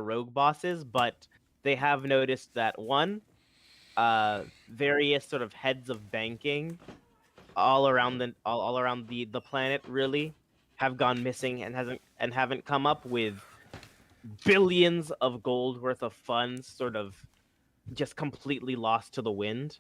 rogue bosses, but they have noticed that one, various sort of heads of banking all around the planet really have gone missing and haven't come up with billions of gold worth of funds, sort of just completely lost to the wind.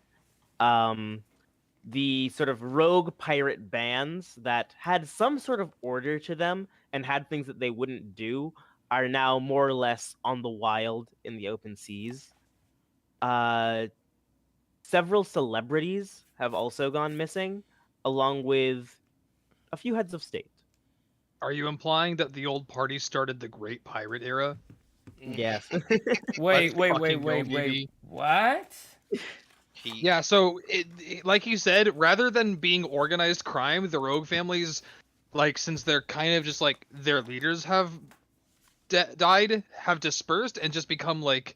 The sort of rogue pirate bands that had some sort of order to them and had things that they wouldn't do are now more or less on the wild in the open seas. Several celebrities have also gone missing, along with a few heads of state. Are you implying that the old party started the Great Pirate Era? Yes. Wait. fucking go, baby. What? Yeah, so like you said, rather than being organized crime, the rogue families, like, since they're kind of just like their leaders have died, have dispersed and just become like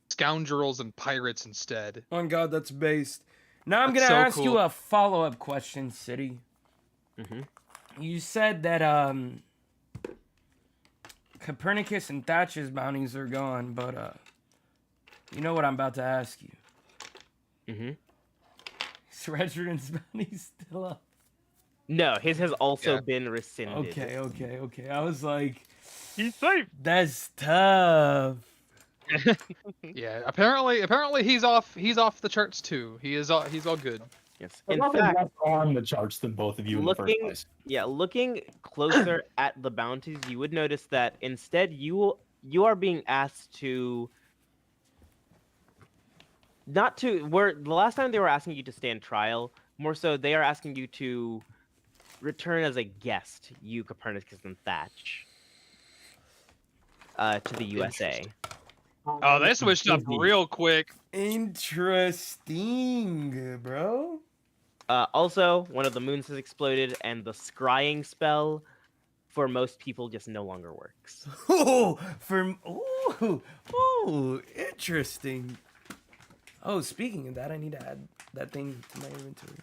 scoundrels and pirates instead. Oh my god, that's based. Now I'm That's gonna so ask you cool. a follow-up question, City. Mhm. You said that Copernicus and Thatcher's bounties are gone, but you know what I'm about to ask you. Mm-hmm. Is Redrin's bounty still up? No, his has also Yeah. been rescinded. Okay. I was like, He's safe. that's tough. Yeah, apparently he's off the charts too. He's all good. Yes. There's In nothing fact, less on the charts than both of you in the first place. looking closer at the bounties, you would notice that instead you are being asked to not to where the last time they were asking you to stand trial, more so they are asking you to return as a guest, you Copernicus and Thatch, to the USA. Oh, they switched up real quick. Interesting, bro. Also, one of the moons has exploded, and the scrying spell for most people just no longer works. Ooh, interesting. Oh, speaking of that, I need to add that thing to my inventory.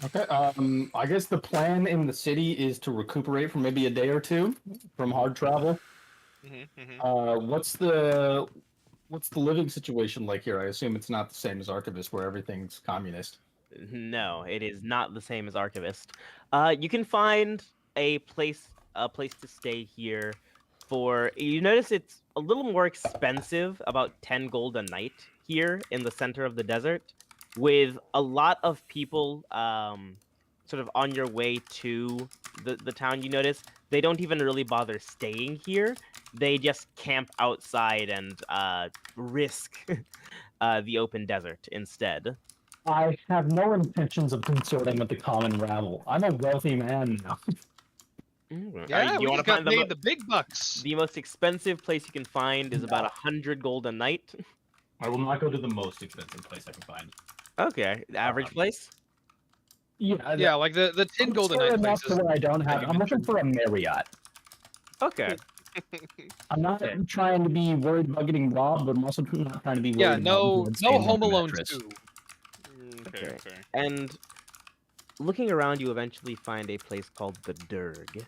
Okay, I guess the plan in the city is to recuperate for maybe a day or two from hard travel. What's the living situation like here? I assume it's not the same as Archivist, where everything's communist. No, it is not the same as Archivist. You can find a place to stay here for. You notice it's a little more expensive, about 10 gold a night here in the center of the desert, with a lot of people sort of on your way to the town. You notice they don't even really bother staying here. They just camp outside and risk the open desert instead. I have no intentions of consorting with the common rabble. I'm a wealthy man now. Yeah, you we want to got find paid the big bucks. the most expensive place you can find is about 100 gold a night. I will not go to the most expensive place I can find. Okay, average place. Yeah, like the 10 golden night night enough places. to where I don't have. I'm looking for a Marriott. Okay. I'm not trying to be worried about getting robbed, but I'm also not trying to be worried no about Home Alone 2. Okay. And looking around, you eventually find a place called the Durg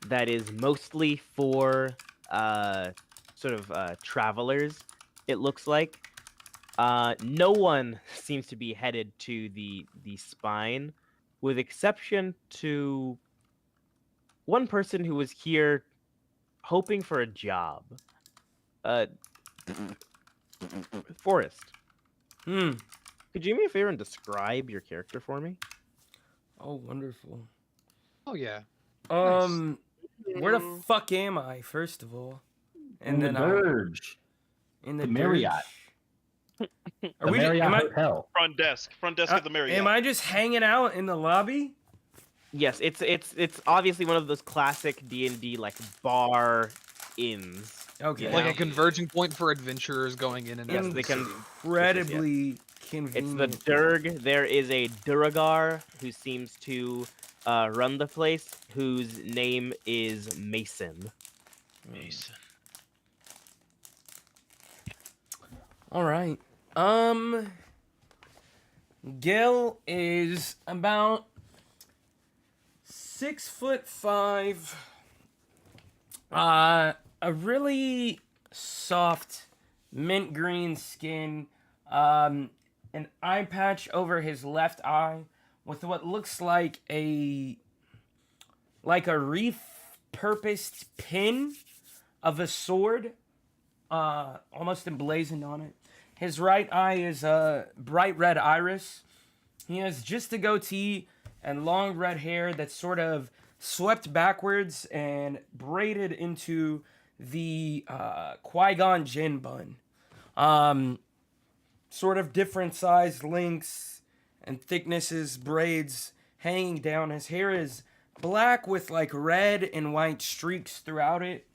that is mostly for travelers, it looks like. No one seems to be headed to the spine, with exception to one person who was here hoping for a job. Forrest. Could you do me a favor and describe your character for me? Oh, wonderful. Oh yeah. Where the fuck am I, first of all? And then the Dirge. In the Marriott. Are we? Marriott Hotel. Front desk of the Marriott. Am I just hanging out in the lobby? Yes, it's obviously one of those classic D&D like bar inns. Okay. Like a converging point for adventurers going in and out. Yes, they can incredibly convenient. It's the Durg. There is a Duragar who seems to run the place, whose name is Mason. Mason. All right. Gil is about 6'5", A really soft mint green skin, an eye patch over his left eye with what looks like a repurposed pin of a sword, almost emblazoned on it. His right eye is a bright red iris. He has just a goatee and long red hair that's sort of swept backwards and braided into the Qui-Gon Jinn bun. Sort of different sized lengths and thicknesses, braids hanging down. His hair is black with like red and white streaks throughout it.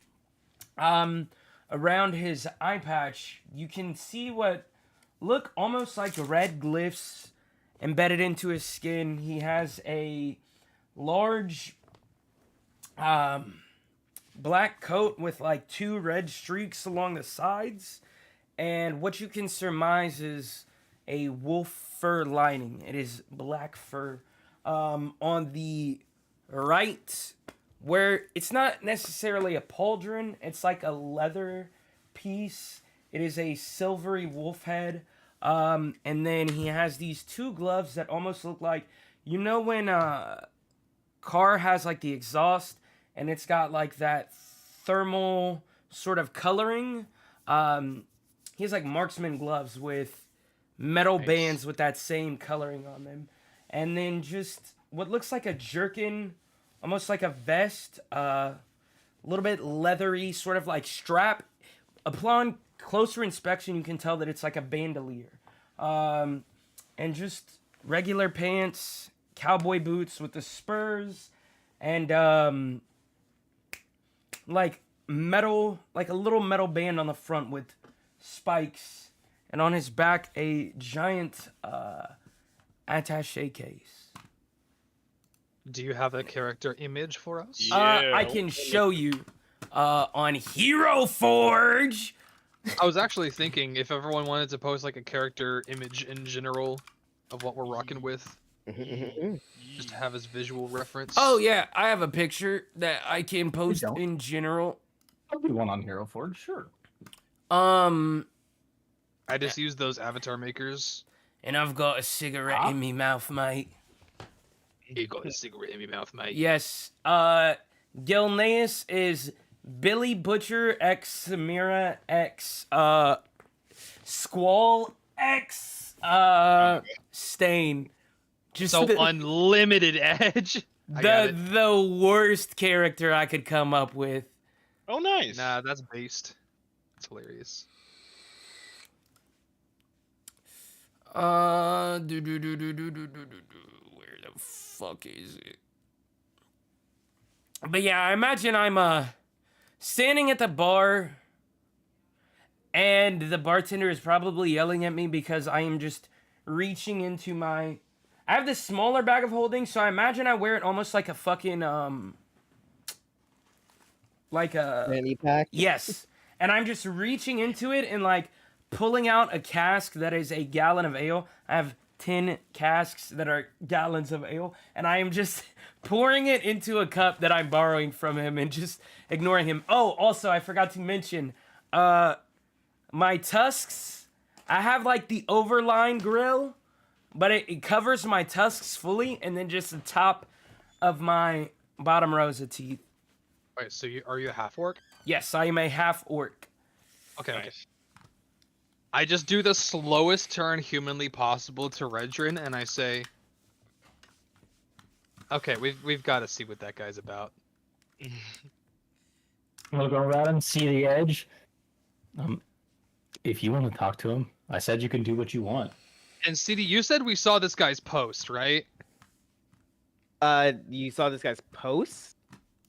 Around his eye patch, you can see what look almost like red glyphs embedded into his skin. He has a large black coat with like 2 red streaks along the sides, and what you can surmise is a wolf fur lining. It is black fur. On the right, where it's not necessarily a pauldron, it's like a leather piece. It is a silvery wolf head. And then he has these 2 gloves that almost look like, you know, when a car has like the exhaust and it's got like that thermal sort of coloring. He has like marksman gloves with metal bands with that same coloring on them. And then just what looks like a jerkin, almost like a vest, a little bit leathery, sort of like strap. Upon closer inspection, you can tell that it's like a bandolier. And just regular pants, cowboy boots with the spurs, and like metal, like a little metal band on the front with spikes, and on his back a giant attaché case. Do you have a character image for us? Yeah. I can show you on Hero Forge. I was actually thinking if everyone wanted to post like a character image in general of what we're rocking with, just to have as visual reference. Oh yeah, I have a picture that I can post don't. in general. I'll do one on Hero Forge, sure. I just use those avatar makers. And I've got a cigarette in me mouth, mate. You got a cigarette in your mouth, mate. Yes. Gilneas is Billy Butcher x Samira x Squall x Stain. Just So unlimited edge. the worst character I could come up with. Oh, nice. Nah, that's based. It's hilarious. Where the fuck is it? But yeah, I imagine I'm standing at the bar, and the bartender is probably yelling at me because I am just reaching into my. I have this smaller bag of holding, so I imagine I wear it almost like a fucking like a Fanny pack. Yes, and I'm just reaching into it and like pulling out a cask that is a gallon of ale. I have 10 casks that are gallons of ale, and I am just pouring it into a cup that I'm borrowing from him and just ignoring him. Oh, also, I forgot to mention, my tusks, I have like the overline grill, but it covers my tusks fully, and then just the top of my bottom rows of teeth. Wait, so are you a half orc? Yes, I am a half orc. Okay. Nice. I just do the slowest turn humanly possible to Redrin, and I say, "Okay, we've got to see what that guy's about." Look around him, see the edge. If you want to talk to him, I said you can do what you want. And CD, you said we saw this guy's post, right? You saw this guy's post?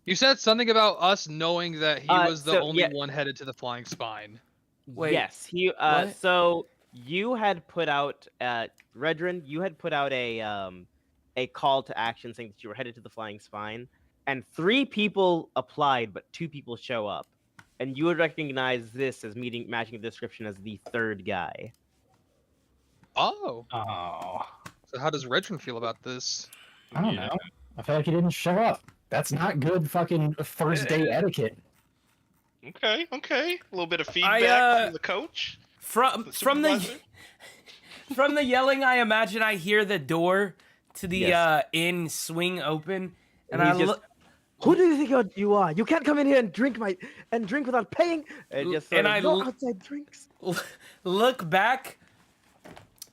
You said something about us knowing that he was the so, only yeah. one headed to the Flying Spine. Wait, Yes, he. what? So you had put out Redrin. You had put out a call to action saying that you were headed to the Flying Spine, and 3 people applied, but 2 people show up, and you would recognize this as matching the description as the 3rd guy. Oh. Oh, So how does Redrin feel about this? I don't know. I feel like he didn't show up. That's not good fucking first date etiquette. Okay. A little bit of feedback from the coach. From supervisor? from the yelling, I imagine I hear the door to the Yes. inn swing open, and And I he's just, look. Who do you think you are? You can't come in here and drink without paying. And just sort And of, I no l- outside drinks. Look back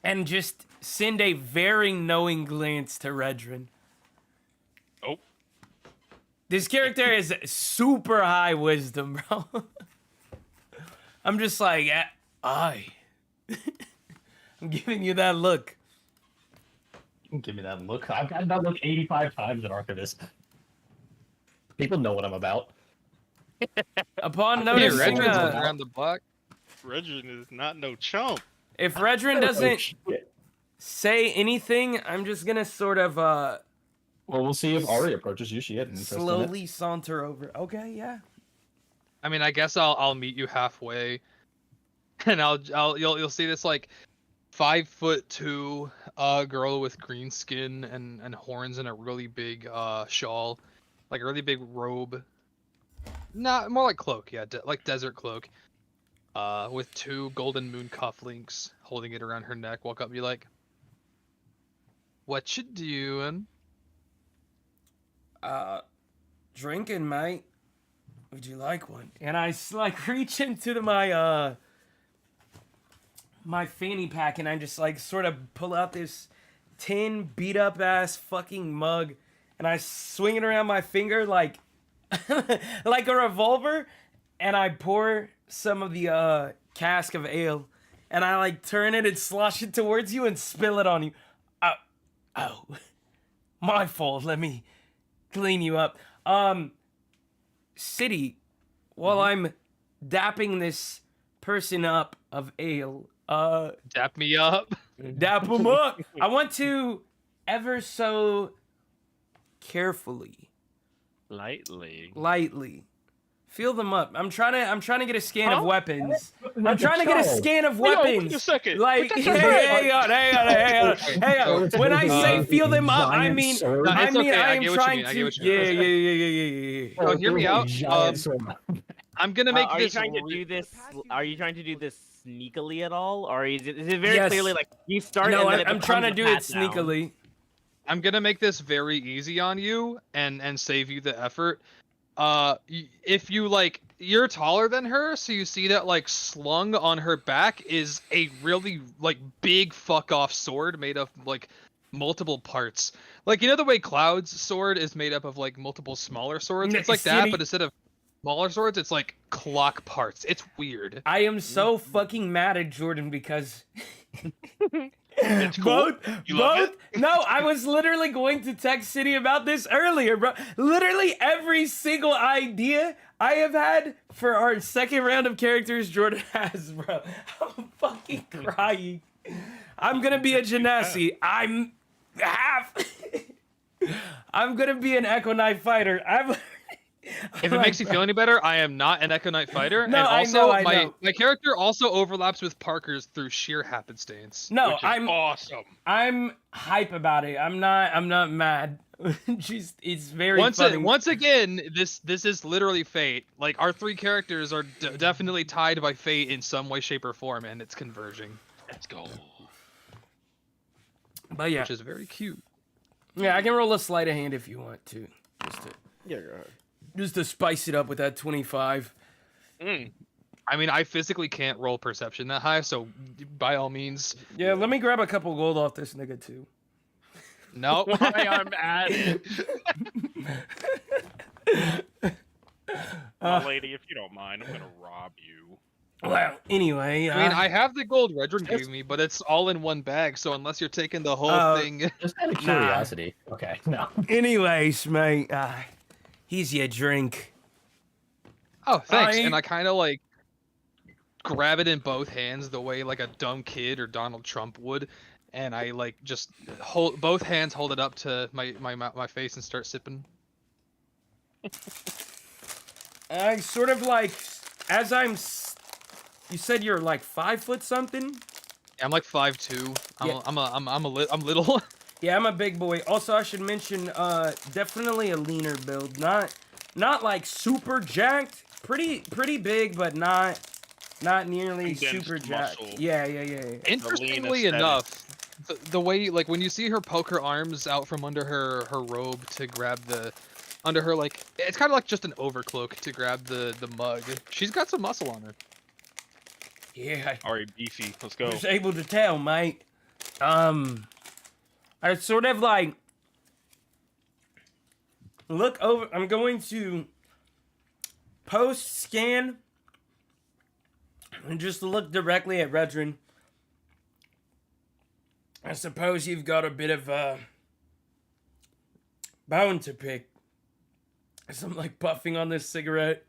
and just send a very knowing glance to Redrin. Oh. This character is super high wisdom, bro. I'm just like, I'm giving you that look. Give me that look. I've gotten that look 85 times in Archivist. People know what I'm about. Upon Hey, noticing, Redrin's been around the block. Redrin is not no chump. if Redrin Oh, doesn't shit. say anything, I'm just gonna sort of Well, we'll see if Ari approaches you. She had an interest in it. slowly saunter over. Okay, yeah. I mean, I guess I'll meet you halfway, and you'll see this like 5'2" girl with green skin and horns and a really big shawl, like a really big robe. Not more like cloak, yeah, like desert cloak. With 2 golden moon cufflinks holding it around her neck. Walk up and be like, "What you doing?" Drinking, mate. Would you like one? And I like reach into my fanny pack and I just like sort of pull out this tin beat up ass fucking mug and I swing it around my finger like like a revolver and I pour some of the cask of ale and I like turn it and slosh it towards you and spill it on you. Oh, my fault. Let me clean you up. City, while I'm dapping this person up of ale, Dap me up. dap him up. I want to ever so carefully, lightly feel them up. I'm trying to get a scan of weapons. I'm trying to get a scan of weapons. Wait a second. Like, But that's hang on. When I say feel them up, I giant mean, sword. No, I it's mean, okay, I I am get what you trying mean, I to. get what you mean. Yeah. Oh, hear me out. Giant sword. I'm gonna make Are you this. trying to do this? Are you trying to do this sneakily at all, or is it very Yes. clearly like you start? No, and then I'm trying to do it pat down? sneakily. I'm gonna make this very easy on you and save you the effort. If you like, you're taller than her, so you see that like slung on her back is a really like big fuck off sword made of like multiple parts. Like, you know the way Cloud's sword is made up of like multiple smaller swords? It's like that, City- but instead of smaller swords, it's like clock parts. It's weird. I am so fucking mad at Jordan because It's cool. You love it? No, I was literally going to text City about this earlier, bro. Literally every single idea I have had for our second round of characters Jordan has, bro. I'm fucking crying. I'm gonna be a Genasi. I'm gonna be an Echo Knight fighter. If it makes you feel any better, I am not an Echo Knight fighter, No, and I also know. my character also overlaps with Parker's through sheer happenstance. No, Which is awesome. I'm hype about it. I'm not mad. Just it's very funny. Once again, this is literally fate. Like, our 3 characters are definitely tied by fate in some way, shape, or form, and it's converging. Let's go. But yeah, Which is very cute. yeah, I can roll a sleight of hand if you want to, Yeah, go ahead. just to spice it up with that 25. Mm. I mean, I physically can't roll perception that high, so by all means, Yeah, let me grab a couple gold off this nigga too. no. I'm at it. My lady, if you don't mind, I'm gonna rob you. Well, anyway, I mean, I have the gold Redrin gave me, but it's all in one bag, so unless you're taking the whole thing... Just out of curiosity. Okay, no. anyways, mate, here's your drink. Oh, thanks. I- And I kind of like grab it in both hands the way like a dumb kid or Donald Trump would, and I like just hold both hands, hold it up to my face, and start sipping. I sort of like, as you said you're like 5 foot something. Yeah, I'm like 5'2". Yeah. I'm little. Yeah, I'm a big boy. Also, I should mention, definitely a leaner build, not like super jacked, pretty big, but not nearly Condensed super jacked. muscle. Yeah. Interestingly aesthetic. enough, the way like when you see her poke her arms out from under her robe to grab the under her like it's kind of like just an overcloak to grab the mug. She's got some muscle on her. Yeah, Alright, beefy. Let's I go. was able to tell, mate. I sort of like look over. I'm going to post scan and just look directly at Redrin. I suppose you've got a bit of bone to pick. As I'm like puffing on this cigarette.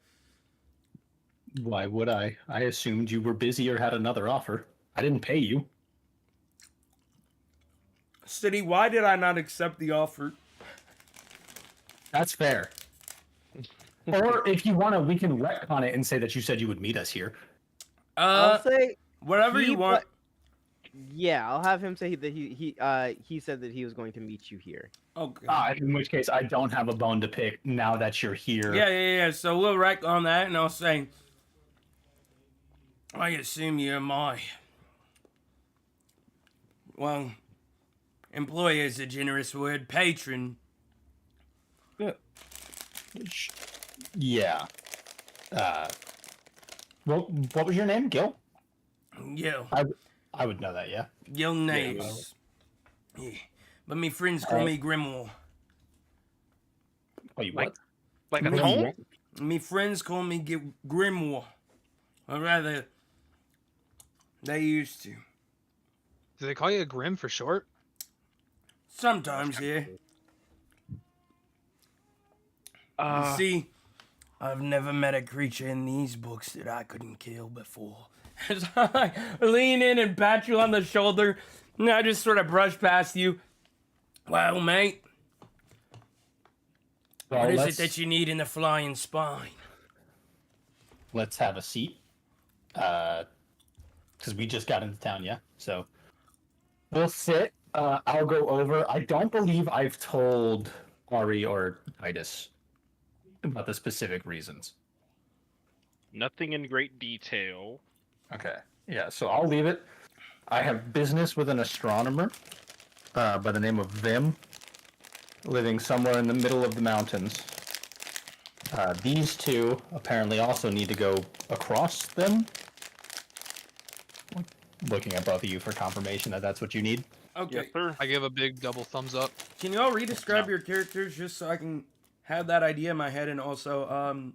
Why would I? I assumed you were busy or had another offer. I didn't pay you. City, why did I not accept the offer? That's fair. Or if you want to, we can retcon it and say that you said you would meet us here. I'll say Whatever you want. Yeah, I'll have him say that he said that he was going to meet you here. Okay. In which case, I don't have a bone to pick now that you're here. Yeah. So we'll wreck on that, and I'll say, I assume you're my, well, employer is a generous word, patron. Yeah. What was your name? Gil? Yo, I would know that, yeah. your names. Yeah. But me friends call me Grimoire. Oh, you Like- what? Like a Me- home? Me friends call me Grimoire. Or rather, they used to. Do they call you a Grim for short? Sometimes, yeah. You see, I've never met a creature in these books that I couldn't kill before. As I lean in and pat you on the shoulder, and I just sort of brush past you. Well, mate, Well, what is it that you need in the flying spine? Let's have a seat. Because we just got into town, yeah? So we'll sit. I'll go over. I don't believe I've told Ari or Titus about the specific reasons. Nothing in great detail. Okay. Yeah, so I'll leave it. I have business with an astronomer by the name of Vim, living somewhere in the middle of the mountains. These two apparently also need to go across them. Looking at both of you for confirmation that that's what you need. Okay. Yes, sir. I give a big double thumbs up. Can you all re-describe your characters just so I can have that idea in my head, and also,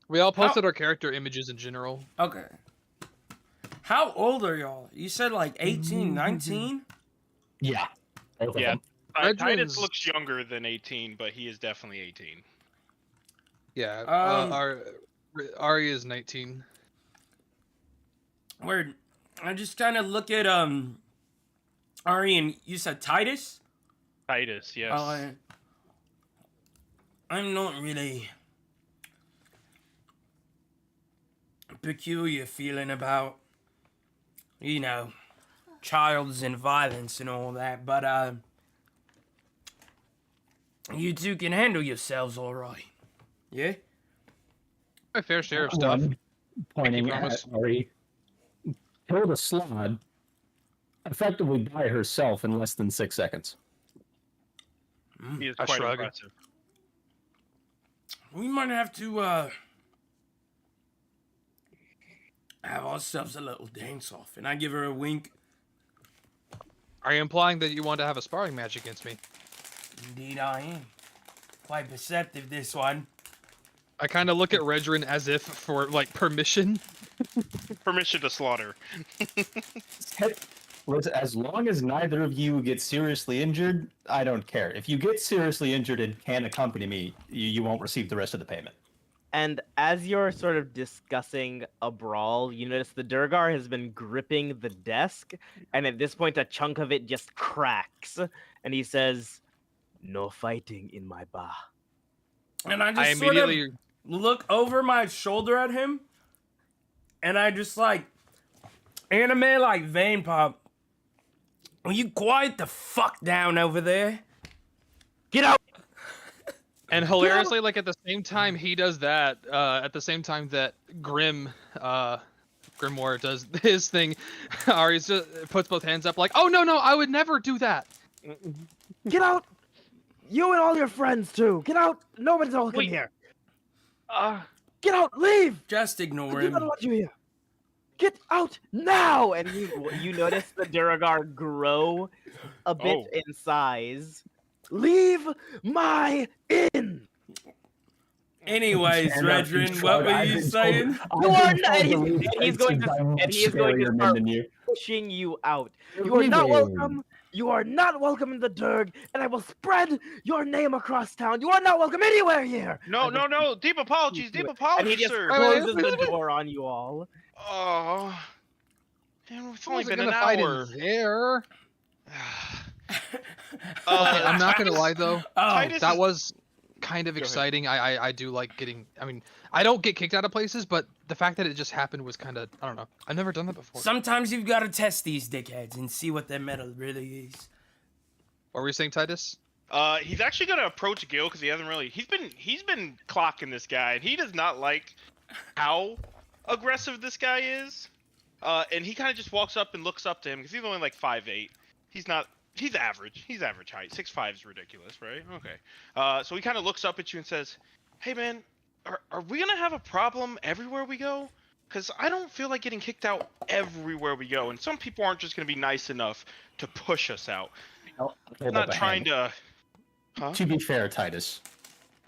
We all posted our character images in general. okay. How old are y'all? You said like 18, 19? Yeah. Both of Yeah. them. Titus Redrin's- looks younger than 18, but he is definitely 18. Yeah. Um, Ari is 19. Word. I just kind of look at, Ari, and you said Titus? Titus, yes. Oh, I'm not really peculiar feeling about, you know, childs and violence and all that, but you two can handle yourselves all right. Yeah? My fair share of stuff. One, pointing Thank you, at Promise. Ari, killed a slod effectively by herself in less than 6 seconds. He is I quite shrug. impressive. We might have to have ourselves a little dance off, and I give her a wink. Are you implying that you want to have a sparring match against me? Indeed I am. Quite perceptive, this one. I kind of look at Redrin as if for like permission. Permission to slaughter. Listen, as long as neither of you get seriously injured, I don't care. If you get seriously injured and can't accompany me, you won't receive the rest of the payment. And as you're sort of discussing a brawl, you notice the Durgar has been gripping the desk, and at this point, a chunk of it just cracks. And he says, "No fighting in my bar." And I just I sort of immediately look over my shoulder at him, and I just like anime like vein pop. Will you quiet the fuck down over there? Get out! And hilariously, like at the same time he does that, at the same time that Grimoire does his thing, Ari's just puts both hands up like, "Oh no, I would never do that." Get out! You and all your friends too. Get out! Nobody's welcome Wait. here. Get out! Leave! Just ignore I do not him. want you here. Get out now! And you notice the Duragar grow a bit Oh. in size. Leave my inn. Anyways, Redrin, what were you saying? You are not, and he's going to start pushing you out. You are not welcome. You are not welcome in the Durg, and I will spread your name across town. You are not welcome anywhere here. No. Deep apologies, And he apologies, just sir. closes the door on you all. Oh. Man, it's only been gonna an fight hour. in there. Okay, I'm not gonna Titus- lie though. Oh, Titus That is- was kind of Go ahead. exciting. I do like getting. I mean, I don't get kicked out of places, but the fact that it just happened was kind of. I don't know. I've never done that before. sometimes you've got to test these dickheads and see what their metal really is. What were you saying, Titus? He's actually gonna approach Gil because he hasn't really. He's been clocking this guy, and he does not like how aggressive this guy is. And he kind of just walks up and looks up to him because he's only like 5'8". He's not. He's average. He's average height. 6'5" is ridiculous, right? Okay. So he kind of looks up at you and says, "Hey, man, are we gonna have a problem everywhere we go? Because I don't feel like getting kicked out everywhere we go, and some people aren't just gonna be nice enough to push us out. I'm not trying to." Huh? To be fair, Titus,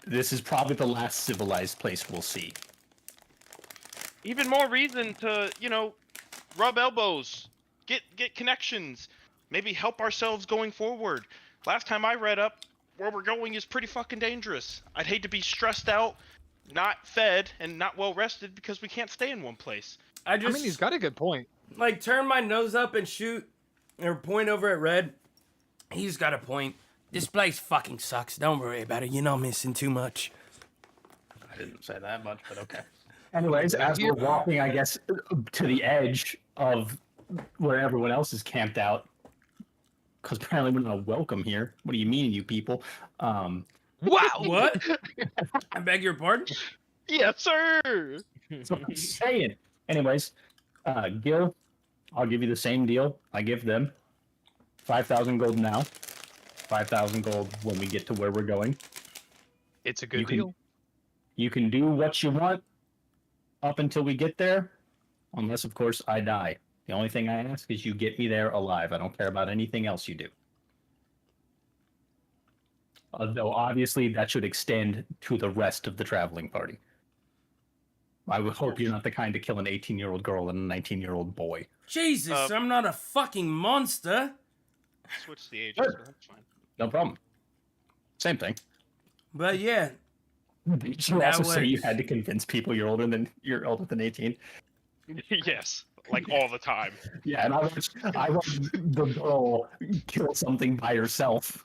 this is probably the last civilized place we'll see. Even more reason to, rub elbows, get connections, maybe help ourselves going forward. Last time I read up, where we're going is pretty fucking dangerous. I'd hate to be stressed out, not fed, and not well rested because we can't stay in one place. I just I mean, he's got a good point. like turn my nose up and shoot or point over at Red. He's got a point. This place fucking sucks. Don't worry about it. You're not missing too much. I didn't say that much, but okay. Anyways, as we're walking, I guess, to the edge of where everyone else is camped out, because apparently we're not welcome here. What do you mean, you people? Wow. What? I beg your pardon? Yes, sir. That's what I'm saying. Anyways, Gil, I'll give you the same deal I give them. 5,000 gold now. 5,000 gold when we get to where we're going. It's a good You can- deal. You can do what you want up until we get there, unless, of course, I die. The only thing I ask is you get me there alive. I don't care about anything else you do. Although, obviously, that should extend to the rest of the traveling party. I would hope you're not the kind to kill an 18-year-old girl and a 19-year-old boy. Jesus, I'm not a fucking monster. Switch the ages. Sure. That's fine. No problem. Same thing. But yeah, Did you That also say you works. had to convince people you're older than 18? Yes, like all the time. Yeah, and I watched the girl kill something by herself.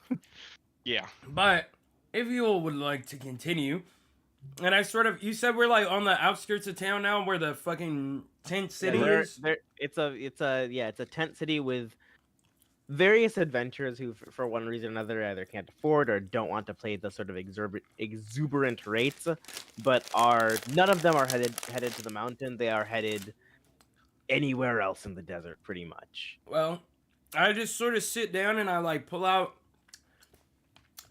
Yeah. but if you all would like to continue, and you said we're like on the outskirts of town now, where the fucking tent city is. It's a tent city with various adventurers who, for one reason or another, either can't afford or don't want to play the sort of exuberant rates, but none of them are headed to the mountain. They are headed anywhere else in the desert, pretty much. Well, I just sort of sit down and I like pull out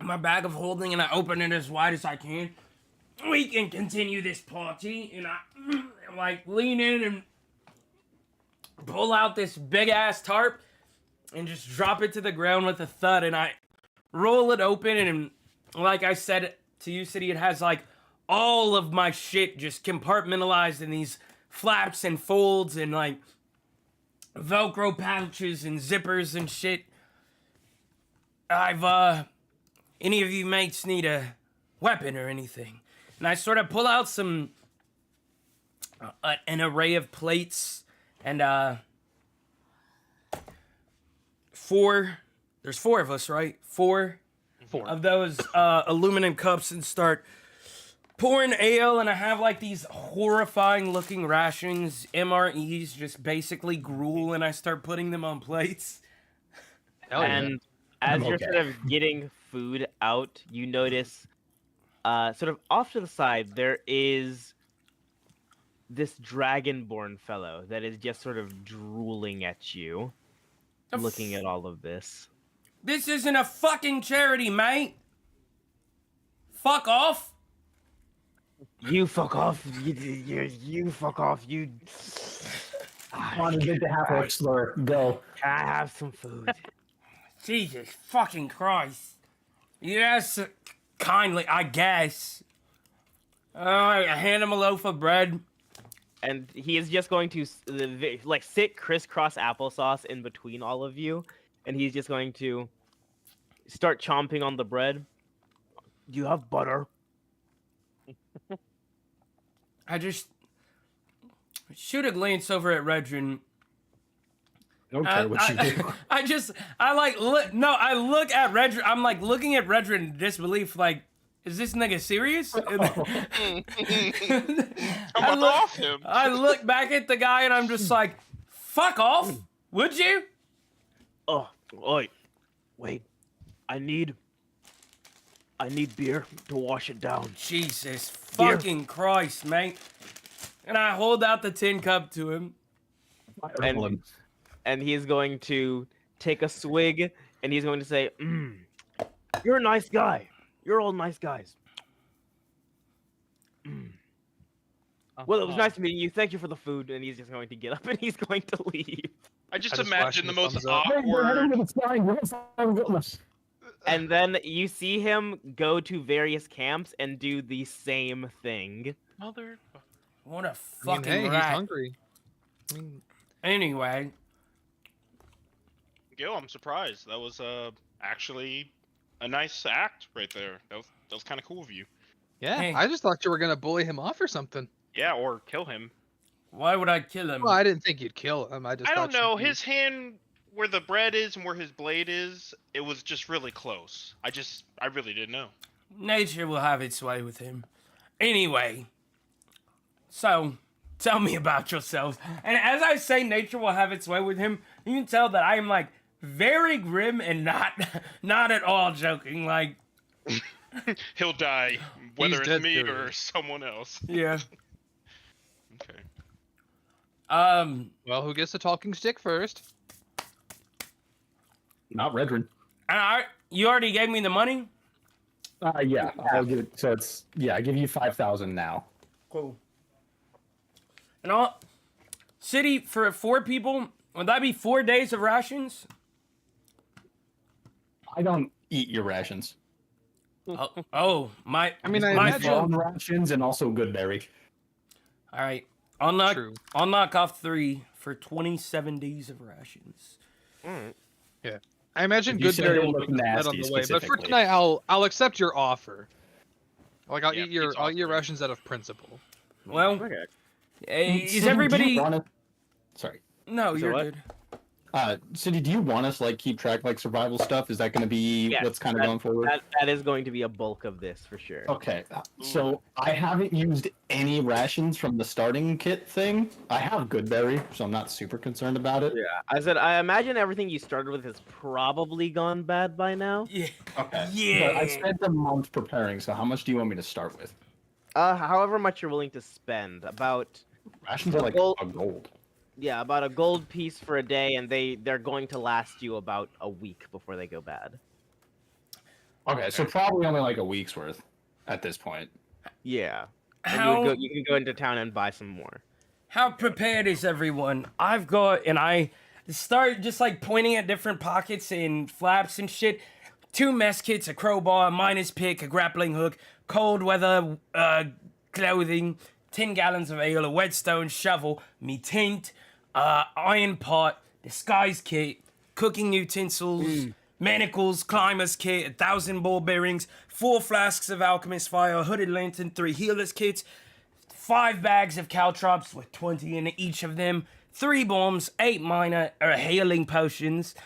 my bag of holding and I open it as wide as I can. We can continue this party, and I like lean in and pull out this big ass tarp and just drop it to the ground with a thud, and I roll it open, and like I said to you, City, it has like all of my shit just compartmentalized in these flaps and folds and like Velcro pouches and zippers and shit. Any of you mates need a weapon or anything? And I sort of pull out some, an array of plates and, there's four of us, right? Four of those, aluminum cups and start pouring ale, and I have like these horrifying looking rations, MREs, just basically gruel, and I start putting them on plates. Hell yeah. And as I'm you're okay. sort of getting food out, you notice sort of off to the side, there is this dragonborn fellow that is just sort of drooling at you, looking at all of this. This isn't a fucking charity, mate. Fuck off. You fuck off. You fuck off. You. Come on, get the half-orc slur. Go. Can I have some food? Jesus fucking Christ. Yes, kindly, I guess. Alright, I hand him a loaf of bread. And he is just going to like sit crisscross applesauce in between all of you, and he's just going to start chomping on the bread. Do you have butter? I just shoot a glance over at Redrin. I don't care what you do. I look at Redrin. I'm like looking at Redrin in disbelief. Like, is this nigga serious? I look back at the guy and I'm just like, fuck off. Would you? Oh, wait. I need beer to wash it down. Jesus fucking Christ, mate. And I hold out the tin cup to him. And he is going to take a swig, and he's going to say, you're a nice guy. You're all nice guys. Well, it was nice meeting you. Thank you for the food. And he's just going to get up, and he's going to leave. I just imagine the most awkward. And then you see him go to various camps and do the same thing. Mother. What a fucking hey, rat. he's hungry. Anyway. Gil, I'm surprised. That was actually a nice act right there. That was kind of cool of you. Yeah, Hey. I just thought you were gonna bully him off or something. Yeah, or kill him. Why would I kill him? Well, I didn't think you'd kill him. I don't know. His hand, where the bread is and where his blade is, it was just really close. I really didn't know. Nature will have its way with him. Anyway. So, tell me about yourselves. And as I say nature will have its way with him, you can tell that I am like very grim and not at all joking. Like, He'll die, whether He's it's dead, me dude. or someone else. yeah. Okay. Well, who gets the talking stick first? Not Redrin. You already gave me the money? Yeah, I'll give it. So it's I give you 5,000 now. Cool. And all city for 4 people, would that be 4 days of rations? I don't eat your rations. My. I mean, I my imagine- fault. Phone rations and also Goodberry. All right, I'll knock True. off 3 for 27 days of rations. Yeah, I imagine You said Goodberry it will looked be that on nasty the way. But for specifically. tonight, I'll accept your offer. Like I'll Yeah, eat your pizza I'll eat your offer. rations out of principle. Well, Okay. is Cindy, everybody? do you want us... Sorry. No, you're what? good. Cindy, do you want us to like keep track of, like survival stuff? Is that going to be Yes, what's kind of going forward? That is going to be a bulk of this for sure. Okay, so I haven't used any rations from the starting kit thing. I have Goodberry, so I'm not super concerned about it. Yeah, I said I imagine everything you started with has probably gone bad by now. Yeah. Okay. Yeah. But I spent a month preparing, so how much do you want me to start with? However much you're willing to spend, about Rations are like Well- a gold. about a gold piece for a day, and they're going to last you about a week before they go bad. Okay, so probably only like a week's worth at this point. Yeah. And How you can go into town and buy some more. how prepared is everyone? I've got, and I start just like pointing at different pockets and flaps and shit. 2 mess kits, a crowbar, a miner's pick, a grappling hook, cold weather clothing, 10 gallons of ale, a whetstone shovel, me tent, iron pot, disguise kit, cooking utensils, manacles, climber's kit, 1,000 ball bearings, 4 flasks of alchemist fire, a hooded lantern, 3 healer's kits, 5 bags of caltrops with 20 in each of them, 3 bombs, 8 minor healing potions,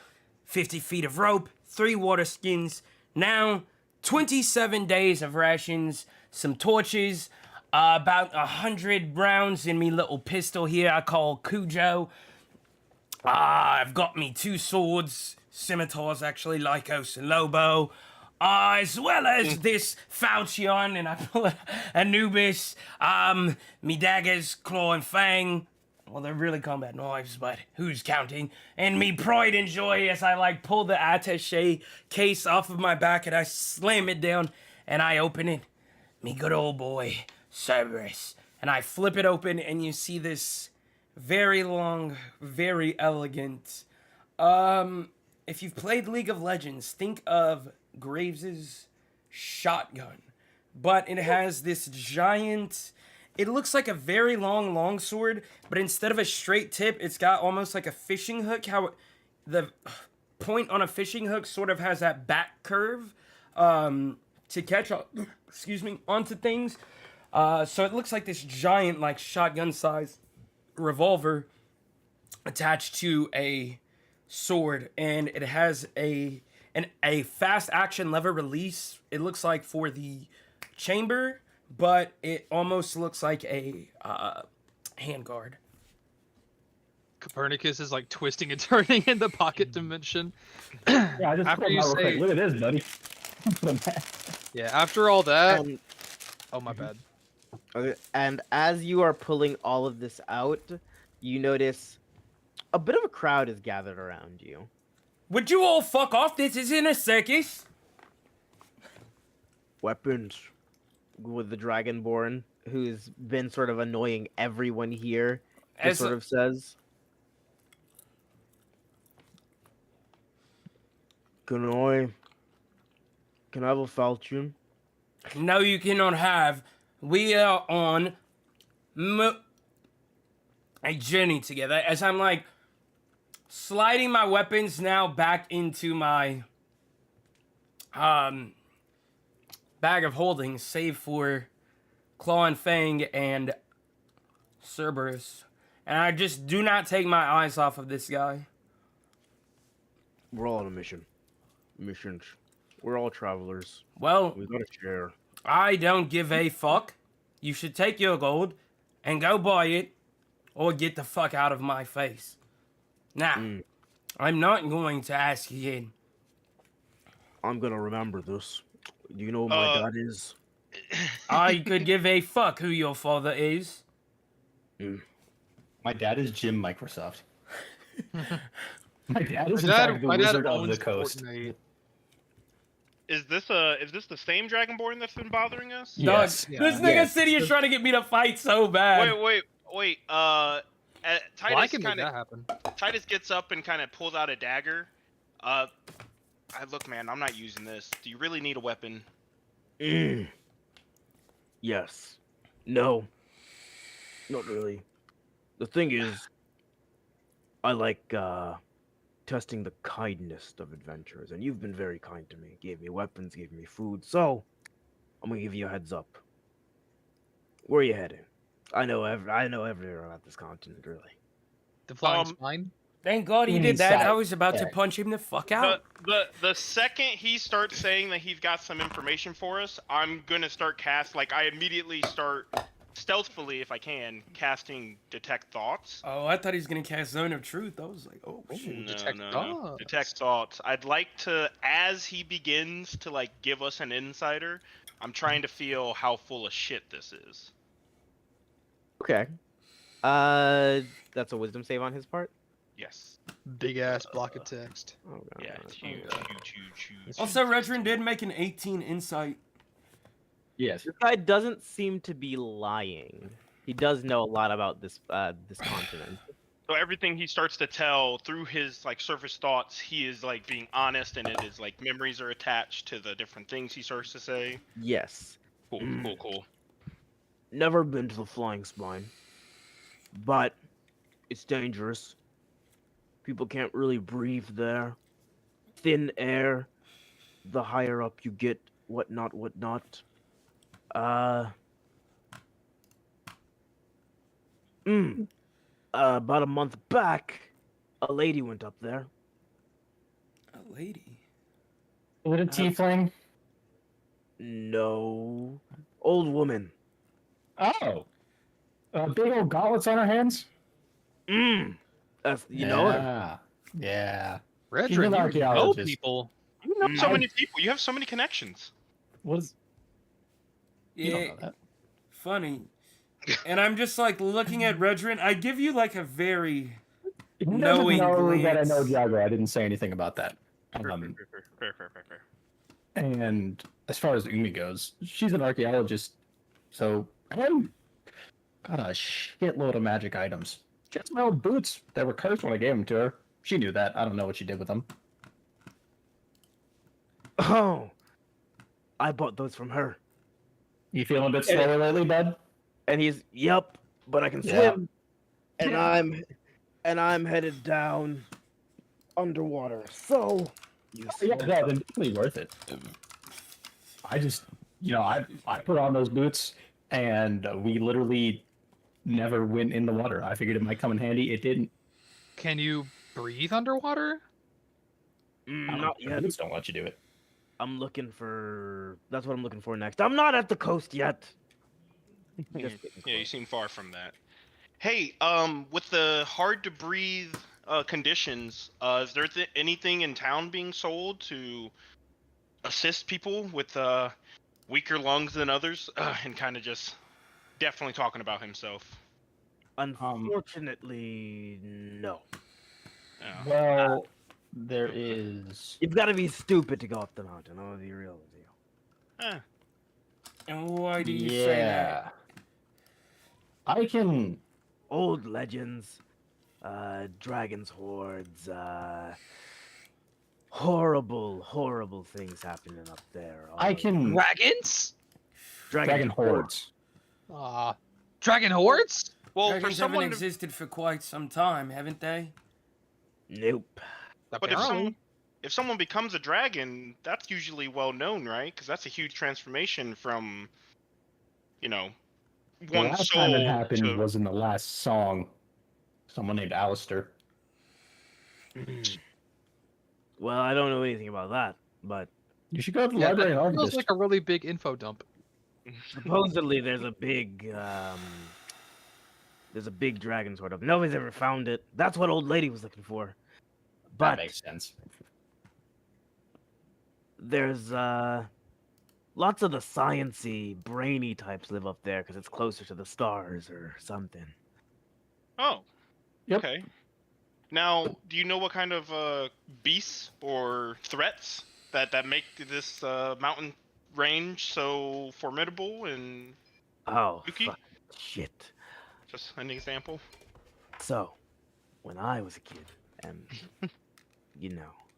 50 feet of rope, 3 water skins. Now, 27 days of rations, some torches, about 100 rounds in me little pistol here I call Cujo. I've got me 2 swords, scimitars actually, Lycos and Lobo. as well as this falchion, and I pull Anubis, me daggers, claw and fang. Well, they're really combat knives, but who's counting? And me pride and joy as I like pull the attaché case off of my back and I slam it down and I open it. Me good old boy, Cerberus. And I flip it open and you see this very long, very elegant. If you've played League of Legends, think of Graves's shotgun. But it has this giant. It looks like a very long longsword, but instead of a straight tip, it's got almost like a fishing hook. How the point on a fishing hook sort of has that back curve to catch, onto things. So it looks like this giant, like shotgun-sized revolver attached to a sword, and it has a fast action lever release. It looks like for the chamber, but it almost looks like a handguard. Copernicus is like twisting and turning in the pocket dimension. Yeah, I just After pulled you out real quick. say- Look at this, buddy. Yeah, after all that. And, Oh, my bad. okay, and as you are pulling all of this out, you notice a bit of a crowd is gathered around you. Would you all fuck off? This isn't a circus. Weapons with the Dragonborn, who's been sort of annoying everyone here, just sort of says, Can I have a falchion? No, you cannot have. We are on a journey together. As I'm like sliding my weapons now back into my bag of holding, save for Claw and Fang and Cerberus. And I just do not take my eyes off of this guy. We're all on a mission. Missions. We're all travelers. Well, We gotta share. I don't give a fuck. You should take your gold and go buy it or get the fuck out of my face. Now, I'm not going to ask again. I'm gonna remember this. Do you know who my dad is? I could give a fuck who your father is. My dad is Jim Microsoft. My dad is in My fact the dad Wizard of owns the Coast. Fortnite. Is this the same Dragonborn that's been bothering us? Yes. Dog, this nigga City is trying to get me to fight so bad. Wait. Why Titus can make kind that of happen? Titus gets up and kind of pulls out a dagger. Look, man, I'm not using this. Do you really need a weapon? Yes. No. Not really. The thing is, I like testing the kindness of adventurers, and you've been very kind to me. Gave me weapons, gave me food, so I'm gonna give you a heads up. Where are you heading? I know everywhere about this continent, really. The flying spine? Thank God he You did mean that. sight. I was about to Yeah. punch him the fuck out. The second he starts saying that he's got some information for us, I'm gonna start I immediately start stealthily, if I can, casting detect thoughts. Oh, I thought he was gonna cast Zone of Truth. I was like, oh shit. Detect No. thoughts. Detect thoughts. I'd like to, as he begins to give us an insider, I'm trying to feel how full of shit this is. Okay. That's a wisdom save on his part. Yes. Big ass block of text. Oh god. Yeah, it's huge, huge. Also, Retron did make an 18 insight. Yes. This guy doesn't seem to be lying. He does know a lot about this continent. So everything he starts to tell through his surface thoughts, he is being honest, and it is memories are attached to the different things he starts to say. Yes. Cool. Never been to the Flying Spine, but it's dangerous. People can't really breathe there. Thin air. The higher up you get, whatnot. About a month back, a lady went up there. A lady. Is it a tiefling? No. Old woman. Oh. Big old gauntlets on her hands? That's, you know her. Yeah. Redrin, She's an you know archaeologist. people. You know so many people. You have so many connections. What is? You don't Yeah, know that. funny. And I'm just like looking at Redrin. I give you like a very He doesn't knowing know that I know glance. Jagger. I didn't say anything about that. Fair. And as far as Umi goes, she's an archaeologist, so I got a shitload of magic items. She had some old boots that were cursed when I gave them to her. She knew that. I don't know what she did with them. Oh, I bought those from her. You feeling a bit slower lately, bud? And he's, yep, but I can Yeah. swim. And I'm headed down underwater. So you Yeah, no, they're definitely worth it. I just, I put on those boots, and we literally never went in the water. I figured it might come in handy. It didn't. Can you breathe underwater? Not yet. Boots don't let you do it. I'm looking for. That's what I'm looking for next. I'm not at the coast yet. Just getting Yeah, you close. seem far from that. Hey, with the hard to breathe conditions, is there anything in town being sold to assist people with weaker lungs than others? And kind of just definitely talking about himself. Unfortunately, no. Oh. Well, there is. You've got to be stupid to go up the mountain. I'll be real with you. Eh. And why do you say that? I can. Old legends, dragons hordes, horrible things happening up there. I can. Dragons? Dragon hordes. Dragon hordes? Well, Dragons for haven't someone, existed for quite some time, haven't they? Nope. but if someone becomes a dragon, that's usually well known, right? Because that's a huge transformation from, The one last soul time it happened to. was in the last song. Someone named Alistair. Well, I don't know anything about that, but You should go to the Yeah, library and that feels archivist. like a really big info dump. supposedly there's a big dragon sort of. Nobody's ever found it. That's what old lady was looking for. That But makes sense. there's lots of the sciency, brainy types live up there because it's closer to the stars or something. Oh. Yep. Okay. Now, do you know what kind of beasts or threats that make this mountain range so formidable? And Oh, Yuki? fuck, shit. just an example. So, when I was a kid, and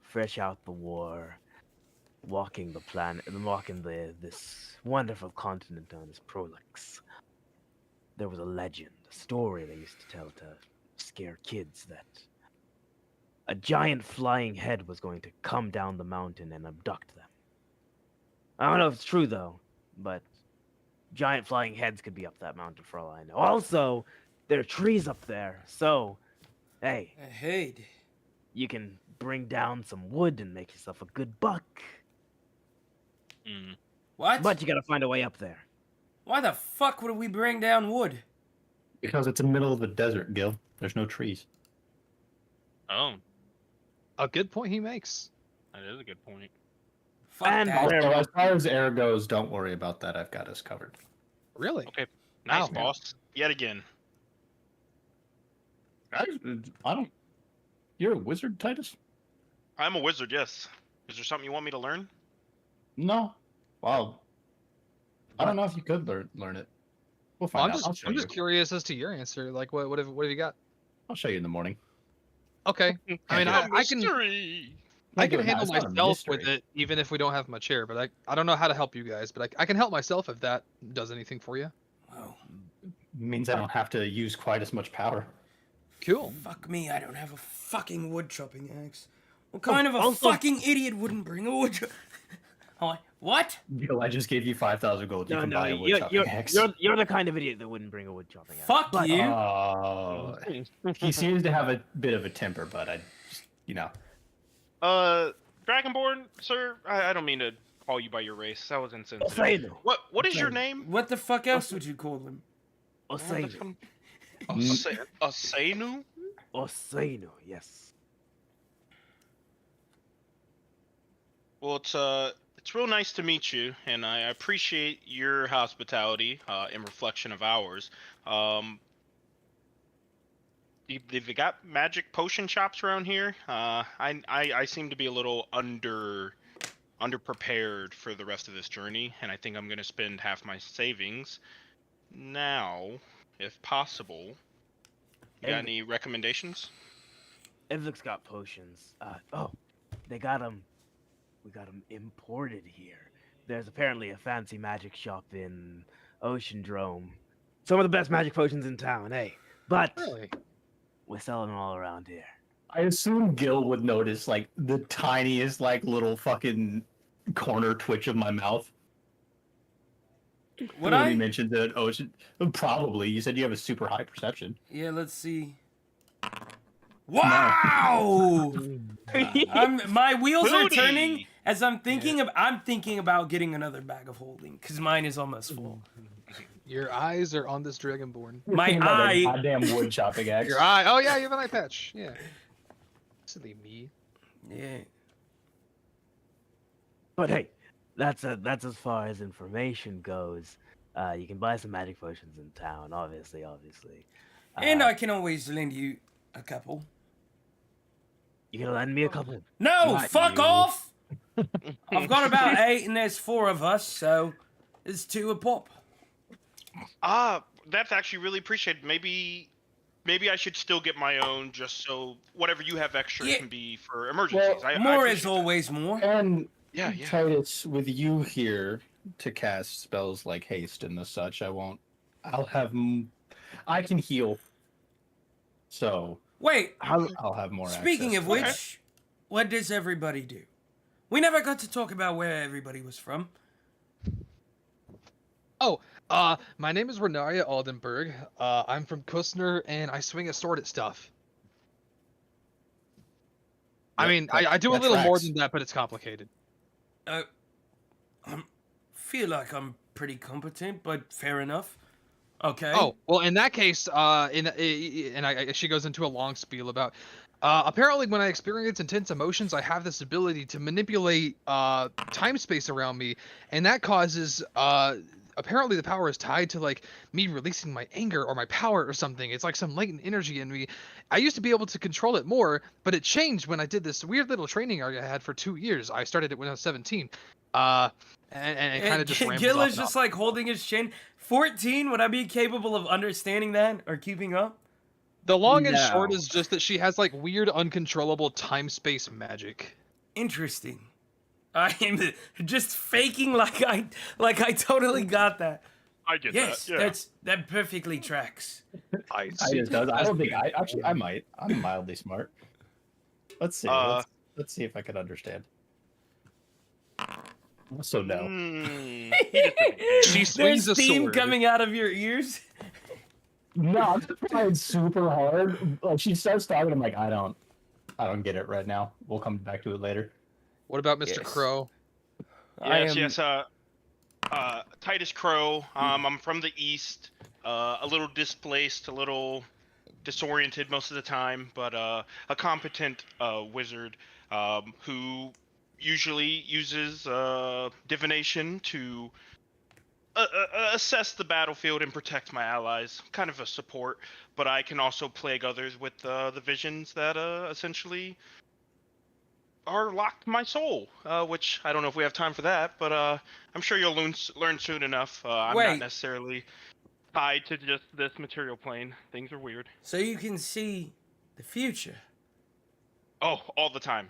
fresh out the war, walking the planet, walking this wonderful continent known as Prolix, there was a legend, a story they used to tell to scare kids that a giant flying head was going to come down the mountain and abduct them. I don't know if it's true though, but giant flying heads could be up that mountain for all I know. Also, there are trees up there, so hey, Hey, you can bring down some wood and make yourself a good buck. what? But you gotta find a way up there. Why the fuck would we bring down wood? Because it's in the middle of the desert, Gil. There's no trees. Oh, A good point he makes. that is a good point. Fuck And that. there- Also, as far as air goes, don't worry about that. I've got us covered. Really? Okay, nice, Wow. boss. Yet again. I don't. You're a wizard, Titus? I'm a wizard, yes. Is there something you want me to learn? No. Wow. I don't know if you could learn it. We'll find out. I'm just curious as to your answer. Like, what have you got? I'll show you in the morning. Okay. I mean, I can Mystery! handle It's not a myself with mystery. it, even if we don't have my chair. But I don't know how to help you guys. But I can help myself if that does anything for you. Oh, Means I don't have to use quite as much power. Cool. fuck me, I don't have a fucking wood chopping axe. What kind of a also- fucking idiot wouldn't bring a wood what? Gil, I just gave you 5,000 gold. You No, can no, buy a wood you're, chopping you're, axe. you're the kind of idiot that wouldn't bring a wood chopping axe. Fuck But- you. Oh, he seems to have a bit of a temper, but I just, Dragonborn, sir, I don't mean to call you by your race. That was insensitive. Osainu. What is your Osainu. name? What the fuck else would you call them? Osainu. Osainu? Osainu, yes. Well, it's real nice to meet you, and I appreciate your hospitality in reflection of ours. Um, have you got magic potion shops around here? I seem to be a little underprepared for the rest of this journey, and I think I'm gonna spend half my savings now, if possible. You got And any recommendations? Evlick's got potions. Oh, they got them. We got them imported here. There's apparently a fancy magic shop in Ocean Drome. Some of the best magic potions in town, eh? But Really? we're selling them all around here. I assume Gil would notice like the tiniest like little fucking corner twitch of my mouth Would when he I? mentioned that ocean. Probably. You said you have a super high perception. Yeah, let's see. Wow! My wheels are turning Booty! as I'm thinking about getting another bag of holding because mine is almost full. Your eyes are on this dragonborn. You're My thinking about that eye- goddamn wood chopping axe. Your eye. Oh yeah, you have an eye patch. Yeah. Silly me. Yeah. But hey, that's as far as information goes. You can buy some magic potions in town, obviously. And I can always lend you a couple. You can lend me a couple. No, Not fuck you. off! I've got about 8 and there's 4 of us, so it's 2 a pop. That's actually really appreciated. Maybe I should still get my own, just so whatever you have extra Yeah. can be for emergencies. Well, I More appreciate is that. always more. And Yeah. Titus, with you here to cast spells like haste and the such, I can heal. So Wait, I'll have more speaking access of to which, that. what does everybody do? We never got to talk about where everybody was from. My name is Renaria Aldenberg. I'm from Kustner, and I swing a sword at stuff. I Yep, mean, that- I do a that little more tracks. than that, but it's complicated. I feel like I'm pretty competent, but fair enough. Okay. Oh, well, in that case, she goes into a long spiel about. Apparently, when I experience intense emotions, I have this ability to manipulate time space around me, and that causes. Apparently, the power is tied to like me releasing my anger or my power or something. It's like some latent energy in me. I used to be able to control it more, but it changed when I did this weird little training I had for 2 years. I started it when I was 17. And it kind of just rambled Gil off is and just off. like holding his chin. 14, would I be capable of understanding that or keeping up? The long and short No. is just that she has like weird, uncontrollable time space magic. Interesting. I am just faking like I totally got that. I get Yes, that. Yeah. that perfectly tracks. Titus does. I don't think I might. I'm mildly smart. Let's see. Let's see if I can understand. Also no. He just She There's swings a steam sword. coming out of your ears. No, I'm just trying super hard. Like she starts talking, I'm like, I don't get it right now. We'll come back to it later. What about Mr. Yes. Crow? Yes. Titus Crow. I'm from the east. A little displaced, a little disoriented most of the time, but a competent wizard who usually uses divination to assess the battlefield and protect my allies. Kind of a support, but I can also plague others with the visions that essentially are locked to my soul. Which I don't know if we have time for that, but I'm sure you'll learn soon enough. I'm Wait. not necessarily tied to just this material plane. Things are weird. So you can see the future. Oh, all the time.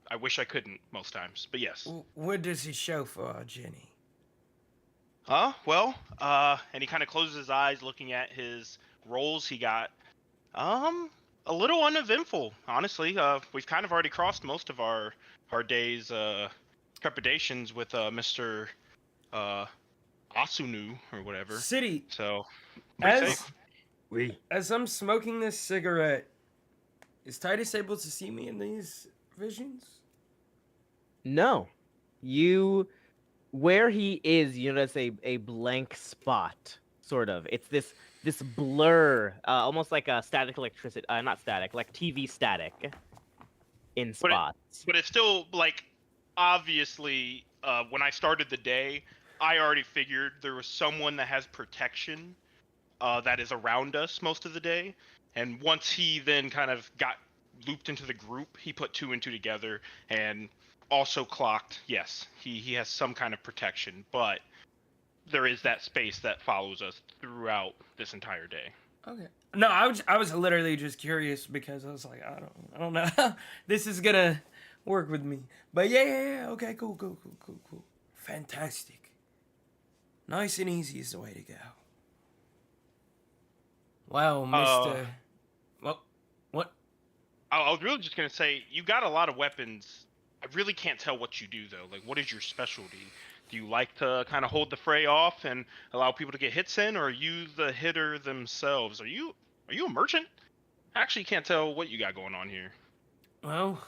I wish I couldn't most times, but yes. What does it show for our Jenny? Well, and he kind of closes his eyes looking at his rolls he got. A little uneventful, honestly. We've kind of already crossed most of our day's trepidations with Mr. Asunu or whatever. City, So, pretty as safe. as I'm smoking this cigarette, is Titus able to see me in these visions? No, where he is, you notice a blank spot, sort of. It's this blur, almost like a static electricity, not static, like TV static in spots. But it's still like obviously, when I started the day, I already figured there was someone that has protection that is around us most of the day. And once he then kind of got looped into the group, he put two and two together and also clocked, yes, he has some kind of protection, but there is that space that follows us throughout this entire day. Okay. No, I was literally just curious because I was like, I don't know how this is gonna work with me. But yeah. Okay, cool. Fantastic. Nice and easy is the way to go. Wow, Mr. What? I was really just gonna say, you got a lot of weapons. I really can't tell what you do though. Like, what is your specialty? Do you like to kind of hold the fray off and allow people to get hits in, or are you the hitter themselves? Are you a merchant? I actually can't tell what you got going on here. Well,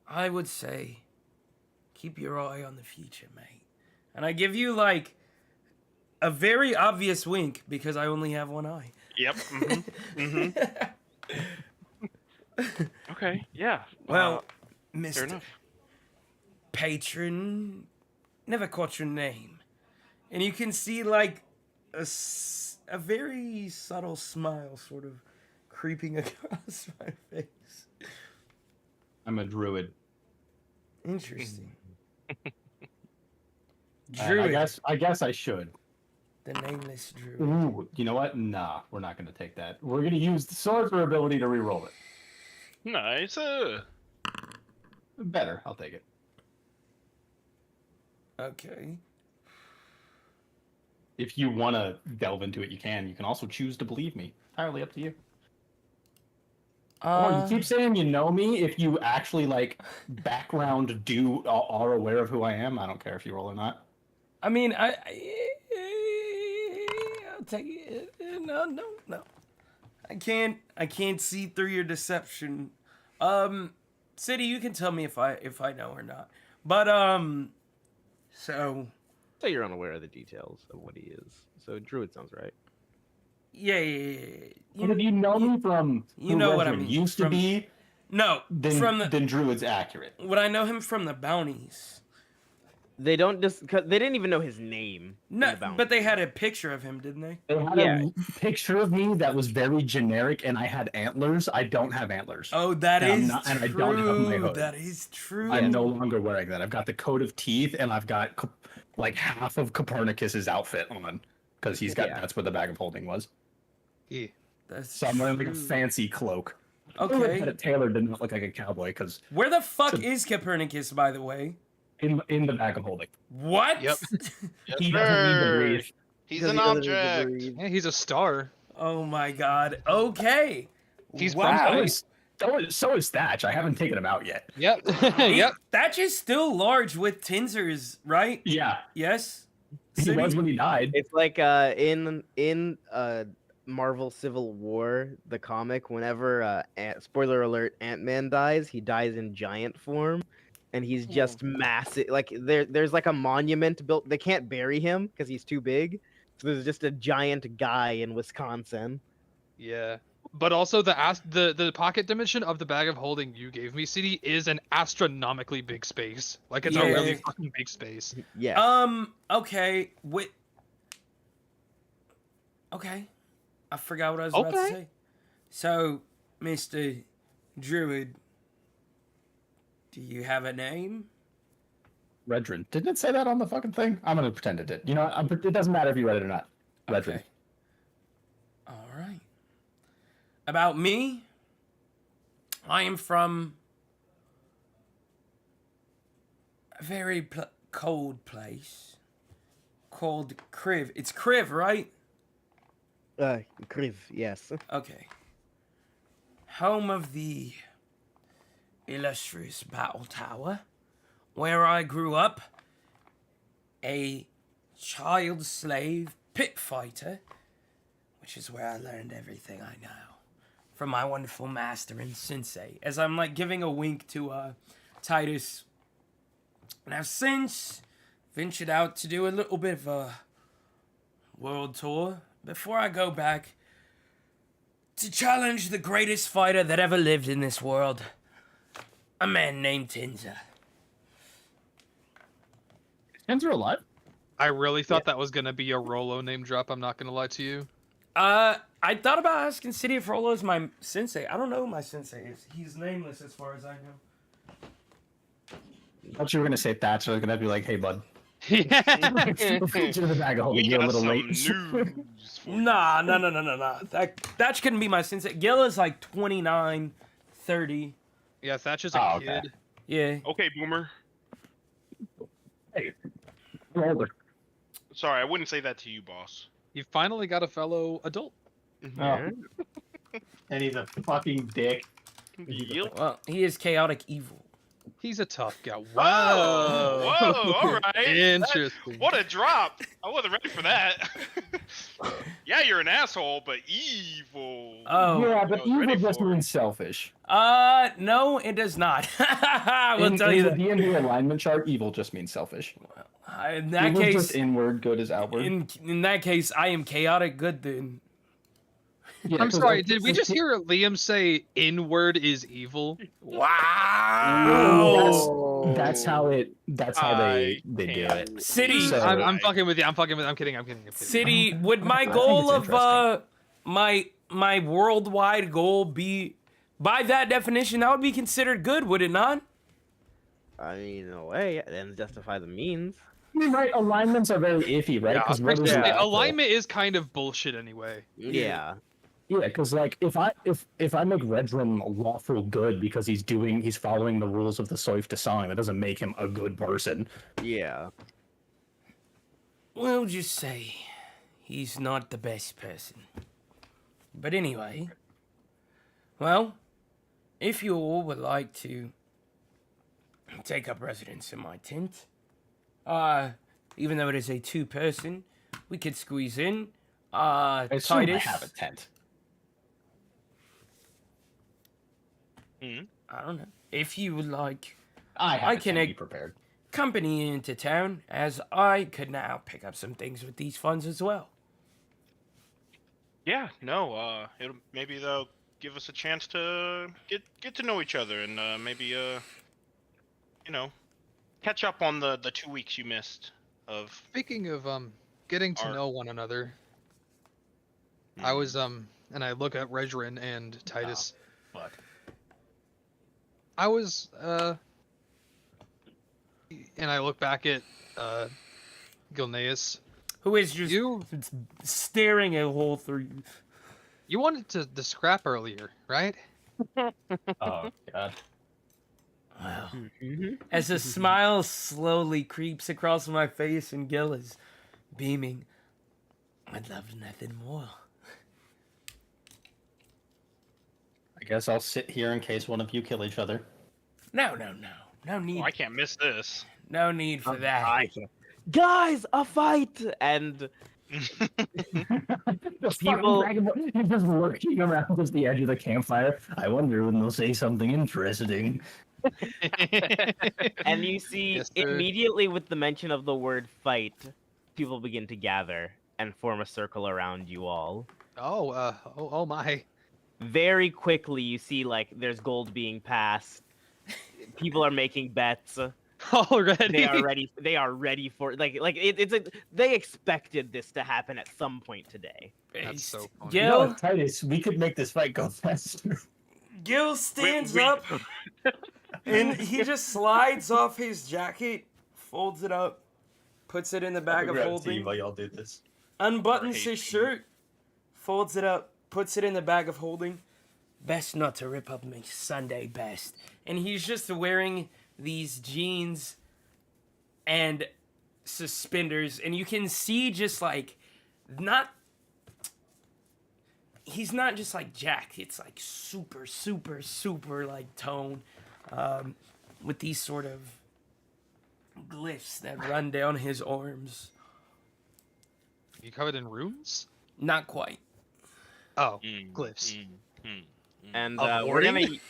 I would say keep your eye on the future, mate. And I give you like a very obvious wink because I only have one eye. Yep. Okay. Yeah. Well, fair Mr. enough. Patron, never caught your name. And you can see like a very subtle smile sort of creeping across my face. I'm a druid. Interesting. And Druid. I guess I should. The nameless druid. Ooh, you know what? Nah, we're not going to take that. We're going to use the sorcerer ability to reroll it. Nice. Better. I'll take it. Okay. If you want to delve into it, you can. You can also choose to believe me. Entirely up to you. Or you keep saying you know me. If you actually like background are aware of who I am, I don't care if you roll or not. I mean, I'll take it. No. I can't see through your deception. City, you can tell me if I know or not. But so you're unaware of the details of what he is. So druid sounds right. yeah. And if you know me from you who know what I Redmond mean, used to be, no, then druid's accurate. Would I know him from the bounties? They don't they didn't even know his name. No, but they had a picture of him, didn't they? They had a picture of me that was very generic, and I had antlers. I don't have antlers. Oh, that is true. And I don't have my hood. That is true. I'm no longer wearing that. I've got the coat of teeth, and I've got like half of Copernicus's outfit on because he's got. That's where the bag of holding was. Yeah. That's So I'm wearing like a true. fancy cloak. Okay. I had it tailored to not look like a cowboy because Where the fuck is Copernicus, by the way? in the bag of holding. What? Yep. He doesn't need to breathe. He's Because an he doesn't need to object. breathe. Yeah, he's a star. Oh my god. Okay. He's wow. So is Thatch. I haven't taken him out yet. Yep. Yep. Thatch is still large with tinsers, right? Yeah, Yes. he City? was when he died. It's like in Marvel Civil War, the comic, whenever spoiler alert, Ant-Man dies, he dies in giant form, and he's just massive. Like there's like a monument built. They can't bury him because he's too big. So there's just a giant guy in Wisconsin. Yeah. But also the pocket dimension of the bag of holding you gave me, CD, is an astronomically big space. Like it's a Yeah. really fucking big space. Yeah. Okay. Okay. I forgot what I was about to say. So, Mr. Druid, do you have a name? Redrin. Didn't it say that on the fucking thing? I'm gonna pretend it did. You know, it doesn't matter if you read it or not. Redrin. Okay. All right. About me, I am from a very cold place called Kriv. It's Kriv, right? Kriv, yes. Okay. Home of the illustrious Battle Tower, where I grew up, a child slave pit fighter, which is where I learned everything I know from my wonderful master and sensei. As I'm like giving a wink to Titus. And I've since ventured out to do a little bit of a world tour before I go back to challenge the greatest fighter that ever lived in this world. A man named Tenza. Tenza alive? I really thought that was gonna be a Rolo name drop. I'm not gonna lie to you. I thought about asking City of Rolo as my sensei. I don't know who my sensei is. He's nameless as far as I know. I thought you were gonna say Thatcher. I was gonna be like, "Hey, bud." Yeah. Put you in the bag of holding. We You're a got little some late. news for you. Nah. That couldn't be my sensei. Gilla's like 29, 30. Yeah, Thatcher's a Oh, okay. kid. Yeah. Okay, Boomer. Hey, I'm older. Sorry, I wouldn't say that to you, boss. You finally got a fellow adult. Oh. And he's a fucking dick. Yep. Well, he is chaotic evil. He's a tough guy. Whoa! Whoa! All right. Interesting. What a drop! I wasn't ready for that. Yeah, you're an asshole, but evil. Oh. Yeah, I but was ready evil just for it. means selfish. No, it does not. I will tell you the that. D&D alignment chart, evil just means selfish. In that Evil's case, just inward, good is outward. in that case, I am chaotic good then. Yeah, I'm 'cause, sorry, like, did we just hear Liam say inward is evil? Wow. That's how they do can't. it. City. So- I'm fucking with you. I'm kidding. I'm kidding. City, would my I think goal it's of my worldwide goal be, by that definition, that would be considered good, would it not? I mean, in a way, then justify the means. I mean, right, alignments are very iffy, right? Yeah, 'Cause what is Yeah. it? alignment is kind of bullshit anyway. Yeah. Yeah, because like if I make Redrum lawful good because he's following the rules of the Soif de Song, that doesn't make him a good person. Yeah. We'll just say he's not the best person. But anyway, well, if you all would like to take up residence in my tent, even though it is a 2-person, we could squeeze in. I assume I Titus, have a tent. I don't know. If you would like I can be prepared. company into town, as I could now pick up some things with these funds as well. Yeah, no. Maybe they'll give us a chance to get to know each other and maybe catch up on the 2 weeks you missed of. Speaking of getting to Art. know one another, I was and I look at Regrin and Titus. Fuck. I was and I look back at Gilneas. Who is just You staring a hole through you. you wanted the scrap earlier, right? Oh god. Wow. As a smile slowly creeps across my face and Gil is beaming, I'd love nothing more. I guess I'll sit here in case one of you kill each other. No need. Oh, I can't miss this. No need for that. Guys, a fight! And People, he's just lurking around just the edge of the campfire. I wonder when they'll say something interesting. and you see Yes, sir. immediately with the mention of the word fight, people begin to gather and form a circle around you all. Oh my. Very quickly, you see like there's gold being passed. People are making bets. Already. They are ready for they expected this to happen at some point today. That's so funny. Gil, Titus, we could make this fight go faster. Gil stands we- up and he just slides off his jacket, folds it up, puts it in the bag of holding, while y'all do this. unbuttons hate his you. shirt, folds it up, puts it in the bag of holding. Best not to rip up my Sunday best. And he's just wearing these jeans and suspenders, and you can see just like he's not just like jacked, it's like super like tone, with these sort of glyphs that run down his arms. You covered in runes? Not quite. Oh, glyphs. And Of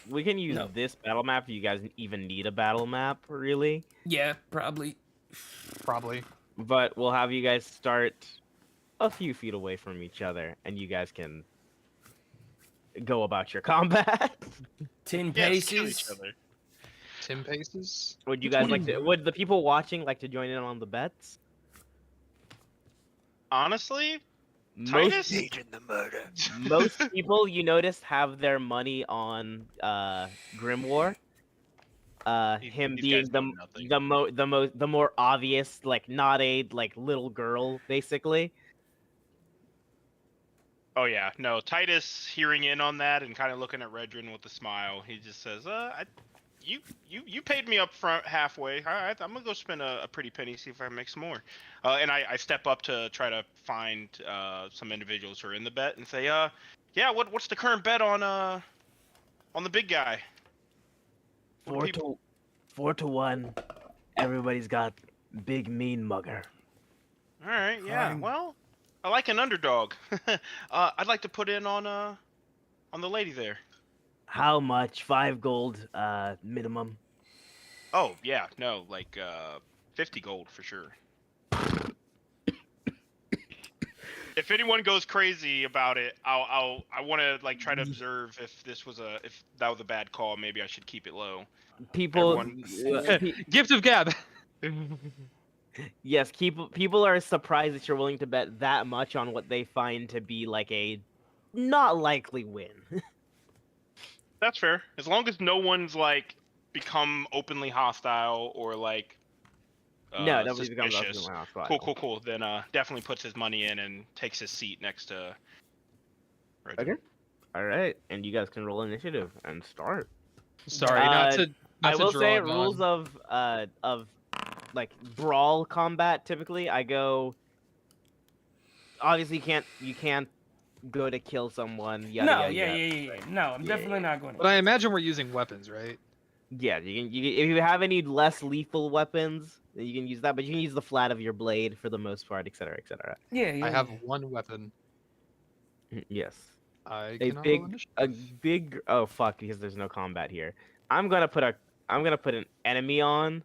we can use No. this battle map if you guys even need a battle map, really. Yeah, probably. Probably. But we'll have you guys start a few feet away from each other, and you guys can go about your combat. 10 Yes, kill each paces. other. Tim paces. Would you guys like to? Would the people watching like to join in on the bets? Honestly, Most Titus? most people you notice have their money on Grimoire. Him These being guys know nothing. the more obvious, like not a like little girl, basically. Oh yeah, no. Titus hearing in on that and kind of looking at Redrin with a smile. He just says, you paid me up front halfway. All right, I'm gonna go spend a pretty penny, see if I can make some more." And I step up to try to find some individuals who are in the bet and say, yeah, what's the current bet on the big guy? What do 4-1. Everybody's got big mean mugger. All right, yeah. Fine. Well, I like an underdog. I'd like to put in on the lady there. How much? 5 gold minimum. Oh yeah, no, like 50 gold for sure. If anyone goes crazy about it, I want to like try to observe if that was a bad call. Maybe I should keep it low. People. Gift of gab. Yes, people are surprised that you're willing to bet that much on what they find to be like a not likely win. That's fair. As long as no one's like become openly hostile or like No, nobody's becomes suspicious. Cool. Then definitely puts his money in and takes his seat next to Redrin. Okay. All right, and you guys can roll initiative and start. Sorry, not to. Not I to will draw say it on. rules of like brawl combat. Typically, I go. Obviously, you can't go to kill someone. Yada, No, yada, yeah. No, I'm definitely not going to. But I imagine we're using weapons, right? Yeah, you can. If you have any less lethal weapons, then you can use that. But you can use the flat of your blade for the most part, etc., etc. Yeah. I have one weapon. Yes. I A cannot roll big, initiative. oh fuck, because there's no combat here. I'm gonna put an enemy on,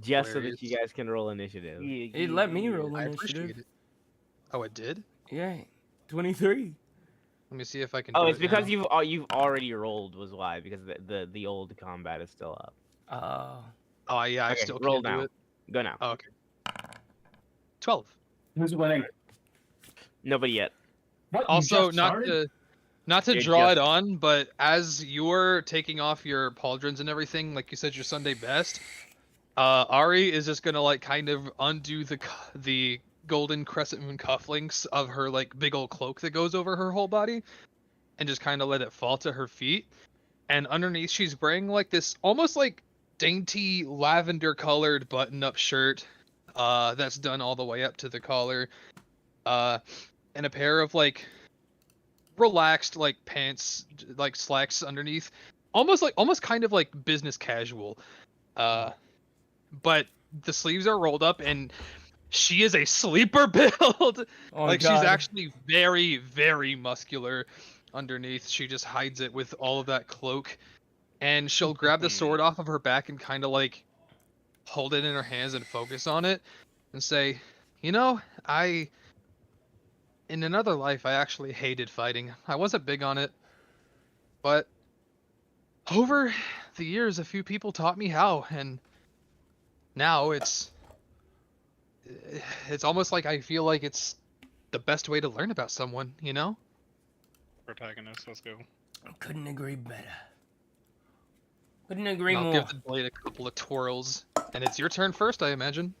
just so that you Hilarious. guys can roll initiative. It let me roll I initiative. appreciate it. Oh, it did? Yeah, 23. Let me see if I can. Oh, do it's it because now. you've already rolled was why, because the old combat is still up. Oh yeah, I Okay, still roll can't do now. it. Go now. Oh, okay. 12. Who's winning? Nobody yet. What, you Also, just started? not to It draw just- it on, but as you're taking off your pauldrons and everything, like you said, your Sunday best, Ari is just gonna like kind of undo the golden crescent moon cufflinks of her like big old cloak that goes over her whole body, and just kind of let it fall to her feet. And underneath, she's wearing like this almost like dainty lavender colored button-up shirt, that's done all the way up to the collar, and a pair of like relaxed like pants, like slacks underneath, almost kind of like business casual, but the sleeves are rolled up and she is a sleeper build. Oh, Like God. she's actually very, very muscular underneath. She just hides it with all of that cloak, and she'll grab the sword off of her back and kind of like hold it in her hands and focus on it and say, in another life, I actually hated fighting. I wasn't big on it, but over the years, a few people taught me how, and now it's almost like I feel like it's the best way to learn about someone, you know? Protagonist, let's go. Couldn't agree better. Couldn't agree I'll more. give the blade a couple of twirls, and it's your turn first, I imagine.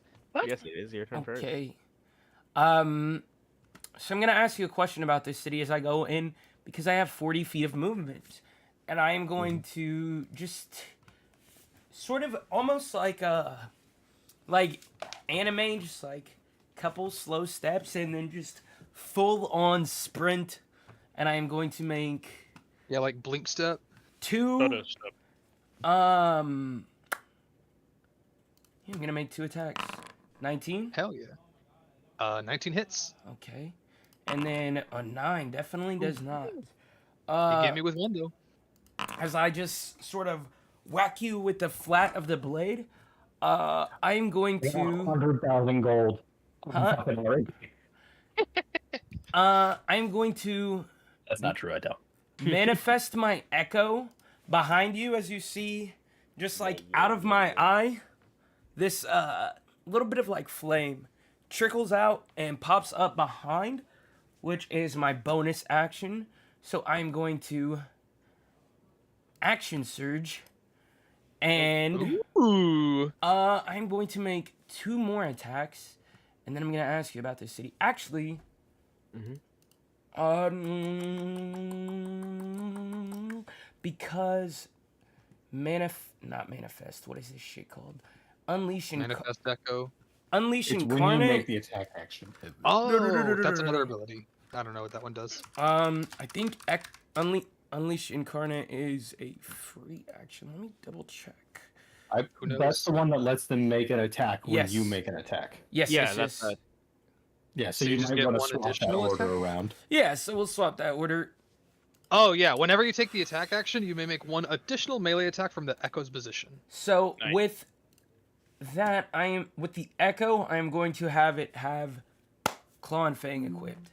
Yes, it is your turn first. Okay. So I'm gonna ask you a question about this city as I go in because I have 40 feet of movement, and I am going to just sort of almost like anime, just like couple slow steps and then just full on sprint, and I am going to make Yeah, like blink step. 2. Photo step. I'm gonna make 2 attacks. 19. Hell yeah. 19 hits. Okay. And then a 9 definitely does not. You get me with one though. As I just sort of whack you with the flat of the blade, I am going to 100,000 gold. Huh? Fucking right. I am going to That's not true, I don't. manifest my echo behind you as you see just like out of my eye, this little bit of like flame trickles out and pops up behind, which is my bonus action. So I'm going to action surge, and Ooh. I'm going to make 2 more attacks, and then I'm gonna ask you about this city. Actually, because not manifest. What is this shit called? Unleash Manifest Echo. Unleash It's when you Incarnate. make the attack action. Oh, that's another ability. I don't know what that one does. I think Unleash Incarnate is a free action. Let me double check. Who knows? That's the one that lets them make an attack when Yes. you make an attack. Yes, Yeah, yes, that's yes. Yeah, so So you you just might get want to one swap that additional order attack? around. Yeah, so we'll swap that order. Oh yeah, whenever you take the attack action, you may make 1 additional melee attack from the Echo's position. So Nice. with that, with the Echo, I am going to have it have Claw and Fang equipped.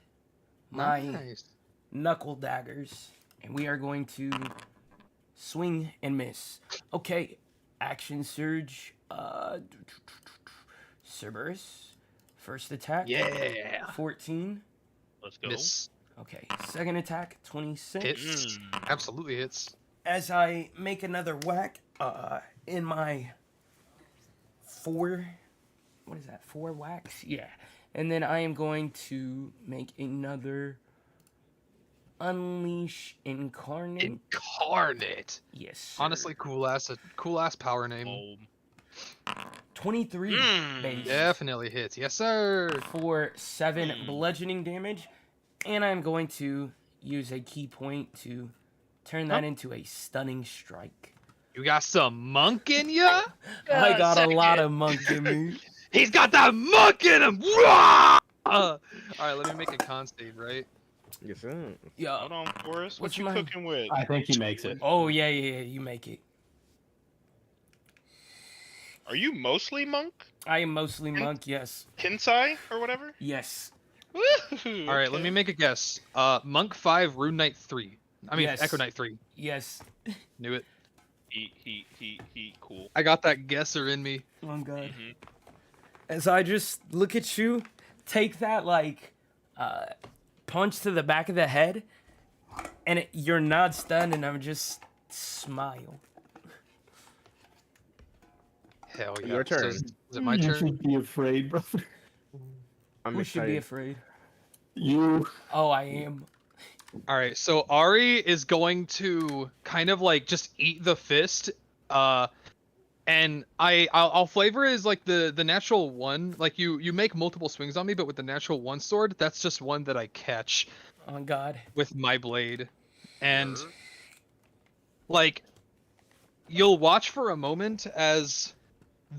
My Nice. knuckle daggers, and we are going to swing and miss. Okay, action surge. Cerberus, first attack. Yeah. 14. Let's go. Miss. Okay, second attack. 26. Hits. Absolutely hits. As I make another whack, in my 4. What is that? 4 whacks? Yeah. And then I am going to make another Unleash Incarnate. Incarnate. Yes. Sir. Honestly, cool ass power name. Oh. 23 base Definitely hits. Yes, sir. for 7 bludgeoning damage, and I'm going to use a key point to turn that into a stunning strike. You got some monk in ya? I got a lot of monk in me. He's got that monk in him. All right, let me make a con save, right? Yes, sir. Yeah. Hold on, Forrest. What's What you mine? cooking with? I think he makes it. Oh yeah, you make it. Are you mostly monk? I am mostly monk. Yes. Kinsai or whatever? Yes. Woo-hoo, All right, let me make a guess. Monk 5, Rune Knight 3. I mean, Yes. Echo Knight 3. Yes. Knew it. He, cool. I got that guesser in me. Oh god. Mhm. As I just look at you, take that like punch to the back of the head, and you're not stunned, and I'm just smile. Hell yeah. Your turn. Is it my You turn? should be afraid, brother. I'm Who should be excited. afraid? You. Oh, I am. All right, so Ari is going to kind of like just eat the fist, and I'll flavor it as like the natural one. Like you make multiple swings on me, but with the natural one sword, that's just one that I catch Oh god. with my blade, and like you'll watch for a moment as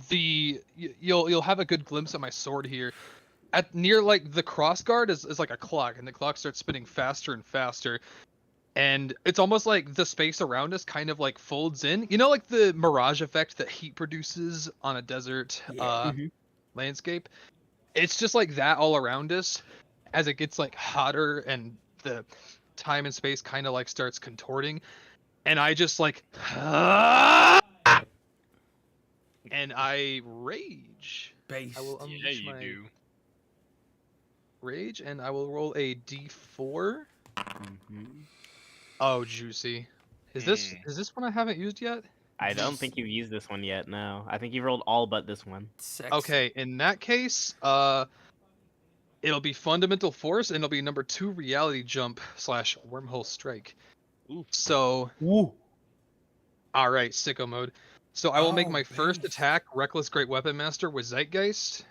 you'll have a good glimpse at my sword here. At near like the cross guard is like a clock, and the clock starts spinning faster and faster, and it's almost like the space around us kind of like folds in. You know, like the mirage effect that heat produces on a desert Yeah. landscape. It's just like that all around us as it gets like hotter and the time and space kind of like starts contorting, and I just like and I rage. Base. I will Yeah, unleash you my do. rage, and I will roll a d4. Mhm. Oh, juicy. Is this one I haven't used yet? I don't think you've used this one yet. No, I think you've rolled all but this one. Sex. Okay, in that case, it'll be fundamental force, and it'll be number 2 reality jump / wormhole strike. Ooh. So, Woo. all right, sicko mode. So I will make Oh, my first base. attack, Reckless Great Weapon Master with Zeitgeist.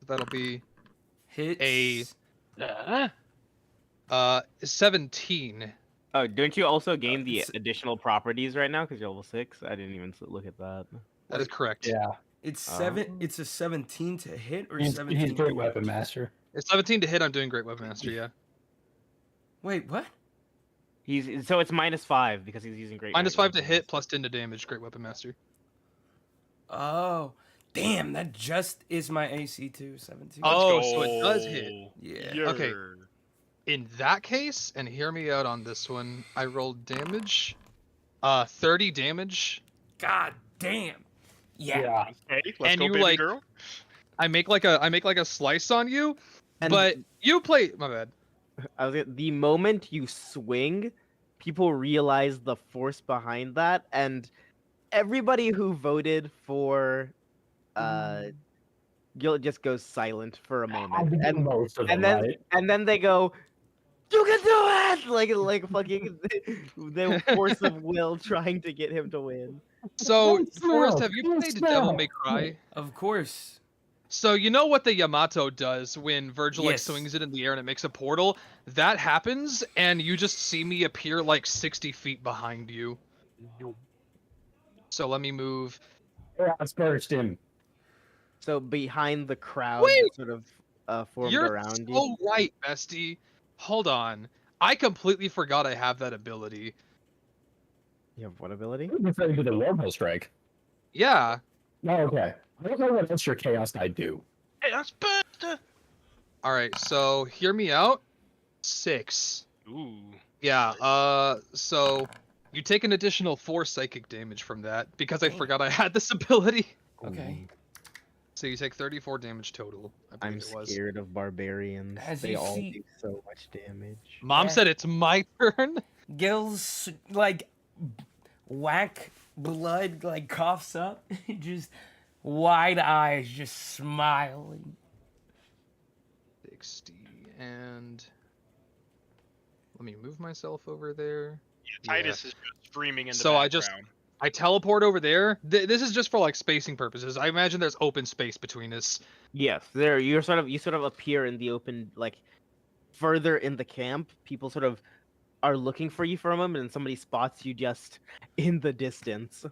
That'll be Hits. a 17. Oh, don't you also gain the additional properties right now because you're level 6? I didn't even look at that. That is correct. Yeah. It's 7. It's a 17 to hit or He's 17. great weapon master. It's 17 to hit. I'm doing Great Weapon Master. Yeah. Wait, what? So it's -5 because he's using great. -5 to hit, plus 10 to damage. Great Weapon Master. Oh, damn! That just is my AC too. 17. Oh, so it does hit. Yeah. Okay. In that case, and hear me out on this one, I rolled damage 30 damage. God damn. Yeah. Hey, let's And go, you, baby like- girl. I make like a slice on you, And but you play. My bad. the moment you swing, people realize the force behind that, and everybody who voted for Gil just goes silent for a I moment, did and most of them, then right? and then they go, "You can do it!" Like fucking the force of will trying to get him to win. So, Thanks, Forrest, Mel. have you Thanks, played Devil Mel. May Cry? Of course. So you know what the Yamato does when Virgil like Yes. swings it in the air and it makes a portal? That happens, and you just see me appear like 60 feet behind you. So let me move. Yeah, I discouraged him. So behind the crowd Wait! that sort of formed You're around you. so right, bestie. Hold on. I completely forgot I have that ability. You have what ability? I'm referring to the wormhole strike. Yeah. Oh, okay. I don't know what extra chaos I do. Hey, that's bad. All right. So hear me out. 6. Ooh. Yeah. So you take an additional 4 psychic damage from that because I Damn. forgot I had this ability. Okay. So you take 34 damage total. I I'm believe it was. scared of barbarians. As They you all see- do so much damage. Mom Yeah. said it's my turn. Gil's like whack blood like coughs up, just wide eyes, just smiling. 60 and let me move myself over there. Yeah, Titus is just screaming in the So I background. I teleport over there. This is just for like spacing purposes. I imagine there's open space between us. Yes, there you sort of appear in the open, like further in the camp. People sort of are looking for you for a moment, and somebody spots you just in the distance.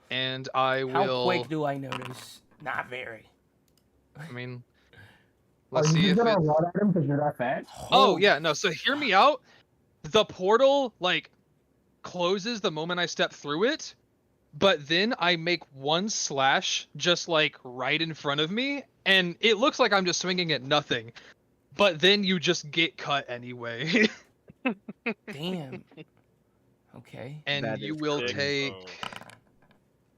And I How will. quick do I notice? Not very. I mean, Are let's see you if gonna it. run at him because you're that fast? Oh yeah, no. So hear me out. The portal like closes the moment I step through it, but then I make one slash just like right in front of me, and it looks like I'm just swinging at nothing. But then you just get cut anyway, Damn. Okay. and That you is will Sick. take Oh.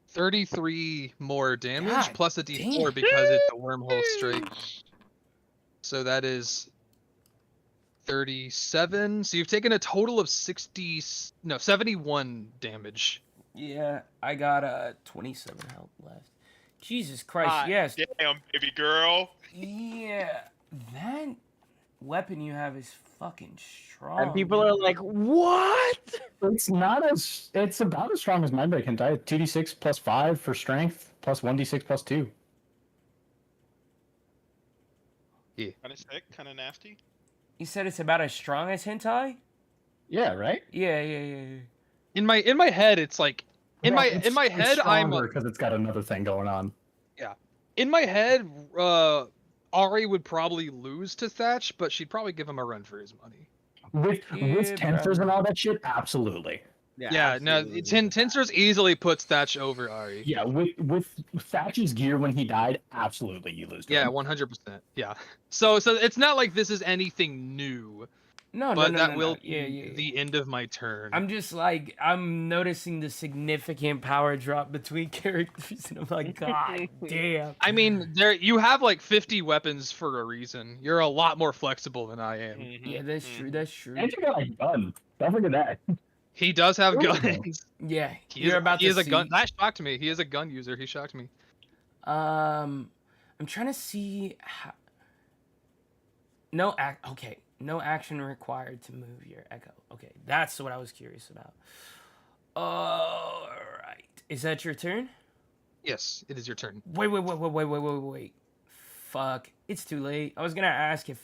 33 more damage God plus a d4 damn. because it's a wormhole strike. So that is 37. So you've taken a total of 71 damage. Yeah, I got 27 health left. Jesus Christ, Hot yes. Damn, baby girl. Yeah, that weapon you have is fucking strong. And people are like, "What?" It's not as. It's about as strong as my break can die. 2d6 plus 5 for strength, plus 1d6 plus 2. Kind of sick, kind of nasty. You said it's about as strong as hentai? Yeah, right? Yeah. In my head, it's like in my head I'm because it's got another thing going on. in my head. Ari would probably lose to Thatch, but she'd probably give him a run for his money. With Yeah, tensors probably. and all that shit, absolutely. Yeah, no, absolutely. Tensors easily puts Thatch over Ari. Yeah, with Thatch's gear when he died, absolutely you lose. To Yeah, him. 100%. Yeah. So it's not like this is anything new, No, but no. that will be Yeah. the end of my turn. I'm just like, I'm noticing the significant power drop between characters, and I'm like, God damn. I mean, you have like 50 weapons for a reason. You're a lot more flexible than I am. Yeah, that's true. That's true. And you got a gun. Don't forget that. He does have Ooh. guns. Yeah, He you're about he to is a see. gun. That shocked me. He is a gun user. He shocked me. I'm trying to see how. Okay, no action required to move your echo. Okay, that's what I was curious about. All right, is that your turn? Yes, it is your turn. Wait. Fuck, it's too late. I was gonna ask if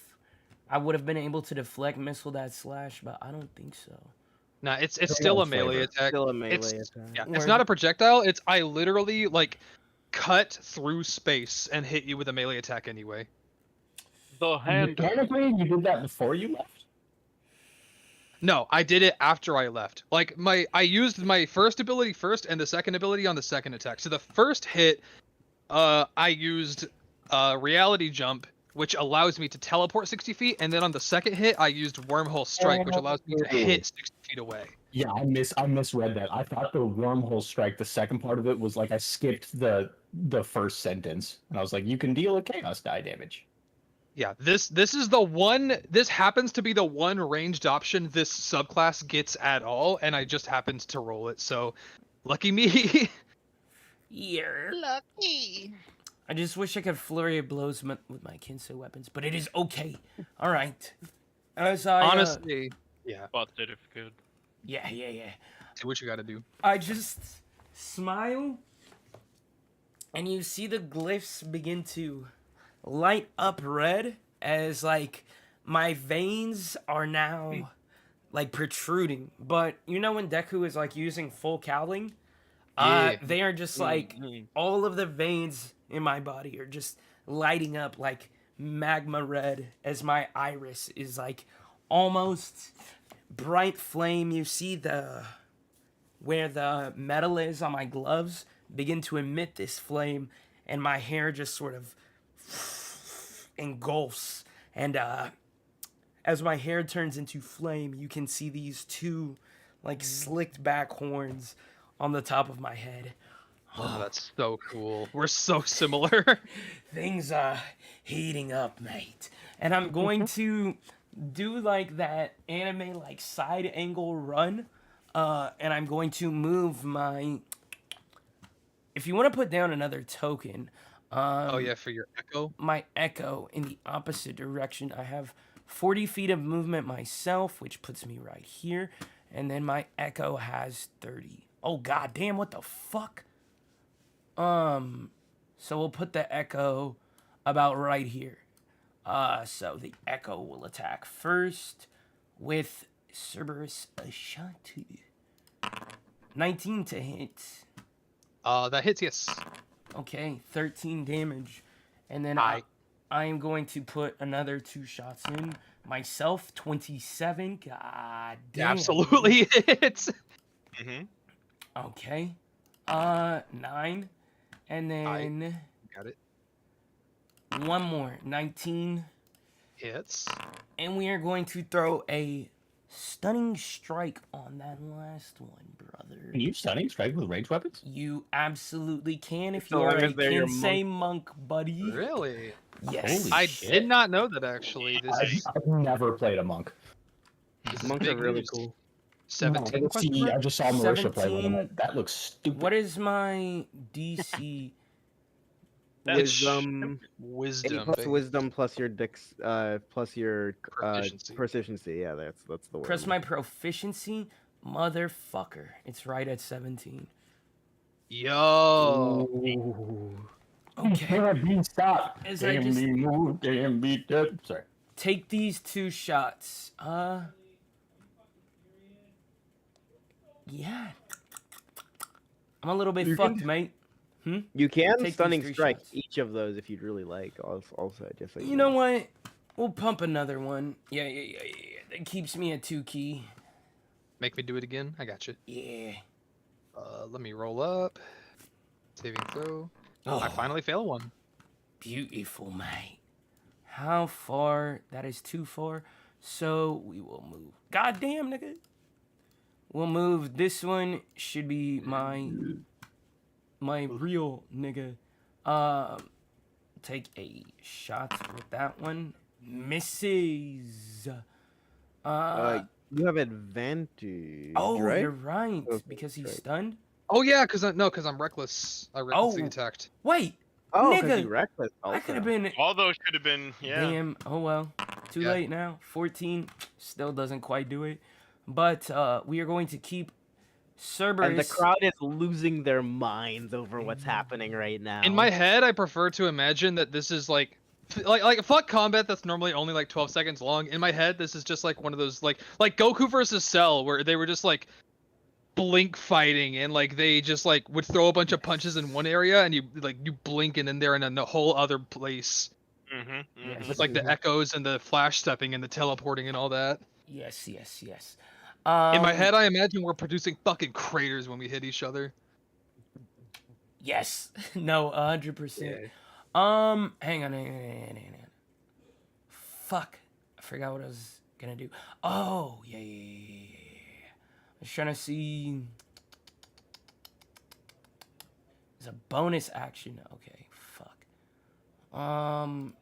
I would have been able to deflect missile that slash, but I don't think so. Nah, it's Very still a old flavor. melee attack. Still a melee It's- attack. Yeah, Word. it's not a projectile. It's I literally like cut through space and hit you with a melee attack anyway. The hand. Mechanically, you did that before you left. No, I did it after I left. Like I used my first ability first and the second ability on the second attack. So the first hit, I used reality jump, which allows me to teleport 60 feet, and then on the second hit, I used wormhole strike, which allows me to hit 60 feet away. Yeah, I misread that. I thought the wormhole strike, the second part of it was like I skipped the first sentence, and I was like, you can deal a chaos die damage. Yeah, this is the one. This happens to be the one ranged option this subclass gets at all, and I just happened to roll it. So, lucky me. Yeah. Lucky. I just wish I could flurry of blows with my Kinsei weapons, but it is okay. All right. As I Honestly, yeah. But that if good. yeah. Do what you got to do. I just smile, and you see the glyphs begin to light up red as like my veins are now like protruding. But you know when Deku is like using full cowling, Yeah. they are just like all of the veins in my body are just lighting up like magma red as my iris is like almost bright flame. You see the where the metal is on my gloves begin to emit this flame, and my hair just sort of engulfs. And as my hair turns into flame, you can see these two like slicked back horns on the top of my head. Oh, that's so cool. We're so similar. Things are heating up, mate. And I'm going to do like that anime like side angle run. And I'm going to move my. If you want to put down another token, Oh yeah, for your echo. my echo in the opposite direction. I have 40 feet of movement myself, which puts me right here. And then my echo has 30. Oh god damn, what the fuck? So we'll put the echo about right here. So the echo will attack first with Cerberus Ashanti. 19 to hit. That hits, yes. Okay, 13 damage. And then I am going to put another 2 shots in. Myself, 27. God damn. absolutely hits. Okay. 9. And then Got it. one more. 19. Hits. And we are going to throw a stunning strike on that last one, brother. Can you stunning strike with ranged weapons? You absolutely can if So you are long a as they're your Kinsei monk, buddy. Really? Yes. Holy I shit. did not know that actually. This is I've never played a monk. Monks are big really news. cool. 17 let's question see, mark? I just saw Marisha play one. 17. That looks stupid. What is my DC? It's Wisdom, wisdom. plus baby. wisdom plus your plus your Proficiency. proficiency. Yeah, that's the word. Press my proficiency? Motherfucker. It's right at 17. Yo. Okay. Can't be stopped. As I Can't just- be moved. Can't be dead. Sorry. Take these 2 shots. Yeah. I'm a little bit You fucked, can- mate. You can Take these stunning 3 strike shots. each of those if you'd really like. Also, just so You know what? We'll pump another one. Yeah. That keeps me at 2 key. Make me do it again. I got you. Yeah. Let me roll up. Saving throw. Oh, I finally fail one. beautiful, mate. How far? That is too far. So we will move. Goddamn, nigga. We'll move. This one should be my real nigga. Take a shot with that one. Misses. you have advantage. Oh, right? you're right. Okay, Because he's right. stunned. Oh yeah, because I'm reckless. I recklessly Oh. attacked. Wait. Oh, Nigga, because you reckless. Also. I could have been. All those should have been, yeah. Damn. Oh well. Too Yeah. late now. 14 still doesn't quite do it. But we are going to keep Cerberus. And the crowd is losing their minds over what's happening right now. In my head, I prefer to imagine that this is like fuck combat that's normally only like 12 seconds long. In my head, this is just like one of those like Goku versus Cell where they were just like blink fighting and like they just like would throw a bunch of punches in one area and you blink and then they're in a whole other place. Yes. With like the echoes and the flash stepping and the teleporting and all that. Yes. In my head, I imagine we're producing fucking craters when we hit each other. Yes. No, 100%. Hang on. Fuck. I forgot what I was gonna do. Oh, yeah. was trying to see. It's a bonus action. Okay, fuck. No, I'm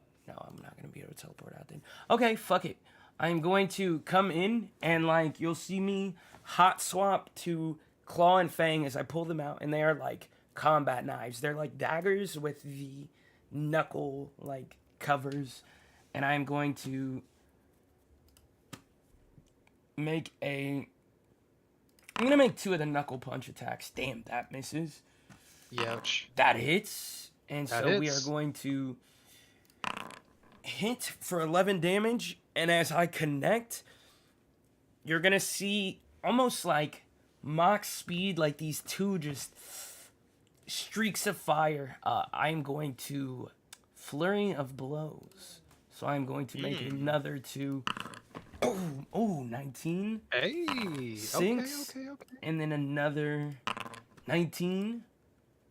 not gonna be able to teleport out then. Okay, fuck it. I'm going to come in and like you'll see me hot swap to Claw and Fang as I pull them out, and they are like combat knives. They're like daggers with the knuckle like covers, and I'm going to make a. I'm gonna make 2 of the knuckle punch attacks. Damn, that misses. Ouch. That hits. And That so we are hits. going to hit for 11 damage. And as I connect, you're going to see almost like Mach speed, like these 2 just streaks of fire. I'm going to flurry of blows. So I'm going to make another 2. Oh, 19. Hey. Six. Okay. And then another 19.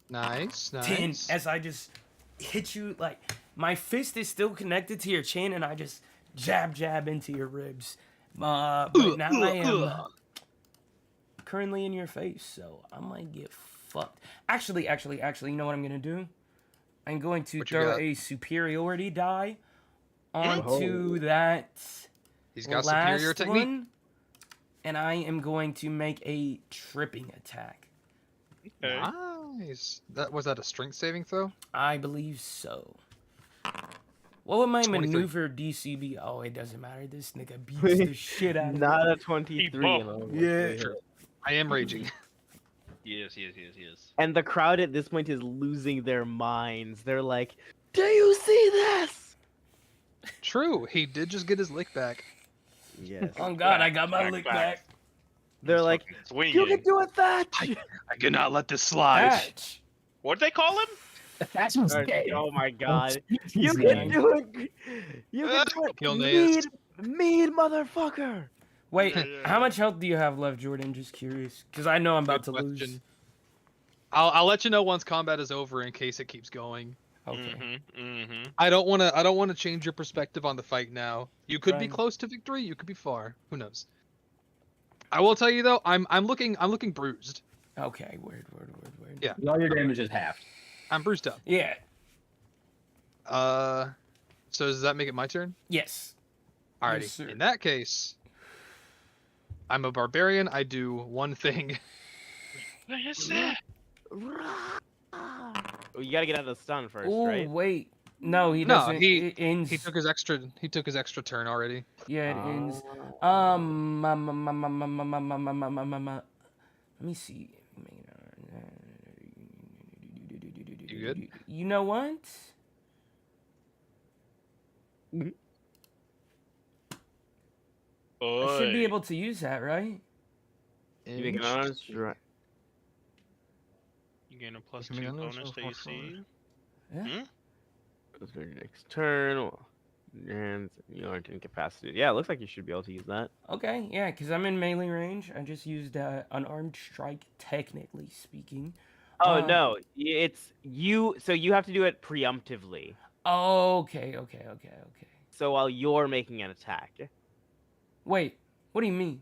Nice. 10 as I just hit you, like my fist is still connected to your chin and I just jab into your ribs, but now I am currently in your face, so I might get fucked. Actually, you know what I'm gonna do? I'm going to throw a superiority die onto that He's got last superior technique. one, and I am going to make a tripping attack. Okay. Nice. Was that a strength saving throw? I believe so. What would my 23. maneuver DC be? Oh, it doesn't matter. This nigga beats the shit out of me. Not a 23. buffed. Yeah. Sure. I am raging. He is. And the crowd at this point is losing their minds. They're like, "Do you see this?" True. He did just get his lick back. Yes. Oh god, I got my lick back. They're like, swinging. "You can do it, Thatch." I cannot let this slide. Patch. What'd they call him? That's what's gay. Oh my god. He's You gay. can do it. You can do Kill it. Naeus. Mean motherfucker. Wait, Yeah, yeah, how yeah. much health do you have left, Jordan? Just curious, because I know I'm about to Good lose. question. I'll let you know once combat is over in case it keeps going. Okay. I don't want to change your perspective on the fight now. You could be Right. close to victory, you could be far. Who knows? I will tell you though, I'm looking bruised. Okay. Word. Yeah. All your damage is halved. I'm bruised up. Yeah. So does that make it my turn? Yes. Alrighty. Yes, sir. In that case, I'm a barbarian. I do one thing. What is that? Well, you gotta get out of the stun first, Oh right? wait. No, he No, doesn't. he- it ends. He took his extra turn already. Yeah, it ends. Oh. Let me see. You good? You know what? I should be able to use that, right? You make an honest strike. You gain a plus Give me 2 another bonus to so AC. Yeah. That's your next turn. And you aren't incapacitated. Yeah, it looks like you should be able to use that. Okay, yeah, because I'm in melee range. I just used unarmed strike, technically speaking. Oh no, it's you. So you have to do it preemptively. Okay. So while you're making an attack. Wait, what do you mean?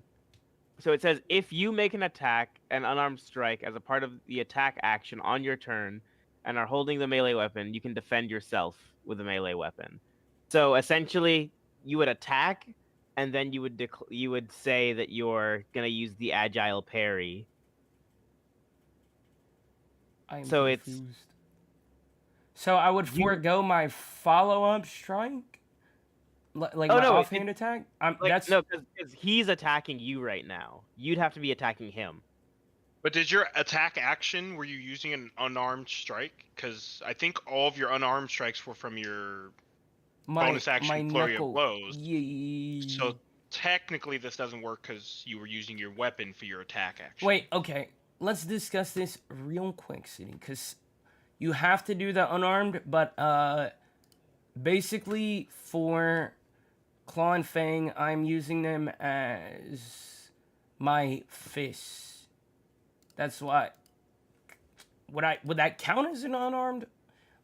So it says if you make an attack, an unarmed strike, as a part of the attack action on your turn, and are holding the melee weapon, you can defend yourself with a melee weapon. So essentially, you would attack, and then you would say that you're gonna use the agile parry. I am So it's- confused. So I would forego my follow-up strike, like Oh, my no, offhand attack. That's no, because he's attacking you right now. You'd have to be attacking him. But did your attack action, were you using an unarmed strike? Because I think all of your unarmed strikes were from your my bonus action flurry knuckle. of blows. Yeah. So technically this doesn't work because you were using your weapon for your attack action. Wait, okay. Let's discuss this real quick, City, because you have to do the unarmed, but basically for Claw and Fang, I'm using them as my fists. That's why. Would that count as an unarmed?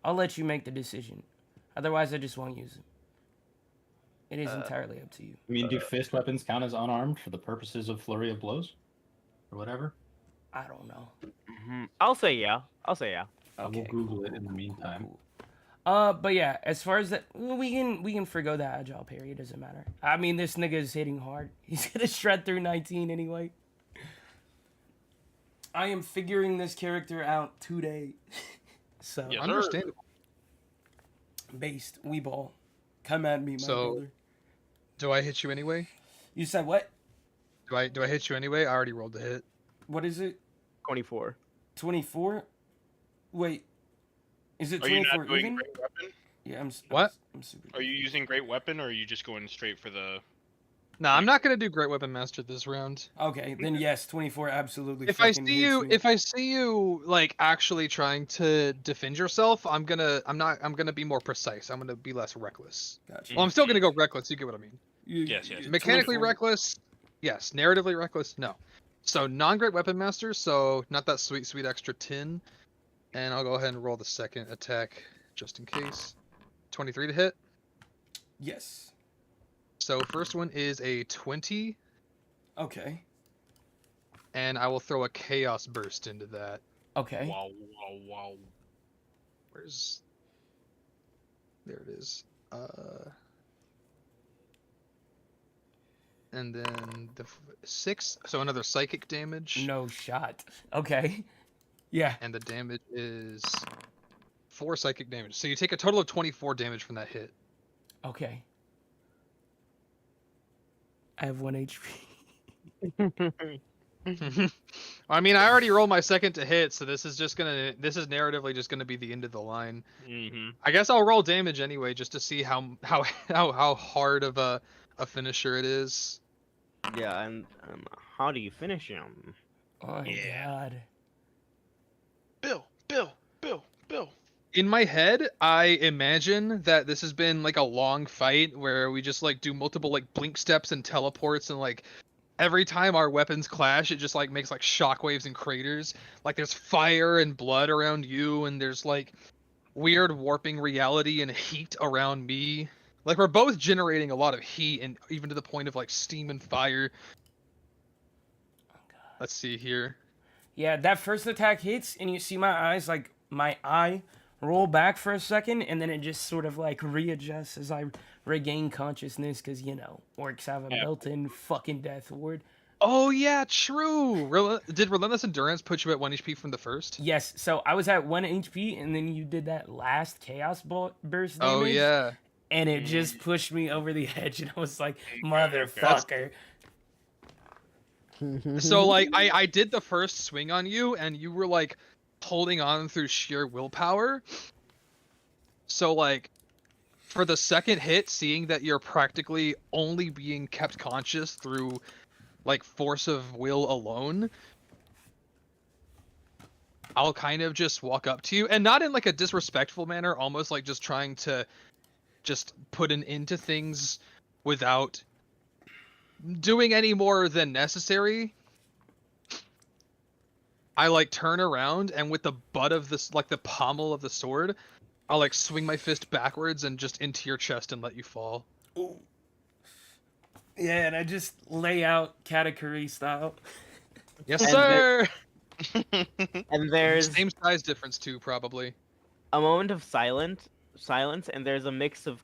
I'll let you make the decision. Otherwise, I just won't use them. It is entirely up to you. I mean, do fist weapons count as unarmed for the purposes of flurry of blows? or whatever? I don't know. I'll say yeah. I'll say yeah. I will Okay, Google it in the meantime. But yeah, as far as that, we can forgo the agile parry. It doesn't matter. I mean, this nigga is hitting hard. He's gonna shred through 19 anyway. I am figuring this character out today. So Yes, sir. Understandable. based Weeball, come at me, my So- brother. Do I hit you anyway? You said what? Do I hit you anyway? I already rolled the hit. What is it? 24. 24? Wait, is it Are you 24 not doing even? great weapon? Yeah, What? I'm super. Are you using great weapon, or are you just going straight for the? Nah, I'm not gonna do Great Weapon Master this round. Okay, then yes, 24 absolutely. If I fucking see hits you, me. if I see you like actually trying to defend yourself, I'm gonna be more precise. I'm gonna be less reckless. Gotcha. Well, I'm still gonna go reckless. You get what I mean? Yes, yes. Mechanically 24. reckless, yes. Narratively reckless, no. So non-Great Weapon Master, so not that sweet extra 10. And I'll go ahead and roll the second attack just in case. 23 to hit. Yes. So first one is a 20, Okay. and I will throw a Chaos Burst into that. Okay. Wow, wow, wow. Where's... There it is. And then the 6, so another psychic damage. No shot. Okay. Yeah. And the damage is 4 psychic damage. So you take a total of 24 damage from that hit. Okay. I have 1 HP. I mean, I already rolled my second to hit, so this is narratively just gonna be the end of the line. Mm-hmm. I guess I'll roll damage anyway, just to see how hard of a finisher it is. Yeah, and how do you finish him? Oh my Yeah. god. Bill. In my head, I imagine that this has been like a long fight where we just like do multiple like blink steps and teleports, and like every time our weapons clash, it just like makes like shockwaves and craters. Like there's fire and blood around you, and there's like weird warping reality and heat around me. Like we're both generating a lot of heat, and even to the point of like steam and fire. Oh god. Let's see here. Yeah, that first attack hits, and you see my eyes, like my eye roll back for a second, and then it just sort of like readjusts as I regain consciousness, because orcs have a Yeah. built-in fucking death ward. Oh yeah, true. Did Relentless Endurance put you at 1 HP from the first? Yes, so I was at 1 HP, and then you did that last chaos burst damage. Oh yeah. And it just pushed me over the edge, and I was like, motherfucker. So like I did the first swing on you, and you were like holding on through sheer willpower. So like for the second hit, seeing that you're practically only being kept conscious through like force of will alone, I'll kind of just walk up to you, and not in like a disrespectful manner, almost like just trying to just put an end to things without doing any more than necessary. I like turn around, and with the butt of this, like the pommel of the sword, I'll like swing my fist backwards and just into your chest and let you fall. Ooh. Yeah, and I just lay out Katakuri style. Yes, And sir. And there's Same size difference too, probably. a moment of silence, and there's a mix of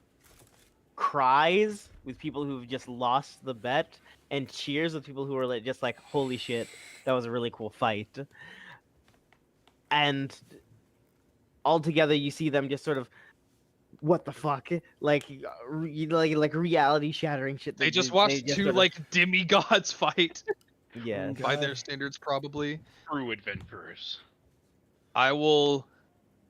cries with people who've just lost the bet, and cheers with people who are like, just like, holy shit, that was a really cool fight. And altogether, you see them just sort of, what the fuck, like reality shattering shit. They that just watched just two sort of- like demigods fight yeah. Okay. by God. their standards, probably. True adventurers. I will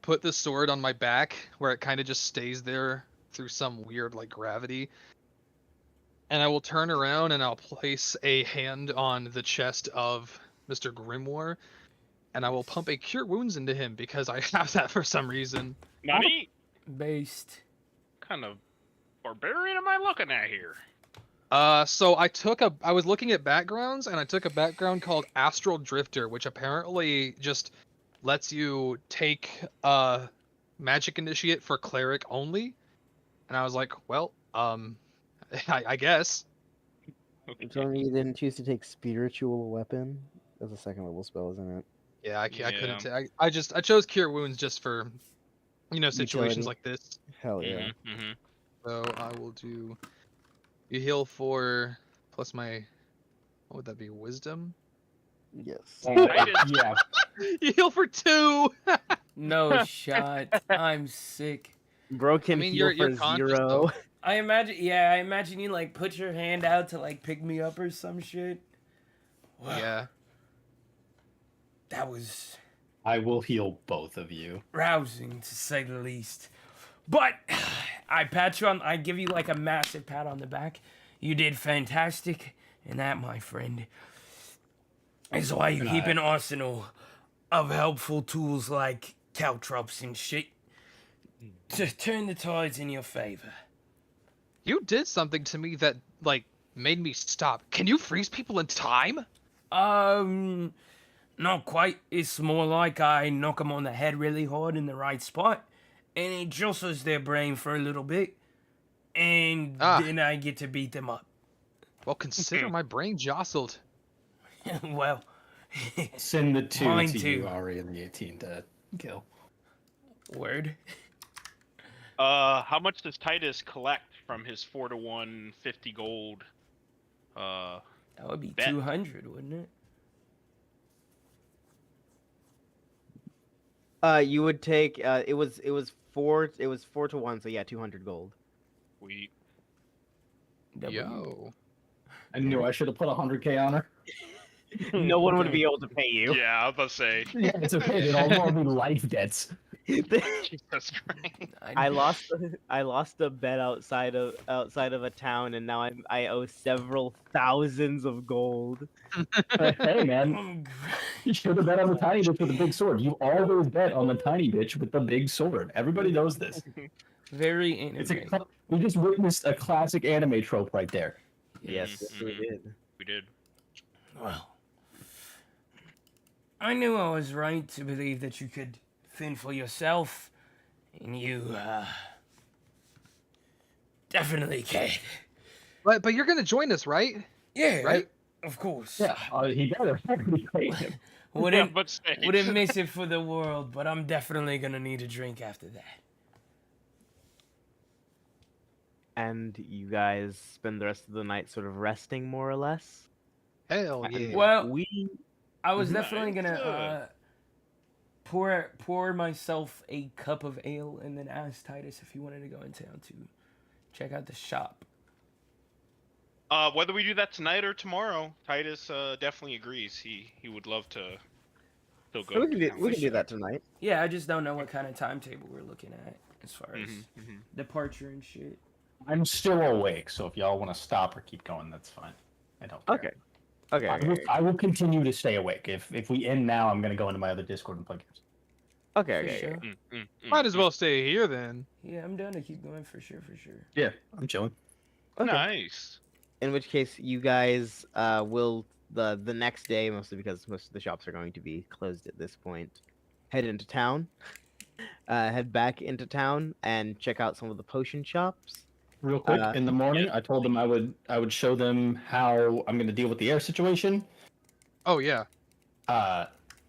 put the sword on my back, where it kind of just stays there through some weird like gravity. And I will turn around, and I'll place a hand on the chest of Mr. Grimoire, and I will pump a Cure Wounds into him because I have that for some reason. Nani? Based. Kind of barbarian am I looking at here? So I was looking at backgrounds, and I took a background called Astral Drifter, which apparently just lets you take Magic Initiate for Cleric only. And I was like, well, I guess. Okay. So you didn't choose to take spiritual weapon? That's a second level spell, isn't it? Yeah, I couldn't. Yeah. I chose Cure Wounds just for, situations Utility. like this. Hell yeah. Mm-hmm. So I will do. You heal 4 plus my. What would that be? Wisdom. Yes. Yeah. You heal for 2. No shot. I'm sick. Broken I mean, heal you're for conscious, 0. though. I imagine you like put your hand out to like pick me up or some shit. Wow. Yeah. That was I will heal both of you. rousing to say the least. But I pat you on. I give you like a massive pat on the back. You did fantastic, and that, my friend, is why you keep an arsenal of helpful tools like caltrops and shit to turn the tides in your favor. You did something to me that like made me stop. Can you freeze people in time? Not quite. It's more like I knock them on the head really hard in the right spot, and it jostles their brain for a little bit, and then I get to beat them up. Well, consider my brain jostled. Well, Send the 2 Mine to too. you, Ari, and the 18 to kill. word. How much does Titus collect from his 4 to 1, 50 gold? That would be Bet. 200, wouldn't it? You would take it was 4 to 1, so yeah, 200 gold. We Yo. I knew I should have put 100k on her. No one would Okay. be able to pay you. Yeah, I was about to say. Yeah, it's okay. They all will be life debts. Jesus Christ. I lost a bet outside of a town, and now I owe several thousands of gold. Hey, man, you should have bet on the tiny bitch with the big sword. You always bet on the tiny bitch with the big sword. Everybody knows this. Very It's anime. we just witnessed a classic anime trope right there. Yes, we Mhm. did. We did. Well, I knew I was right to believe that you could fend for yourself, and you definitely can. But you're gonna join us, right? Yeah, Right? of course. Yeah, he better be pay him. Wouldn't But say. wouldn't miss it for the world, but I'm definitely gonna need a drink after that. And you guys spend the rest of the night sort of resting, more or less. Hell And yeah. Well, we I was Mhm. definitely Nice. gonna pour myself a cup of ale and then ask Titus if he wanted to go in town to check out the shop. Whether we do that tonight or tomorrow, Titus definitely agrees. He would love to still go. So we can to do, town we for can do sure. that tonight. Yeah, I just don't know what kind of timetable we're looking at as far as Mhm. departure and shit. I'm still awake, so if y'all want to stop or keep going, that's fine. I don't care. Okay. I will continue to stay awake. If we end now, I'm gonna go into my other Discord and play games. Okay. For sure. Might as well stay here then. Yeah, I'm down to keep going for sure. Yeah, I'm chilling. Okay. Nice. In which case, you guys will the next day, mostly because most of the shops are going to be closed at this point, head into town, head back into town, and check out some of the potion shops. Real quick, in the morning, I told them I would show them how I'm gonna deal with the air situation. Oh yeah.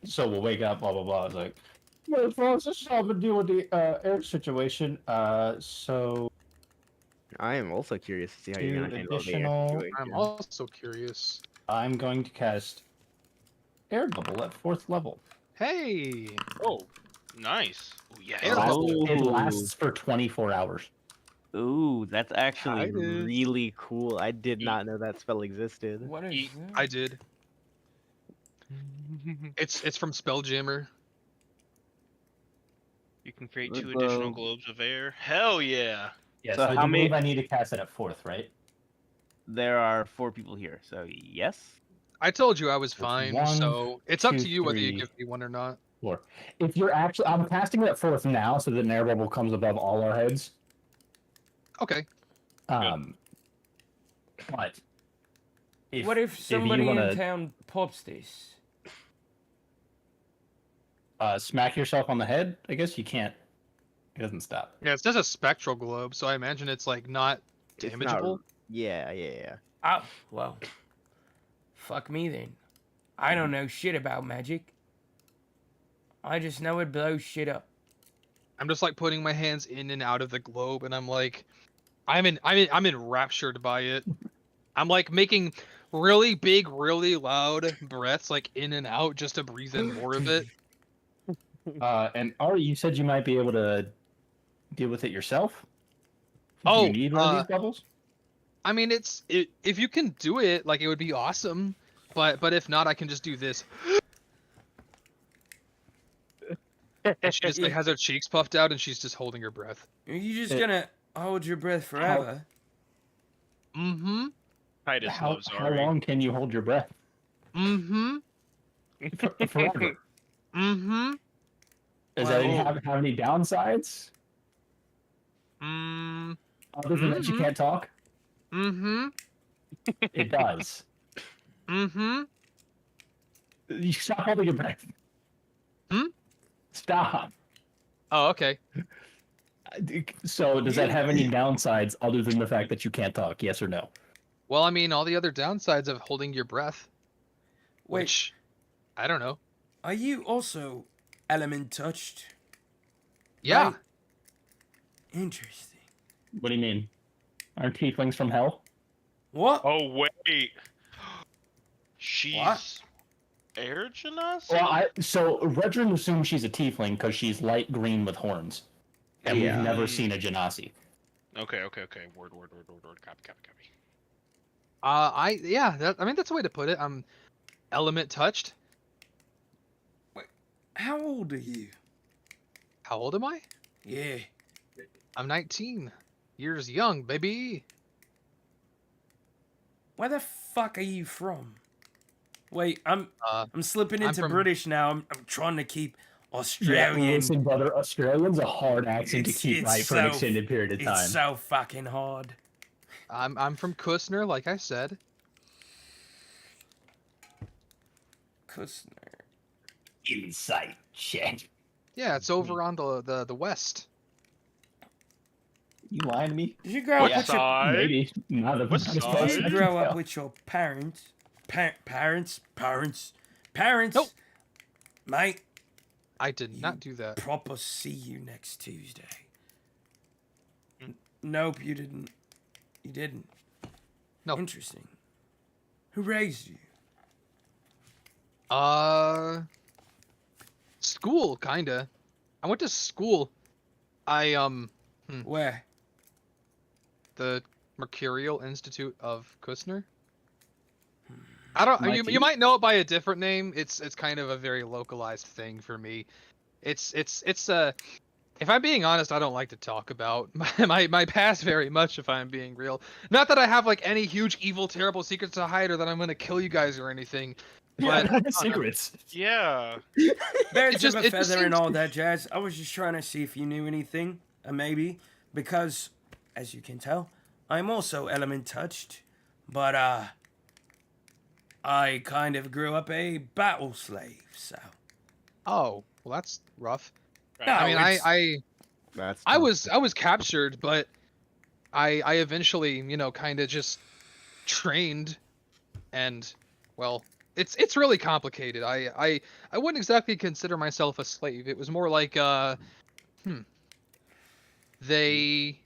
So we'll wake up, blah blah blah. I was like, well, fellas, this is how I'm gonna deal with the air situation. So I am also curious to see how you're Two going to handle the air additional- situation. I'm also curious. I'm going to cast air bubble at 4th level. Hey. Oh, nice. Oh yeah. Air Lasts- bubble. It lasts for 24 hours. Ooh, that's actually Titus. really cool. I did not know that spell existed. What is Eat. that? I did. It's from Spelljammer. You can create Let's 2 additional go. globes of air. Hell yeah. Yeah, So so, how I believe many- I need to cast it at 4th, right? There are 4 people here, so yes. I told you I was fine, one, so it's up two, to you whether you three. give me one or not. 4. If you're actually, I'm casting it at 4th now, so that an air bubble comes above all our heads. Okay. But What if somebody you wanna, in town pops this? smack yourself on the head? I guess you can't. It doesn't stop. Yeah, it says a spectral globe, so I imagine it's like not It's not- damageable. Yeah. Oh, well. Fuck me then. I don't know shit about magic. I just know it blows shit up. I'm just like putting my hands in and out of the globe, and I'm like, I'm enraptured by it. I'm like making really big, really loud breaths, like in and out, just to breathe in more of it. And Ari, you said you might be able to deal with it yourself. Do Oh, you need one of these bubbles? I mean, if you can do it, like it would be awesome. But if not, I can just do this. And she just like has her cheeks puffed out, and she's just holding her breath. Are you just gonna hold your breath forever? Mm-hmm. Titus How loves Ari. long can you hold your breath? Mm-hmm. Forever. Mm-hmm. Does that have any downsides? Other than that, you can't talk. Mm-hmm. It does. Mm-hmm. You stop holding your breath. Stop. Oh, okay. So, does that have any downsides other than the fact that you can't talk? Yes or no? Well, I mean, all the other downsides of holding your breath. Wait, Which, I don't know. are you also element touched? Yeah. Right? Interesting. What do you mean? Aren't tieflings from hell? What? Oh wait, she's What? air genasi? Well, so Redrin assumes she's a tiefling because she's light green with horns, and Yeah. we've never seen a genasi. Okay. Word. Copy. I mean, that's a way to put it. I'm element touched. How old are you? How old am I? Yeah. I'm 19 years young, baby. Where the fuck are you from? Wait, I'm slipping I'm into from- British now. I'm trying to keep Yeah, Australian. listen, brother, Australian's a hard accent to It's- keep it's right for an so- extended period of time. It's so fucking hard. I'm from Kussner, like I said. Kussner. Insight check. Yeah, it's over on the west. You lying to me? Did you grow What up with your side? Maybe. Not as What's not as up? far as Did I you can grow up tell. with your parents? Parents? Nope. Mate, I did not do that. proper see you next Tuesday. Nope, you didn't. You didn't. No. Interesting. Who raised you? School, kinda. I went to school. Where? The Mercurial Institute of Kussner. I don't. MIT? You might know it by a different name. It's kind of a very localized thing for me. It's if I'm being honest, I don't like to talk about my past very much. If I'm being real, not that I have like any huge, evil, terrible secrets to hide, or that I'm gonna kill you guys or anything. Yeah, But secrets. Yeah. Birds just- of a it just feather and seems- all that jazz. I was just trying to see if you knew anything, maybe, because, as you can tell, I'm also element touched, but I kind of grew up a battle slave, so. oh, well, that's rough. No, I mean, it's- That's I was captured, but I eventually, kind of just trained, and well, it's really complicated. I wouldn't exactly consider myself a slave. It was more like they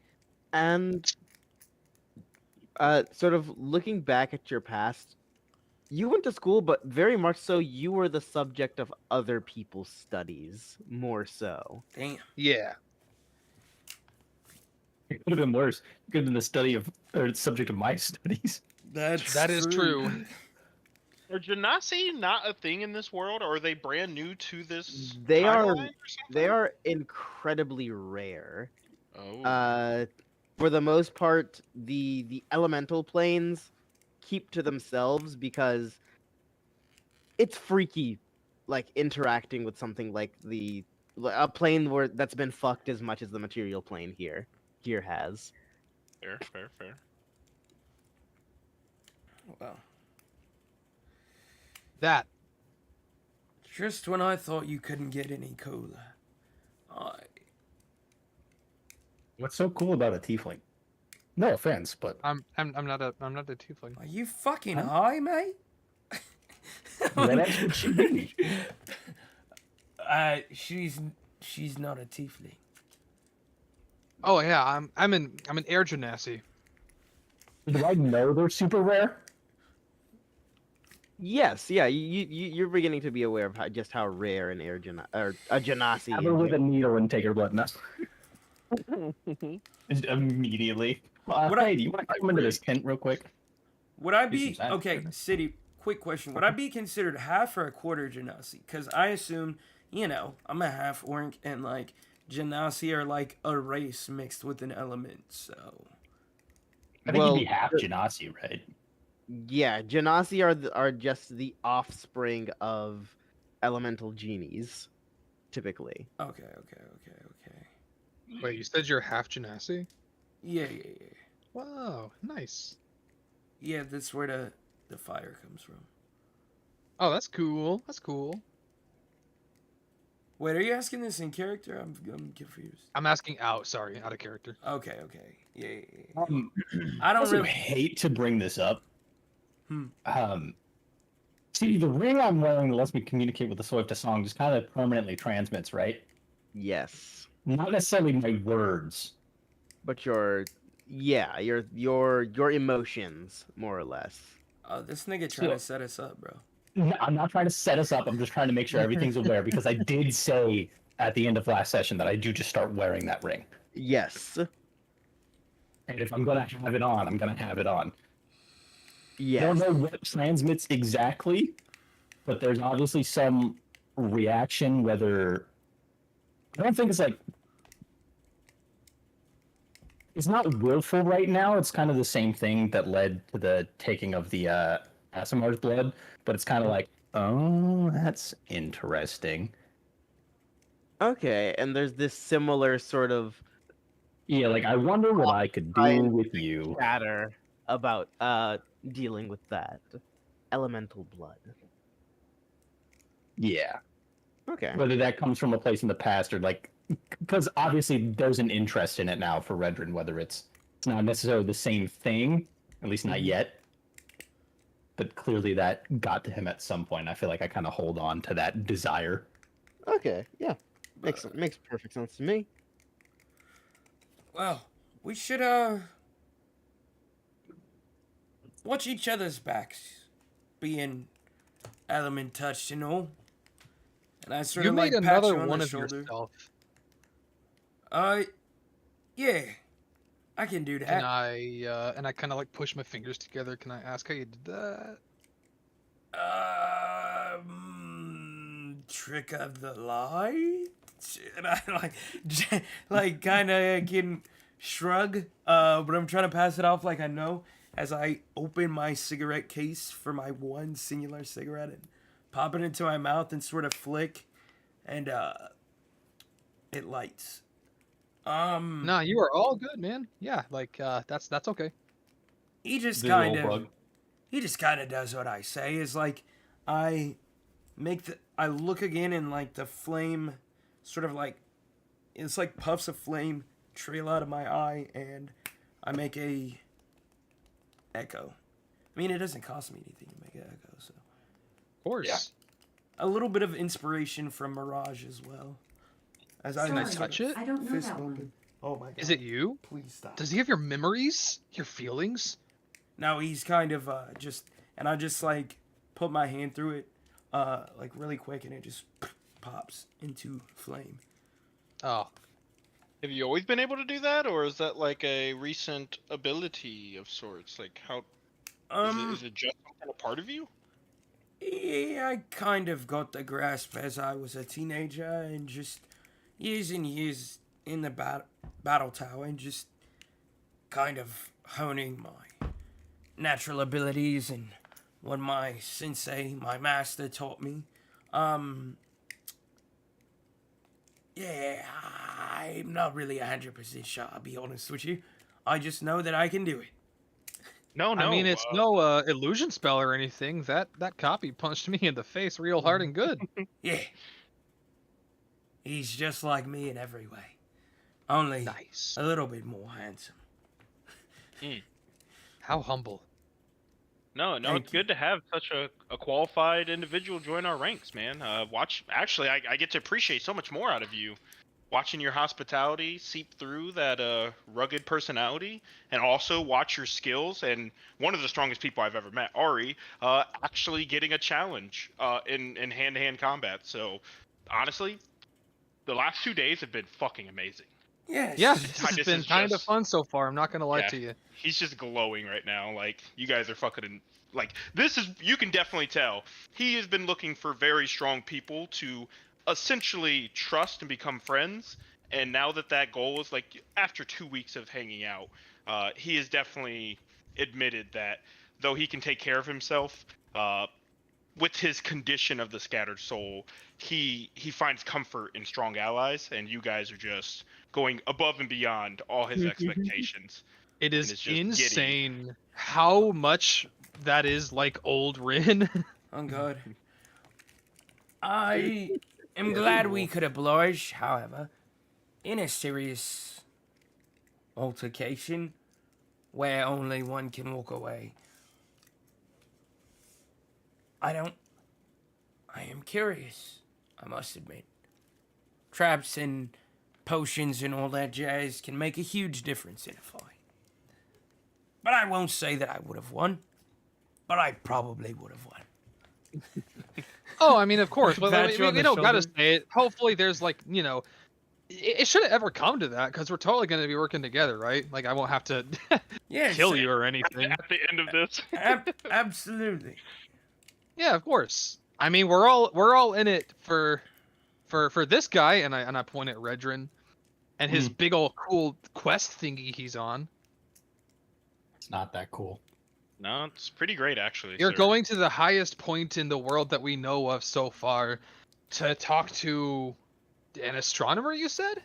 And sort of looking back at your past, you went to school, but very much so you were the subject of other people's studies, more so. Damn. yeah. It could have been worse. It could have been the study of or subject of my studies. That is true. Are genasi not a thing in this world, or are they brand new to this? They are- timeline or something? They are incredibly rare. Oh. For the most part, the elemental planes keep to themselves because it's freaky, like interacting with something like a plane that's been fucked as much as the material plane here has. Fair. Well, That just when I thought you couldn't get any cooler, What's so cool about a tiefling? No offense, but I'm not a tiefling. Are you fucking Huh? high, mate? What else would she be? She's not a tiefling. Oh yeah, I'm an air genasi. Do I know they're super rare? Yes, yeah, you're beginning to be aware of just how rare an or a genasi Have her is. with a needle and take her blood. No. Just immediately. Hey, do you want to come into this tent real quick? Would I Do some be science okay? experiments. City. Quick question: would I be considered half or a quarter genasi? Because I assume, I'm a half orc, and like genasi are like a race mixed with an element. So I think you'd be Well, half Genasi, right? yeah, genasi are just the offspring of elemental genies, typically. okay. Wait, you said you're half genasi? Yeah. Wow, nice. Yeah, that's where the fire comes from. Oh, that's cool. That's cool. Wait, are you asking this in character? I'm confused. I'm asking out. Sorry, out of character. Okay. Yeah. I I don't also really. hate to bring this up. Hmm. See, the ring I'm wearing that lets me communicate with the Swift song just kind of permanently transmits, right? Yes, Not necessarily my words. but your emotions, more or less. This nigga trying to set us up, bro. I'm not trying to set us up. I'm just trying to make sure everything's aware because I did say at the end of last session that I do just start wearing that ring. Yes, And if I'm gonna have it on, I'm gonna have it on. I yes. don't know what transmits exactly, but there's obviously some reaction. Whether I don't think it's like it's not willful right now. It's kind of the same thing that led to the taking of the Asimar's blood, but it's kind of like, oh, that's interesting. Okay, and there's this similar sort of Yeah, like I wonder what I could do with you. chatter about dealing with that elemental blood. Yeah, Okay. whether that comes from a place in the past or like, because obviously there's an interest in it now for Redrin. Whether it's not necessarily the same thing, at least not yet, but clearly that got to him at some point. I feel like I kind of hold on to that desire. Okay. Yeah. Makes perfect sense to me. Well, we should watch each other's backs, being element touched, And I sort You of made like pat another you on one the of shoulder. yourself. Yeah, I can do that. And I kind of like push my fingers together. Can I ask how you did that? Trick of the light, and I like kind of getting shrug. But I'm trying to pass it off like I know as I open my cigarette case for my one singular cigarette and pop it into my mouth and sort of flick, and it lights. Nah, you are all good, man. Yeah, like that's okay. He just The kind old of bug. does what I say. Is like I look again and like the flame sort of like it's like puffs of flame trail out of my eye and I make a echo. I mean, it doesn't cost me anything to make an echo, so Of course. Yeah. a little bit of inspiration from Mirage as well. As Can I Sorry, touch it? I don't know fist that bumping. one. Oh my god! Is it you? Please stop. Does he have your memories? Your feelings? No, he's kind of just, and I just like put my hand through it, like really quick, and it just pops into flame. Oh, Have you always been able to do that, or is that like a recent ability of sorts? Like how is it just some kind of part of you? Yeah, I kind of got the grasp as I was a teenager, and just years and years in the battle tower, and just kind of honing my natural abilities and what my sensei, my master, taught me. Yeah, I'm not really 100% sure, I'll be honest with you. I just know that I can do it. No, I mean it's no illusion spell or anything. That copy punched me in the face real hard and good. Yeah. He's just like me in every way. Only Nice. a little bit more handsome. How humble. No, Thank it's good to have such a qualified individual join our ranks, man. Actually, I get to appreciate so much more out of you. Watching your hospitality seep through that rugged personality, and also watch your skills. And one of the strongest people I've ever met, Ari, actually getting a challenge in hand-to-hand combat. So, honestly, the last 2 days have been fucking amazing. Yes. Yeah, And this has Titus been is kind of just fun so far. I'm not gonna lie yeah, to you. he's just glowing right now. Like, you guys are fucking like, this is, you can definitely tell he has been looking for very strong people to essentially trust and become friends. And now that goal is like, after 2 weeks of hanging out, he has definitely admitted that though he can take care of himself, with his condition of the scattered soul, he finds comfort in strong allies, and you guys are just going above and beyond all his expectations. It And is it's just giddy. insane how much that is like old Rin. Oh God. I am glad we could oblige, however, in a serious altercation where only one can walk away. I am curious, I must admit. Traps and potions and all that jazz can make a huge difference in a fight. But I won't say that I would have won, but I probably would have won. Oh, I mean, of course. But Pat you on we the don't gotta shoulder. say it. Hopefully, there's like, it shouldn't ever come to that because we're totally gonna be working together, right? Like, I won't have to Yes, kill you or anything. At the end of this, absolutely. Yeah, of course. I mean, we're all in it for this guy, and I point at Redrin and his big old cool quest thingy he's on. It's not that cool. no, it's pretty great actually. You're sir. going to the highest point in the world that we know of so far to talk to an astronomer, you said?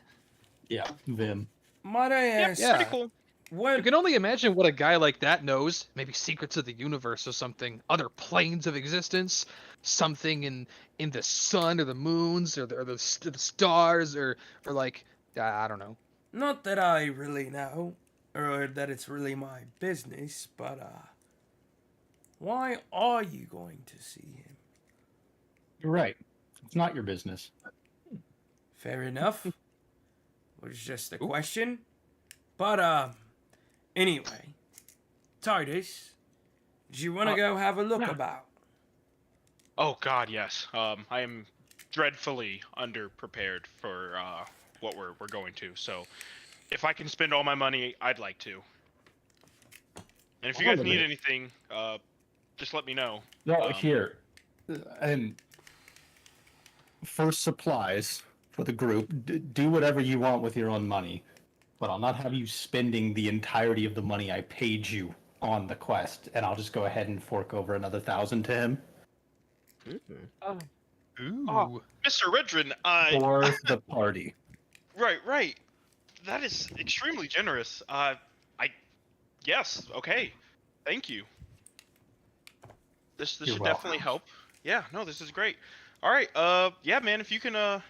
Yeah, Vim. Might I Yeah, ask, Yeah. pretty cool. You what can only imagine what a guy like that knows. Maybe secrets of the universe or something, other planes of existence, something in the sun or the moons or the stars or like I don't know. not that I really know, or that it's really my business, but why are you going to see him? You're right. It's not your business. Fair enough. Was just a question. But anyway, Titus, do you want to go have a look yeah. about? Oh God, yes. I am dreadfully underprepared for what we're going to. So, if I can spend all my money, I'd like to. And if you guys need anything, just let me know. No, here. And for supplies for the group, do whatever you want with your own money. But I'll not have you spending the entirety of the money I paid you on the quest, and I'll just go ahead and fork over another 1,000 to him. Ooh. Oh, Mr. Redrin, For the party. right. That is extremely generous. Yes, okay. Thank you. This You're should welcome. definitely help. Yeah, no, this is great. All right, yeah, man, if you can,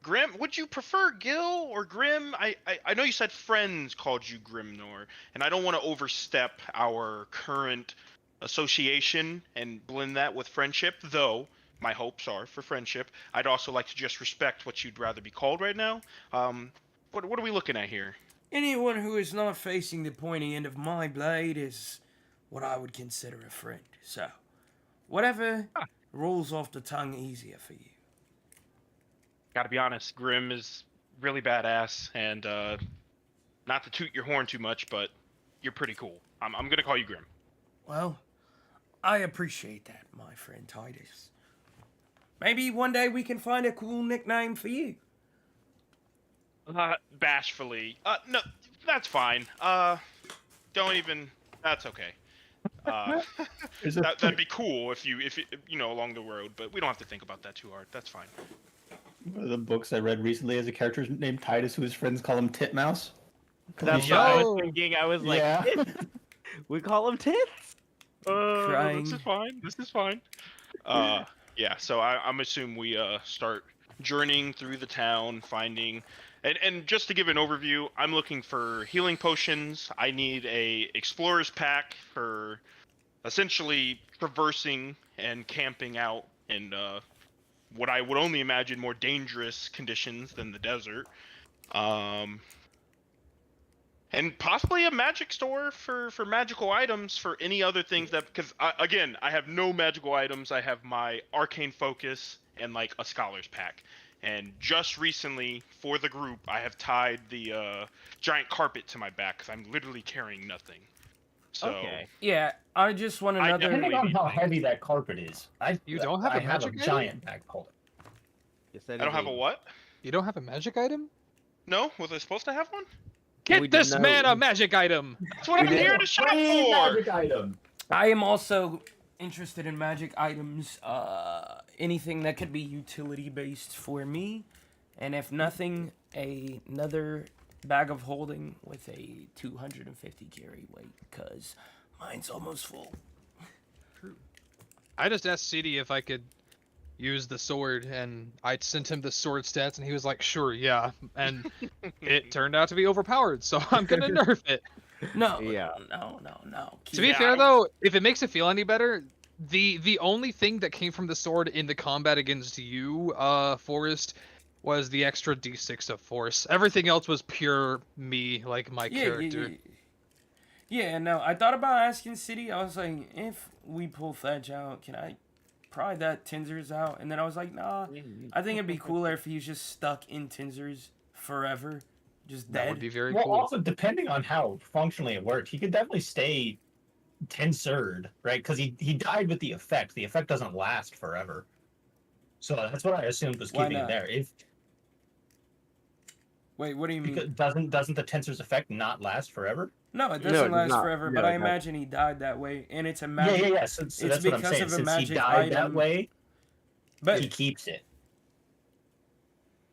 Grim, would you prefer Gil or Grim? I know you said friends called you Grimnor, and I don't want to overstep our current association and blend that with friendship, though my hopes are for friendship. I'd also like to just respect what you'd rather be called right now. What are we looking at here? Anyone who is not facing the pointy end of my blade is what I would consider a friend. So, whatever rolls off the tongue easier for you. Gotta be honest, Grim is really badass, and not to toot your horn too much, but you're pretty cool. I'm gonna call you Grim. Well, I appreciate that, my friend Titus. Maybe one day we can find a cool nickname for you. Bashfully. No, that's fine. Don't even. That's okay. That'd be cool if you along the road, but we don't have to think about that too hard. That's fine. One of the books I read recently has a character named Titus who his friends call him Titmouse. That's He's what I shy. was thinking. I was like, Yeah. we call him tits. Crying. This is fine. Yeah. So I'm assuming we start journeying through the town, finding. And just to give an overview, I'm looking for healing potions. I need a explorer's pack for essentially traversing and camping out in what I would only imagine more dangerous conditions than the desert. And possibly a magic store for magical items for any other things that, because again, I have no magical items. I have my arcane focus and like a scholar's pack. And just recently, for the group, I have tied the giant carpet to my back because I'm literally carrying nothing. So Okay. Yeah, I just want another. definitely- Depending on need how things. heavy that carpet is, You don't have a I have a magic item? giant bag hold. Yes, that I don't is have a what? You don't have a magic item? No, was I supposed to have one? Get We this didn't man know. a magic item! That's what I'm did. here to shop Free for. magic item. I am also interested in magic items. Anything that could be utility based for me, and if nothing, another bag of holding with a 250 carry weight, cause mine's almost full. I just asked CD if I could use the sword, and I sent him the sword stats, and he was like, "Sure, yeah." And it turned out to be overpowered, so I'm gonna nerf it. No, Yeah. no. To be Yeah, I fair don't- though, if it makes it feel any better, the only thing that came from the sword in the combat against you, Forrest, was the extra d6 of force. Everything else was pure me, like my character. Yeah, no, I thought about asking City. I was like, if we pull Fetch out, can I pry that Tinzers out? And then I was like, nah, I think it'd be cooler if he's just stuck in Tinzers forever, just That dead. would be very Well, cool. also depending on how functionally it worked, he could definitely stay tensered, right? Because he died with the effect. The effect doesn't last forever. So that's what I assumed was Why keeping him not? there. If Wait, what do you because mean? doesn't the tenser's effect not last forever? No, it No, it doesn't does last not. forever, No, but it I doesn't. imagine he died that way, and it's a magic. Yeah. So it's that's what I'm because saying. of a Since he magic died that item. way, But he keeps it.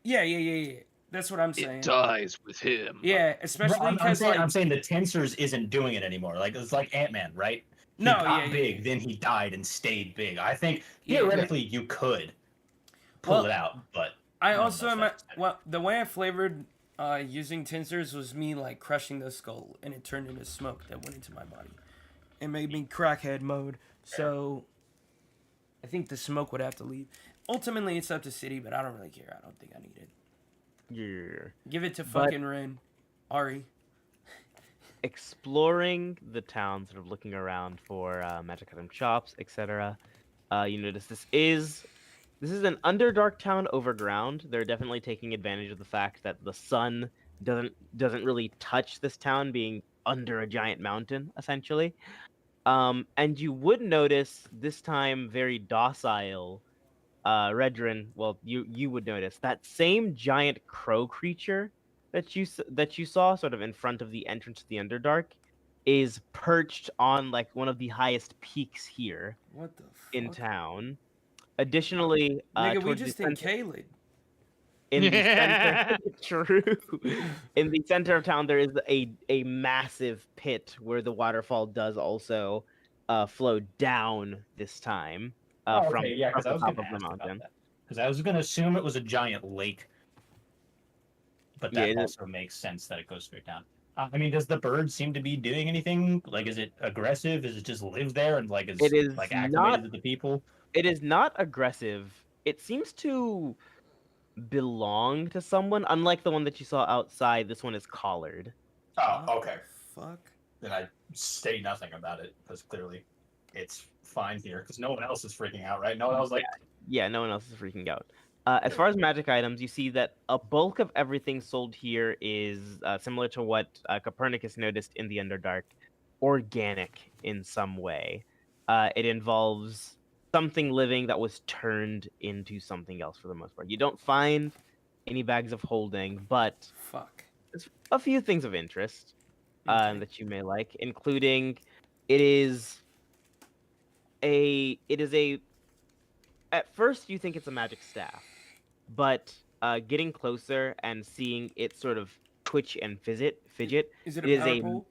yeah. That's what I'm saying. dies with him. Yeah, especially I'm because saying, like I'm saying the tensors isn't doing it anymore. Like it's like Ant-Man, right? He No, got yeah. big, then he died and stayed big. I think Yeah. theoretically you could pull Well, it out, but I no one also knows that. well, the way I flavored using tinctures was me like crushing the skull, and it turned into smoke that went into my body. It made me crackhead mode. So I think the smoke would have to leave. Ultimately, it's up to City, but I don't really care. I don't think I need it. Yeah. Give it to But- fucking Ren, Ari. Exploring the town, sort of looking around for magic item shops, etc. You notice this is an underdark town overground. They're definitely taking advantage of the fact that the sun doesn't really touch this town, being under a giant mountain, essentially. And you would notice this time very docile, Redrin. Well, you would notice that same giant crow creature that you saw sort of in front of the entrance to the Underdark is perched on like one of the highest peaks here What the fuck? in town. Additionally, Nigga, we towards the just in center, Kaled. in the center, true. In the center of town, there is a massive pit where the waterfall does also flow down this time from yeah, because I the was top going of to the ask about mountain. that. Because I was going to assume it was a giant lake, but that Yeah, it is. also makes sense that it goes straight down. I mean, does the bird seem to be doing anything? Like, is it aggressive? Is it just live there and like is It is like not- acclimated to the people? It is not aggressive. It seems to belong to someone. Unlike the one that you saw outside, this one is collared. Oh, What okay. the Fuck. Then I say nothing about it because clearly it's fine here because no one else is freaking out, right? No one else like Yeah, no one else is freaking out. As far as magic items, you see that a bulk of everything sold here is similar to what Copernicus noticed in the Underdark, organic in some way. It involves something living that was turned into something else for the most part. You don't find any bags of holding, but Fuck. there's a few things of interest Okay. that you may like, including it is a at first you think it's a magic staff, but getting closer and seeing it sort of twitch and fidget, Is it it a is power a- pole?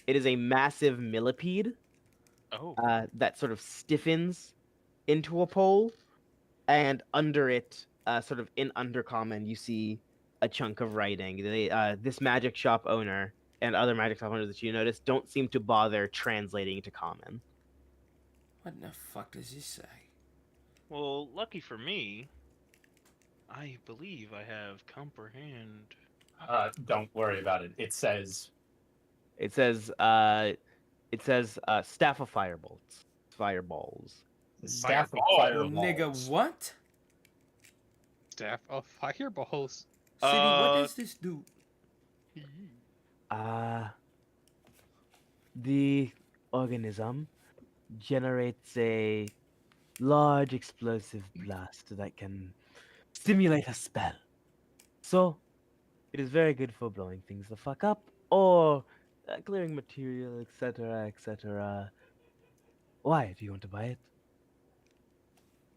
it is a massive millipede Oh. that sort of stiffens into a pole, and under it, sort of in Undercommon, you see a chunk of writing. This magic shop owner and other magic shop owners that you notice don't seem to bother translating to common. What the fuck does this say? Well, lucky for me, I believe I have comprehend. Don't worry about it. It says It says staff of firebolts. Fireballs. staff of Fireball. Nigga, fireballs. what? Staff of fireballs. City, what Uh, does this do? The organism generates a large explosive blast that can stimulate a spell. So, it is very good for blowing things the fuck up or clearing material, etc., etc. Why? Do you want to buy it?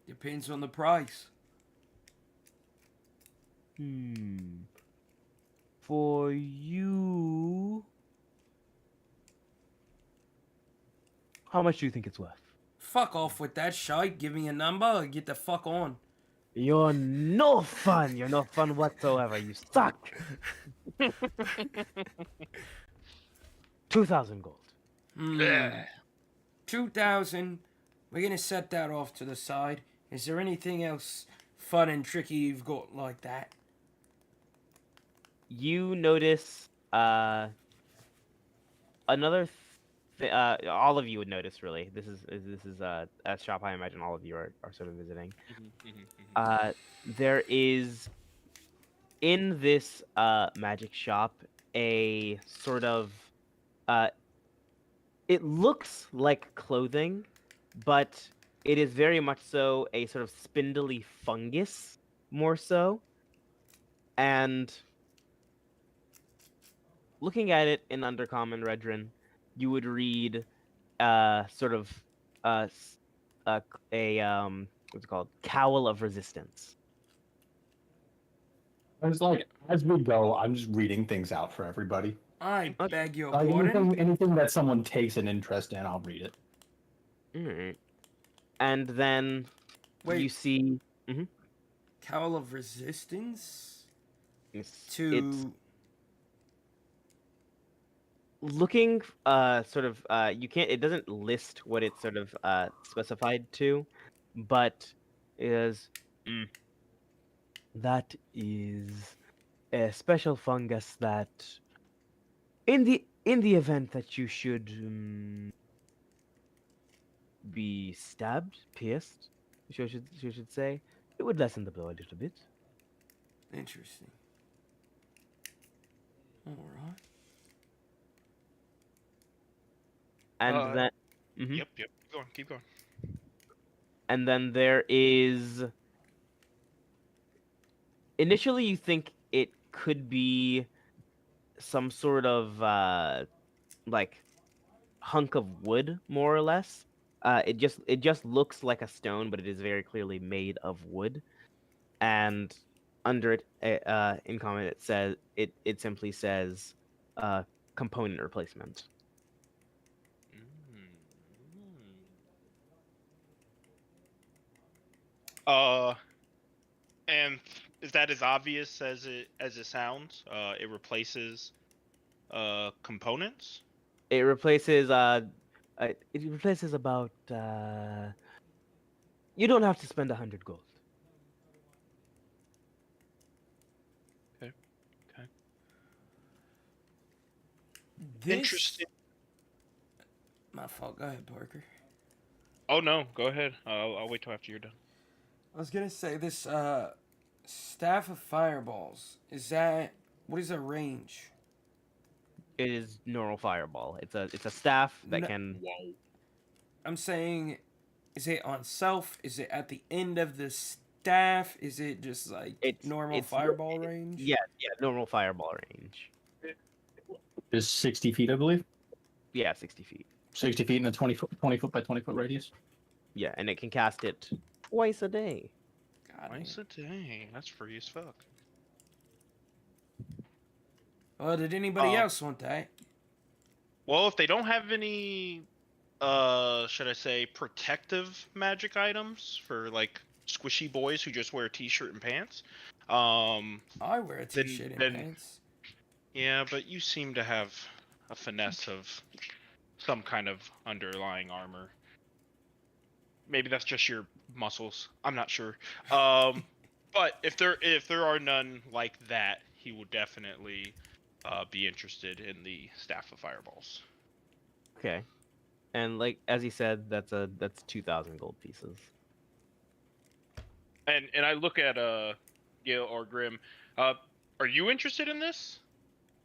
Depends on the price. For you. How much do you think it's worth? Fuck off with that shite. Give me a number or get the fuck on. You're no fun. You're no fun whatsoever. You suck. 2,000 gold. 2,000. We're gonna set that off to the side. Is there anything else fun and tricky you've got like that? You notice another all of you would notice, really. This is a shop I imagine all of you are sort of visiting. There is in this magic shop a sort of it looks like clothing, but it is very much so a sort of spindly fungus, more so. And looking at it in Undercommon Redrin, you would read sort of what's it called? Cowl of Resistance. I was like, as we go, I'm just reading things out for everybody. I beg your Like pardon. anything that someone takes an interest in, I'll read it. Alright. And then you Wait. see Cowl of Resistance? it's To... looking sort of you can't, it doesn't list what it's sort of specified to, but is that is a special fungus that in the event that you should be stabbed, pierced, you should say, it would lessen the blow a little bit. Interesting. Alright. And then Yep. Keep going. and then there is initially you think it could be some sort of like hunk of wood, more or less. It just looks like a stone, but it is very clearly made of wood. And under it, in comment, it says it simply says component replacement. And is that as obvious as it sounds? It replaces components. It replaces about you don't have to spend 100 gold. Okay. This... Interesting. My fault. Go ahead, Parker. Oh no, go ahead. I'll wait till after you're done. I was gonna say this staff of fireballs. Is that... what is the range? It is normal fireball. It's a staff that No- can. Whoa. I'm saying, is it on self? Is it at the end of the staff? Is it just like normal fireball range? Yeah, normal fireball range. Is 60 feet, I believe. Yeah, 60 feet. 60 feet in a 20 foot by 20 foot radius. Yeah, and it can cast it twice a day. God Twice damn. a day. That's free as fuck. Well, did anybody else want that? Well, if they don't have any, should I say, protective magic items for like squishy boys who just wear a t-shirt and pants, I wear a t-shirt and pants. Yeah, but you seem to have a finesse of some kind of underlying armor. maybe that's just your muscles. I'm not sure. But if there are none like that, he will definitely be interested in the staff of fireballs. Okay. And like as he said, that's 2,000 gold pieces. And I look at Gale or Grim. Are you interested in this?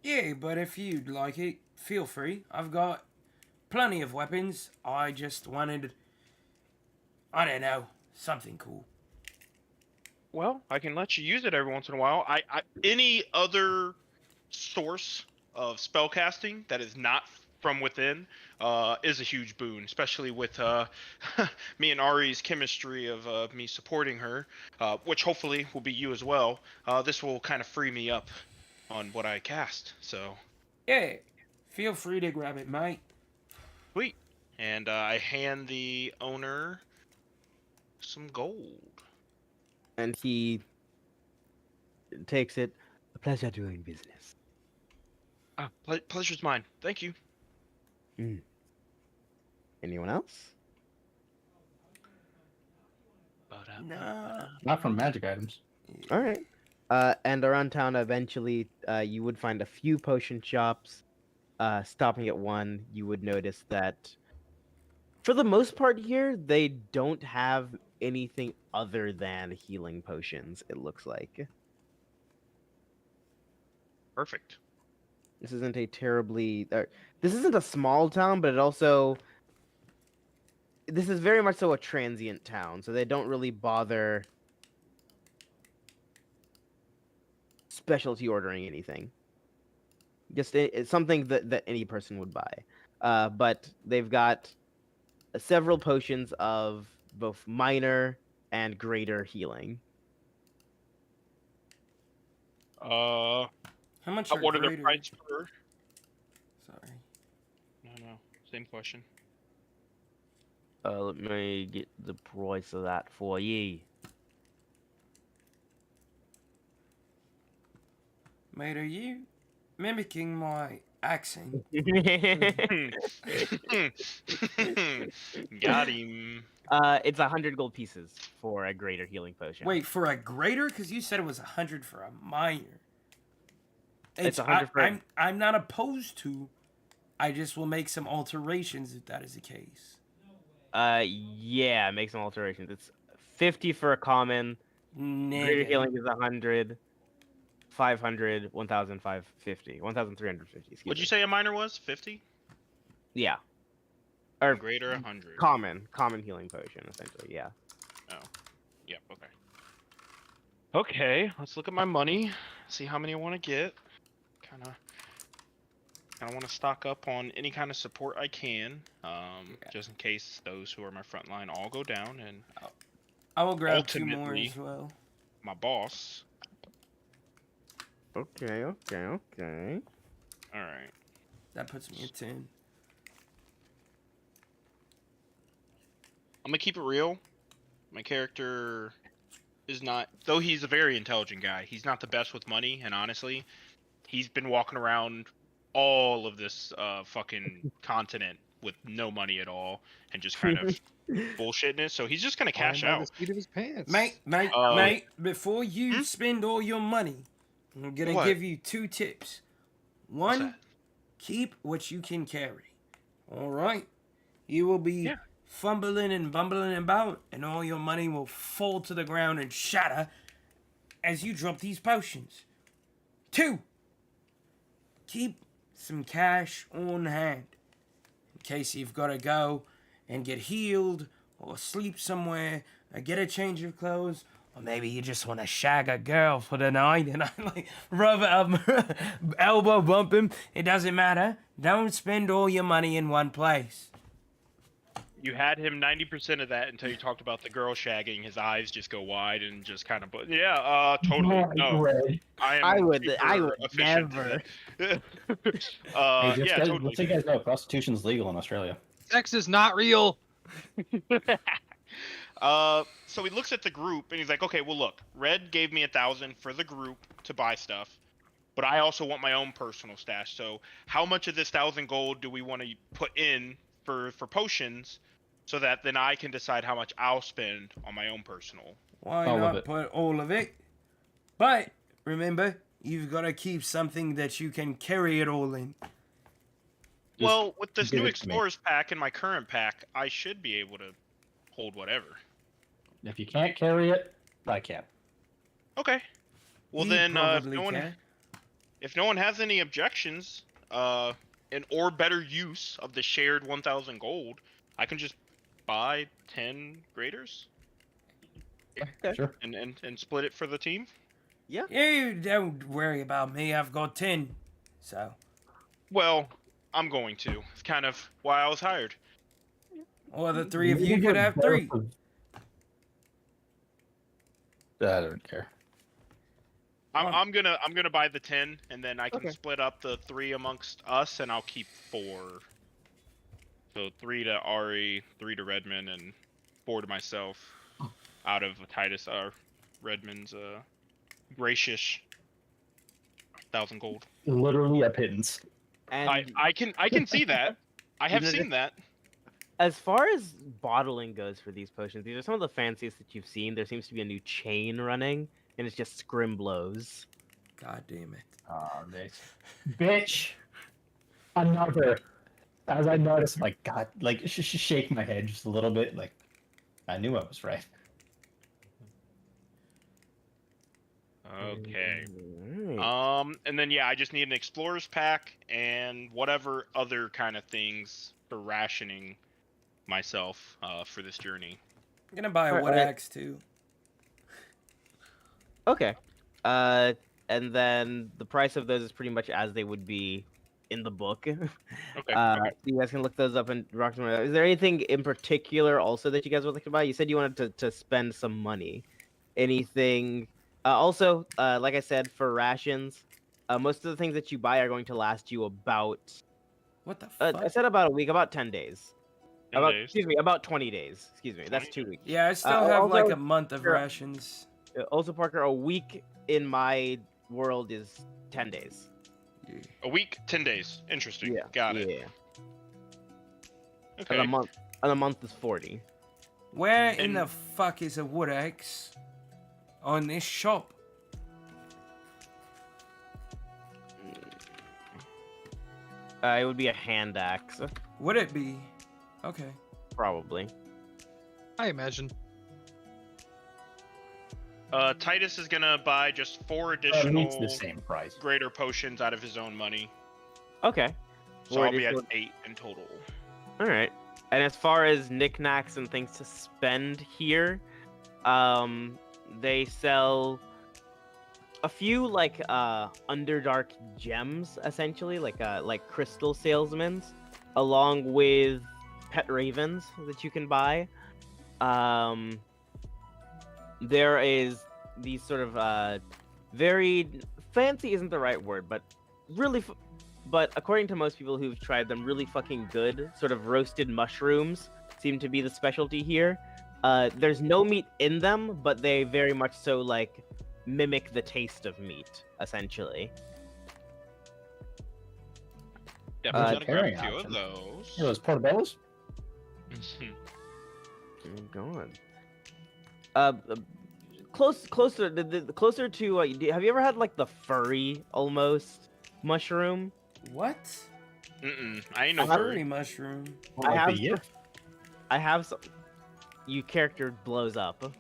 Yeah, but if you'd like it, feel free. I've got plenty of weapons. I just wanted, I don't know, something cool. Well, I can let you use it every once in a while. Any other source of spellcasting that is not from within is a huge boon, especially with me and Ari's chemistry of me supporting her, which hopefully will be you as well. This will kind of free me up on what I cast. So Yeah, feel free to grab it, mate. sweet. And I hand the owner some gold. And he takes it. A pleasure doing business. Pleasure's mine. Thank you. Anyone else? Nah. Not from magic items. All right. And around town, eventually, you would find a few potion shops. Stopping at one, you would notice that for the most part here, they don't have anything other than healing potions, it looks like. Perfect. This isn't a terribly... this isn't a small town, but it also... This is very much so a transient town, so they don't really bother specialty ordering anything. Just it's something that any person would buy. But they've got several potions of both minor and greater healing. How much are what are their greater? price per? Sorry. No, same question. Let me get the price of that for ye. Mate, are you mimicking my accent? Got him. It's 100 gold pieces for a greater healing potion. Wait, for a greater? Because you said it was 100 for a minor. It's 100 for... I'm not opposed to. I just will make some alterations if that is the case. Yeah, make some alterations. It's 50 for a common. Greater Nigga. healing is 100. 500, 1,550, 1,350. What'd you say a minor was? 50? Yeah. Or Greater 100. common healing potion, essentially. Yeah. Oh. Yep. Okay. Okay. Let's look at my money. See how many I want to get. Kind of want to stock up on any kind of support I can. Just in case those who are my front line all go down, and I will grab 2 more ultimately, as well. my boss. Okay. All right. That puts me at 10. I'm gonna keep it real. My character is not, though he's a very intelligent guy, he's not the best with money, and honestly, he's been walking around all of this fucking continent with no money at all, and just kind of bullshitting it, so he's just gonna cash Flying by out. the seat of his pants. Mate, before you spend all your money, I'm gonna What? give you 2 tips. What's One, that? keep what you can carry. All right? You will be fumbling and bumbling about, and all your money will fall to the ground and shatter as you drop these potions. 2, keep some cash on hand in case you've got to go and get healed or sleep somewhere or get a change of clothes. Or maybe you just want to shag a girl for the night and I like elbow bump him. It doesn't matter. Don't spend all your money in one place. You had him 90% of that until you talked about the girl shagging. His eyes just go wide and just kind of, totally. No, I would super efficient never. at Hey, that. Yeah, totally. Just so you guys know, prostitution's legal in Australia. Sex is not real. So he looks at the group and he's like, okay, well look, Red gave me 1,000 for the group to buy stuff, but I also want my own personal stash. So how much of this 1,000 gold do we want to put in for potions so that then I can decide how much I'll spend on my own personal. Why All of not it. put all of it? But remember, you've got to keep something that you can carry it all in. Just Well, with this give new it to me. Explorers pack and my current pack, I should be able to hold whatever. If you can't carry it, I can. Okay. Well You then, probably can. if no one has any objections, or better use of the shared 1,000 gold, I can just buy 10 graders Sure. and split it for the team. You don't worry about me. I've got 10. So, Well, I'm going to. It's kind of why I was hired. or the three of you could have 3. I don't care. I'm gonna buy the 10, and then I can Okay. split up the 3 amongst us, and I'll keep 4. So 3 to Ari, 3 to Redmond, and 4 to myself. Out of Titus Redmond's gracious 1,000 gold. Literally a pittance. And I can see that. I have know, seen that. as far as bottling goes for these potions, these are some of the fanciest that you've seen. There seems to be a new chain running, and it's just Scrimblows. God damn it. Oh, this bitch. Another. As I noticed, like, God, like, shake my head just a little bit. Like, I knew I was right. Okay. Alright. And then yeah, I just need an explorer's pack and whatever other kind of things for rationing myself for this journey. I'm gonna buy a Alright, wood alright. axe too. Okay. And then the price of those is pretty much as they would be in the book. Okay. You guys can look those up and rock them. Is there anything in particular also that you guys would like to buy? You said you wanted to spend some money. Anything? Also, like I said, for rations, most of the things that you buy are going to last you about. What the fuck? I said about a week, about 10 days. 10 days. Excuse me, about 20 days. Excuse me, that's 20 2 weeks. Yeah, I still have like also, a month of sure. rations. Also, Parker, a week in my world is 10 days. Yeah. A week, 10 days. Interesting. Yeah, Got it. Yeah. Okay. And a month is 40. Where in And- the fuck is a wood axe on this shop? It would be a hand axe, Would it be? Okay. probably. I imagine. Titus is gonna buy just 4 It's additional the same price. greater potions out of his own money. Okay. So Four I'll be at additional- 8 in total. All right. And as far as knickknacks and things to spend here, they sell a few like Underdark gems, essentially, like crystal salesmen, along with pet ravens that you can buy. There is these sort of very fancy isn't the right word, but really. But according to most people who've tried them, really fucking good sort of roasted mushrooms seem to be the specialty here. There's no meat in them, but they very much so like mimic the taste of meat, essentially. Definitely gonna grab carrying a few of option. those. You know, those portobellos? Oh god. Closer to. Have you ever had like the furry almost mushroom? What? I ain't no I Furry furry. mushroom. I Like have the Yip? I have some. You character blows up.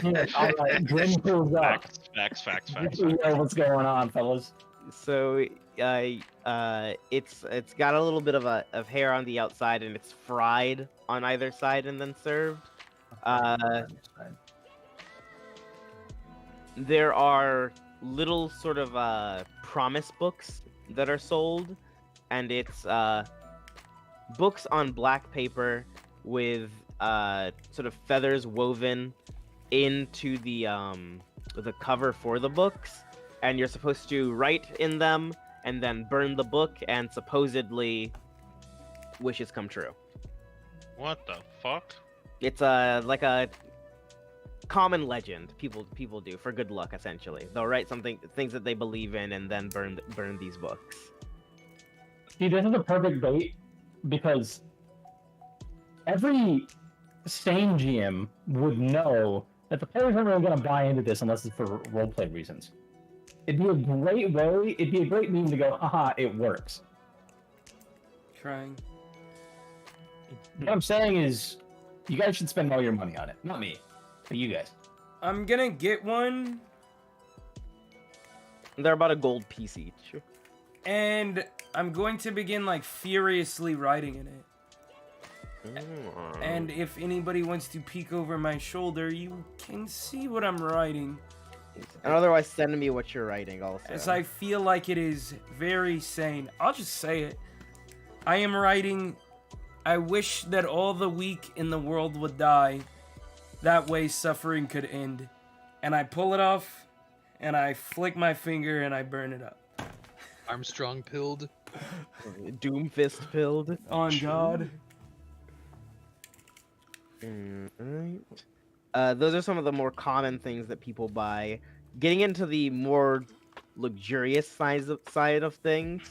Yeah, all right, Grim pulls up. Facts. You know what's going on, fellas. So, it's got a little bit of hair on the outside, and it's fried on either side and then served. There are little sort of promise books that are sold, and it's books on black paper with sort of feathers woven into the cover for the books, and you're supposed to write in them and then burn the book, and supposedly wishes come true. What the fuck? It's like a common legend people do for good luck. Essentially, they'll write things that they believe in and then burn these books. See, this is a perfect bait because every sane GM would know that the players aren't really going to buy into this unless it's for roleplay reasons. It'd be a great way, it'd be a great meme to go, haha, it works. Trying. What I'm saying is, you guys should spend all your money on it. Not me, but you guys. I'm gonna get one, They're about a gold piece each. and I'm going to begin like furiously writing in it. And if anybody wants to peek over my shoulder, you can see what I'm writing. And otherwise, send me what you're writing also. As I feel like it is very sane. I'll just say it. I am writing, I wish that all the weak in the world would die. That way suffering could end. And I pull it off, and I flick my finger, and I burn it up. Armstrong pilled. Doomfist pilled. On God. Those are some of the more common things that people buy. Getting into the more luxurious side of things,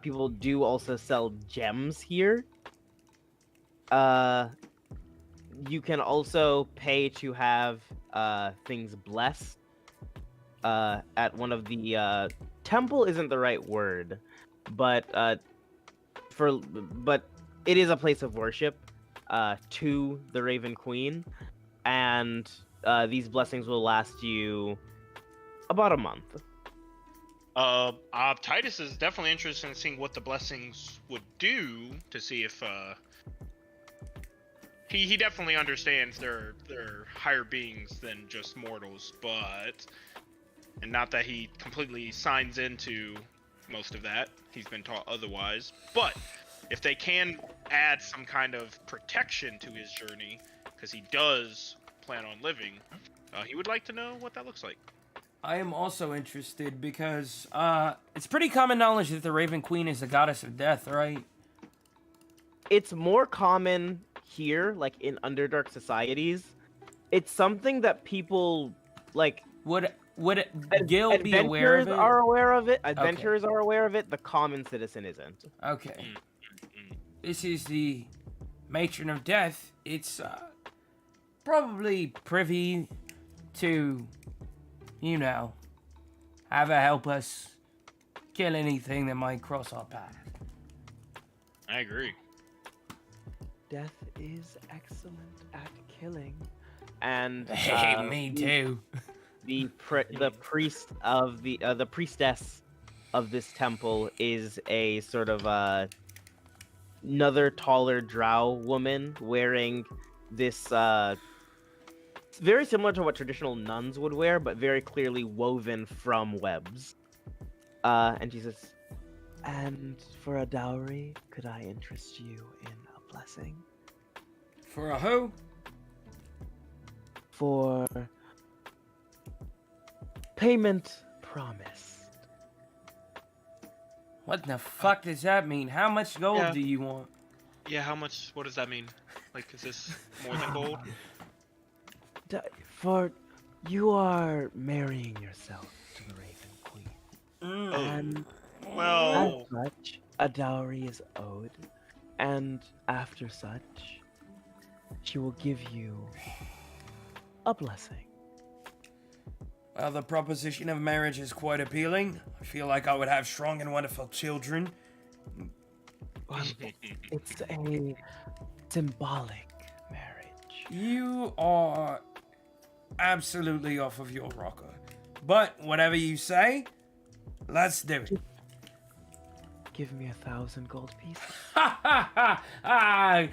people do also sell gems here. You can also pay to have things blessed. At one of the temple isn't the right word, but it is a place of worship to the Raven Queen, and these blessings will last you about a month. Titus is definitely interested in seeing what the blessings would do to see if he definitely understands they're higher beings than just mortals, and not that he completely signs into most of that. He's been taught otherwise, but if they can add some kind of protection to his journey, because he does plan on living, he would like to know what that looks like. I am also interested because it's pretty common knowledge that the Raven Queen is the goddess of death, right? It's more common here, like in Underdark societies. It's something that people like. Would Gil be aware of it? Are aware of it. Adventurers are aware of it. The common citizen isn't. Okay. This is the matron of death. It's probably privy to, you know, have her help us kill anything that might cross our path. I agree. Death is excellent at killing, and Me too. The priest of the priestess of this temple is a sort of another taller drow woman wearing this very similar to what traditional nuns would wear, but very clearly woven from webs. And she says, "And for a dowry, could I interest you in a blessing?" For a who? For payment promised. What the fuck does that mean? How much gold Yeah. do you want? Yeah, how much? What does that mean? Like, is this more than gold? For you are marrying yourself to the Raven Queen. And Well, as such, a dowry is owed, and after such, she will give you a blessing. Well, the proposition of marriage is quite appealing. I feel like I would have strong and wonderful children. It's a symbolic marriage. You are absolutely off of your rocker. But whatever you say, let's do it. Give me 1,000 gold pieces. Ha ha ha! Ah.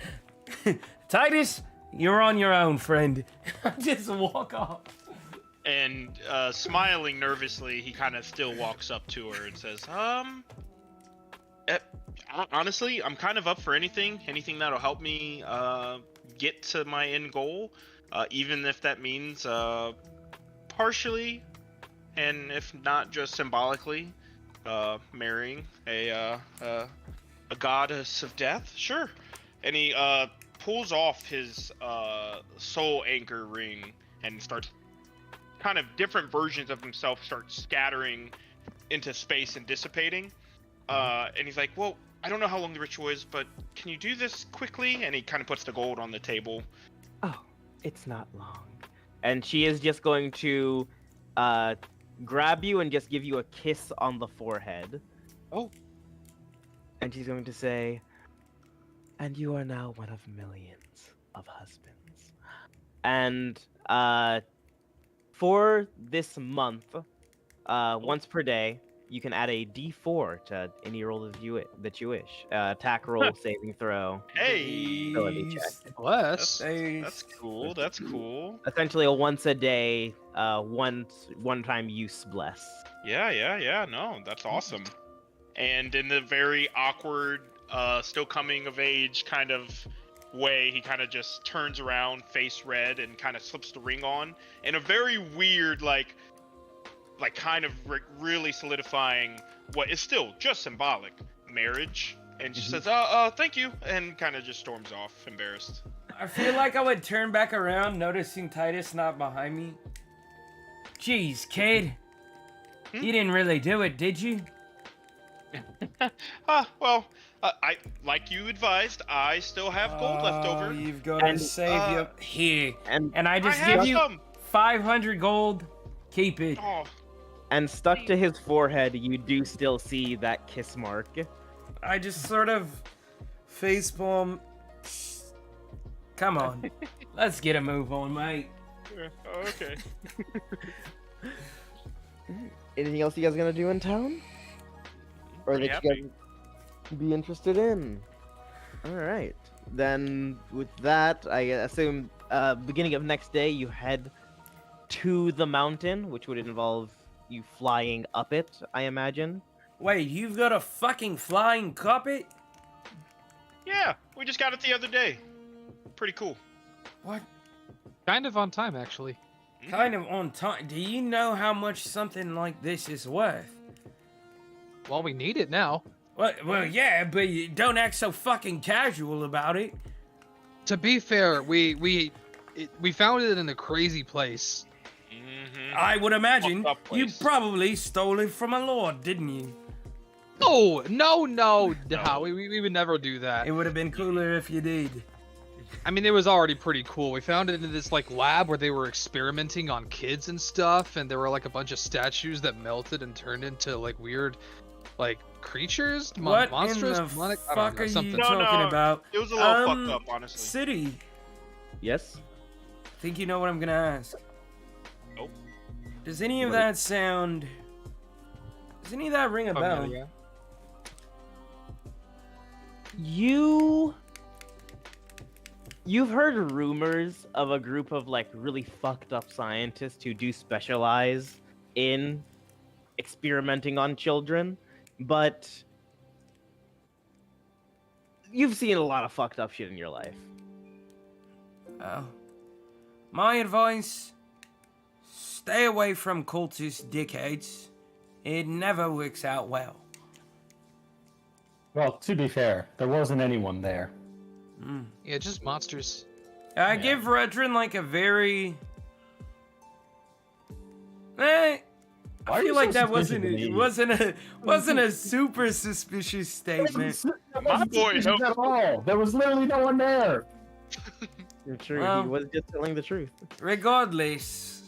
Titus, you're on your own, friend. Just walk off. and smiling nervously, he kind of still walks up to her and says, honestly, I'm kind of up for anything that'll help me get to my end goal, even if that means partially, and if not just symbolically, marrying a goddess of death. Sure. And he pulls off his soul anchor ring and starts kind of different versions of himself start scattering into space and dissipating. And he's like, well, I don't know how long the ritual is, but can you do this quickly? And he kind of puts the gold on the table. Oh, it's not long. And she is just going to grab you and just give you a kiss on the forehead. Oh. And she's going to say, and you are now one of millions of husbands. And for this month, once per day, you can add a D4 to any roll that you wish. Attack roll, saving throw. Hey. Ability check. Bless. That's cool. That's cool. Essentially a once a day, one-time use bless. Yeah. No, that's awesome. And in the very awkward, still coming of age kind of way, he kind of just turns around, face red, and kind of slips the ring on in a very weird, like kind of really solidifying what is still just symbolic marriage. And she says, thank you, and kind of just storms off, embarrassed. I feel like I would turn back around, noticing Titus not behind me. Jeez, kid. You didn't really do it, did you? Well, I like you advised, I still have gold left over. You've got to And, save your... Here. And And I just have give you some. 500 gold. Keep it. Oh, and stuck to his forehead, you do still see that kiss mark. I just sort of facepalm. Come on. Let's get a move on, mate. okay. Anything else you guys gonna do in town? Or Pretty that you guys would be interested in? All right. Then with that, I assume beginning of next day you head to the mountain, which would involve you flying up it, I imagine. Wait, you've got a fucking flying carpet? Yeah, we just got it the other day. Pretty cool. What? Kind of on time, actually. Kind of on time. Do you know how much something like this is worth? Well, we need it now. Well, yeah, but you don't act so fucking casual about it. To be fair, we found it in a crazy place. I would imagine Fucked up you place. probably stole it from a lord, didn't you? Oh, no, we would never do that. It would have been cooler if you did. I mean, it was already pretty cool. We found it in this like lab where they were experimenting on kids and stuff, and there were like a bunch of statues that melted and turned into like weird, like creatures, What monstrous, in the demonic. I fuck don't know, are something. you No, talking no. about? It was a little fucked up, honestly. City, Yes. think you know what I'm gonna ask. Nope. Does any of that sound... Does any of that ring a bell? Familiar. You've heard rumors of a group of like really fucked up scientists who do specialize in experimenting on children, but you've seen a lot of fucked up shit in your life. Oh. My advice... Stay away from cultist dickheads. It never works out well. Well, to be fair, there wasn't anyone there. Yeah, just monsters. I give Redrin like a very... I Why are feel you like so that suspicious of me? wasn't a super suspicious statement. My boy, Not at all. There was literally no one there. You're true. Well- He was just telling the truth. Regardless,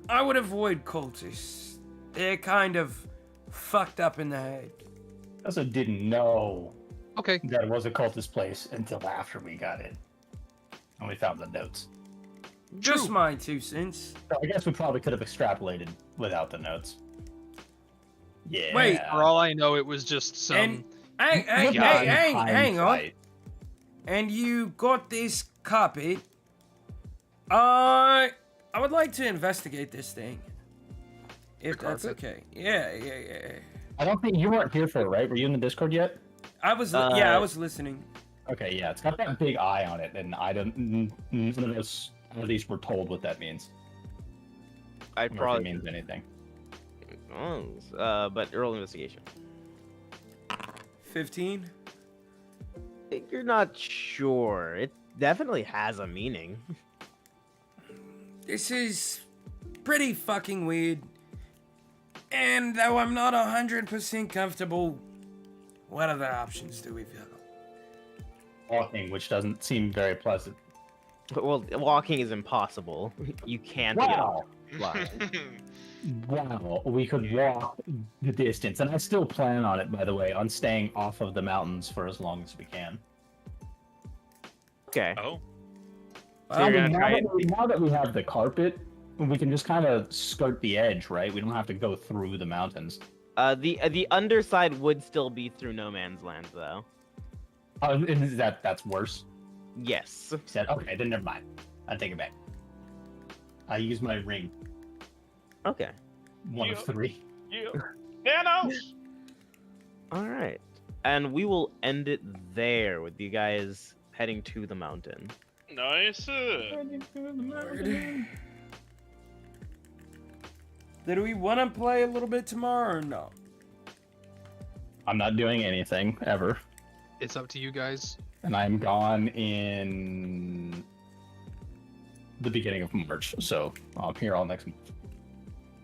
I would avoid cultists. They're kind of fucked up in the head. Also didn't know Okay. that it was a cultist place until after we got it. And we found the notes. Just my 2 cents. So I guess we probably could have extrapolated without the notes. Yeah. Wait, For all I know, it was just some. And hang on. Hindsight. And you got this carpet. I would like to investigate this thing. If that's carpet? okay. Yeah. I don't think you weren't here for it, right? Were you in the Discord yet? I was listening. Okay, yeah, it's got that big eye on it, and I don't. None of us, at least, were told what that means. I Or if it probably means anything. but roll investigation. 15. You're not sure. It definitely has a meaning. This is pretty fucking weird. And though I'm not 100% comfortable What other options do we got? Walking, which doesn't seem very pleasant. Well, walking is impossible. You can't Wow. get flying. Wow, we could walk the distance, and I still plan on it, by the way, on staying off of the mountains for as long as we can. Okay. Oh. So you're gonna now, try now that we have the carpet, we can just kind of skirt the edge, right? We don't have to go through the mountains. The underside would still be through no man's land, though. And that's worse? Yes. He said, okay, then never mind. I take it back. I use my ring. Okay. One of 3. Yeah. Thanos! All right. And we will end it there with you guys heading to the mountain. Nice. Did we want to play a little bit tomorrow or no? I'm not doing anything, ever. It's up to you guys. And I'm gone in the beginning of March, so I'm here all next month.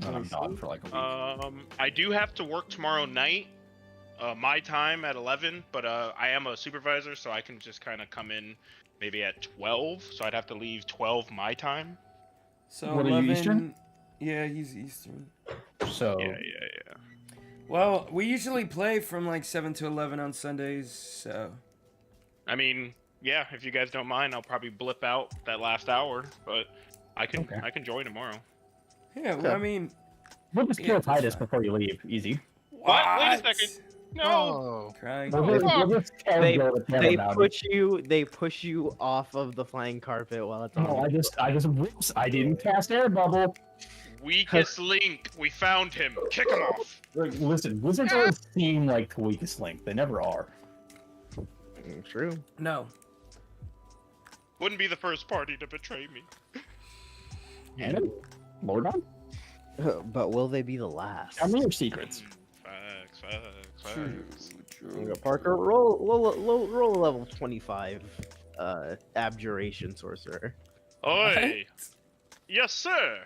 And I'm gone for like a week. I do have to work tomorrow night, my time at 11, but I am a supervisor, so I can just kind of come in maybe at 12, so I'd have to leave 12 my time. So What, are you 11. Eastern? Yeah, he's Eastern. So Yeah. Well, we usually play from like 7 to 11 on Sundays, so. I mean, yeah, if you guys don't mind, I'll probably blip out that last hour, but I can join tomorrow. Yeah, well, I mean. we'll just kill that's Titus fine. before you leave. Easy. What? Wait a second. No. Oh. Crying. We'll just tell They Joe to tell they about it. push you off of the flying carpet while it's on. No, whoops, I didn't cast air bubble. Weakest link. We found him. Kick him off. Like, listen, wizards always seem like the weakest link. They never are. True. No. Wouldn't be the first party to betray me. And Lordon? But will they be the last? Tell me your secrets. Facts. Parker, roll a level 25 abjuration sorcerer. Oi. Yes, sir.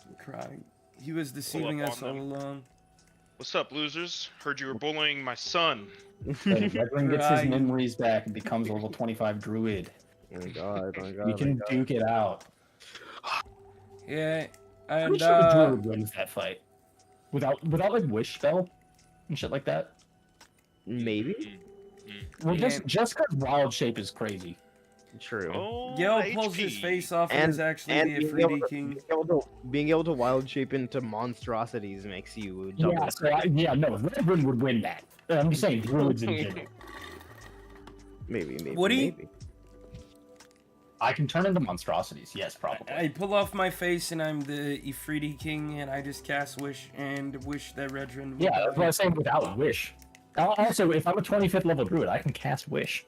I'm crying. He was deceiving up us on all them. along. What's up, losers? Heard you were bullying my son. Veteran gets his Right. memories back and becomes a level 25 druid. Oh my god, We can duke it out. Yeah, Pretty and sure the druid wins that fight. Without like wish spell and shit like that. Maybe. Well, Yeah. just because wild shape is crazy. True. Oh, Gil HP. pulls his face off and is actually the Afridi King. Being able to wild shape into monstrosities makes you double. Yeah, so no, Redwood would win that. I'm just saying, druids in general. Maybe. Woody? Maybe. I can turn into monstrosities, yes, probably. I pull off my face and I'm the Ifriti King and I just cast Wish and wish that Redrin would Yeah, die. that's what I was saying without wish. Also, if I'm a 25th level druid, I can cast wish.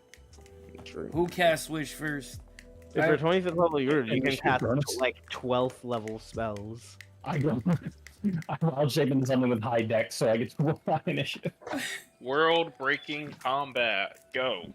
True. Who casts Wish first? If you're 25th level, you And can shoot cast burns. like 12th level spells. I go. I'm wild shaping something with high dex, so I get to roll high initiative. World breaking combat. Go.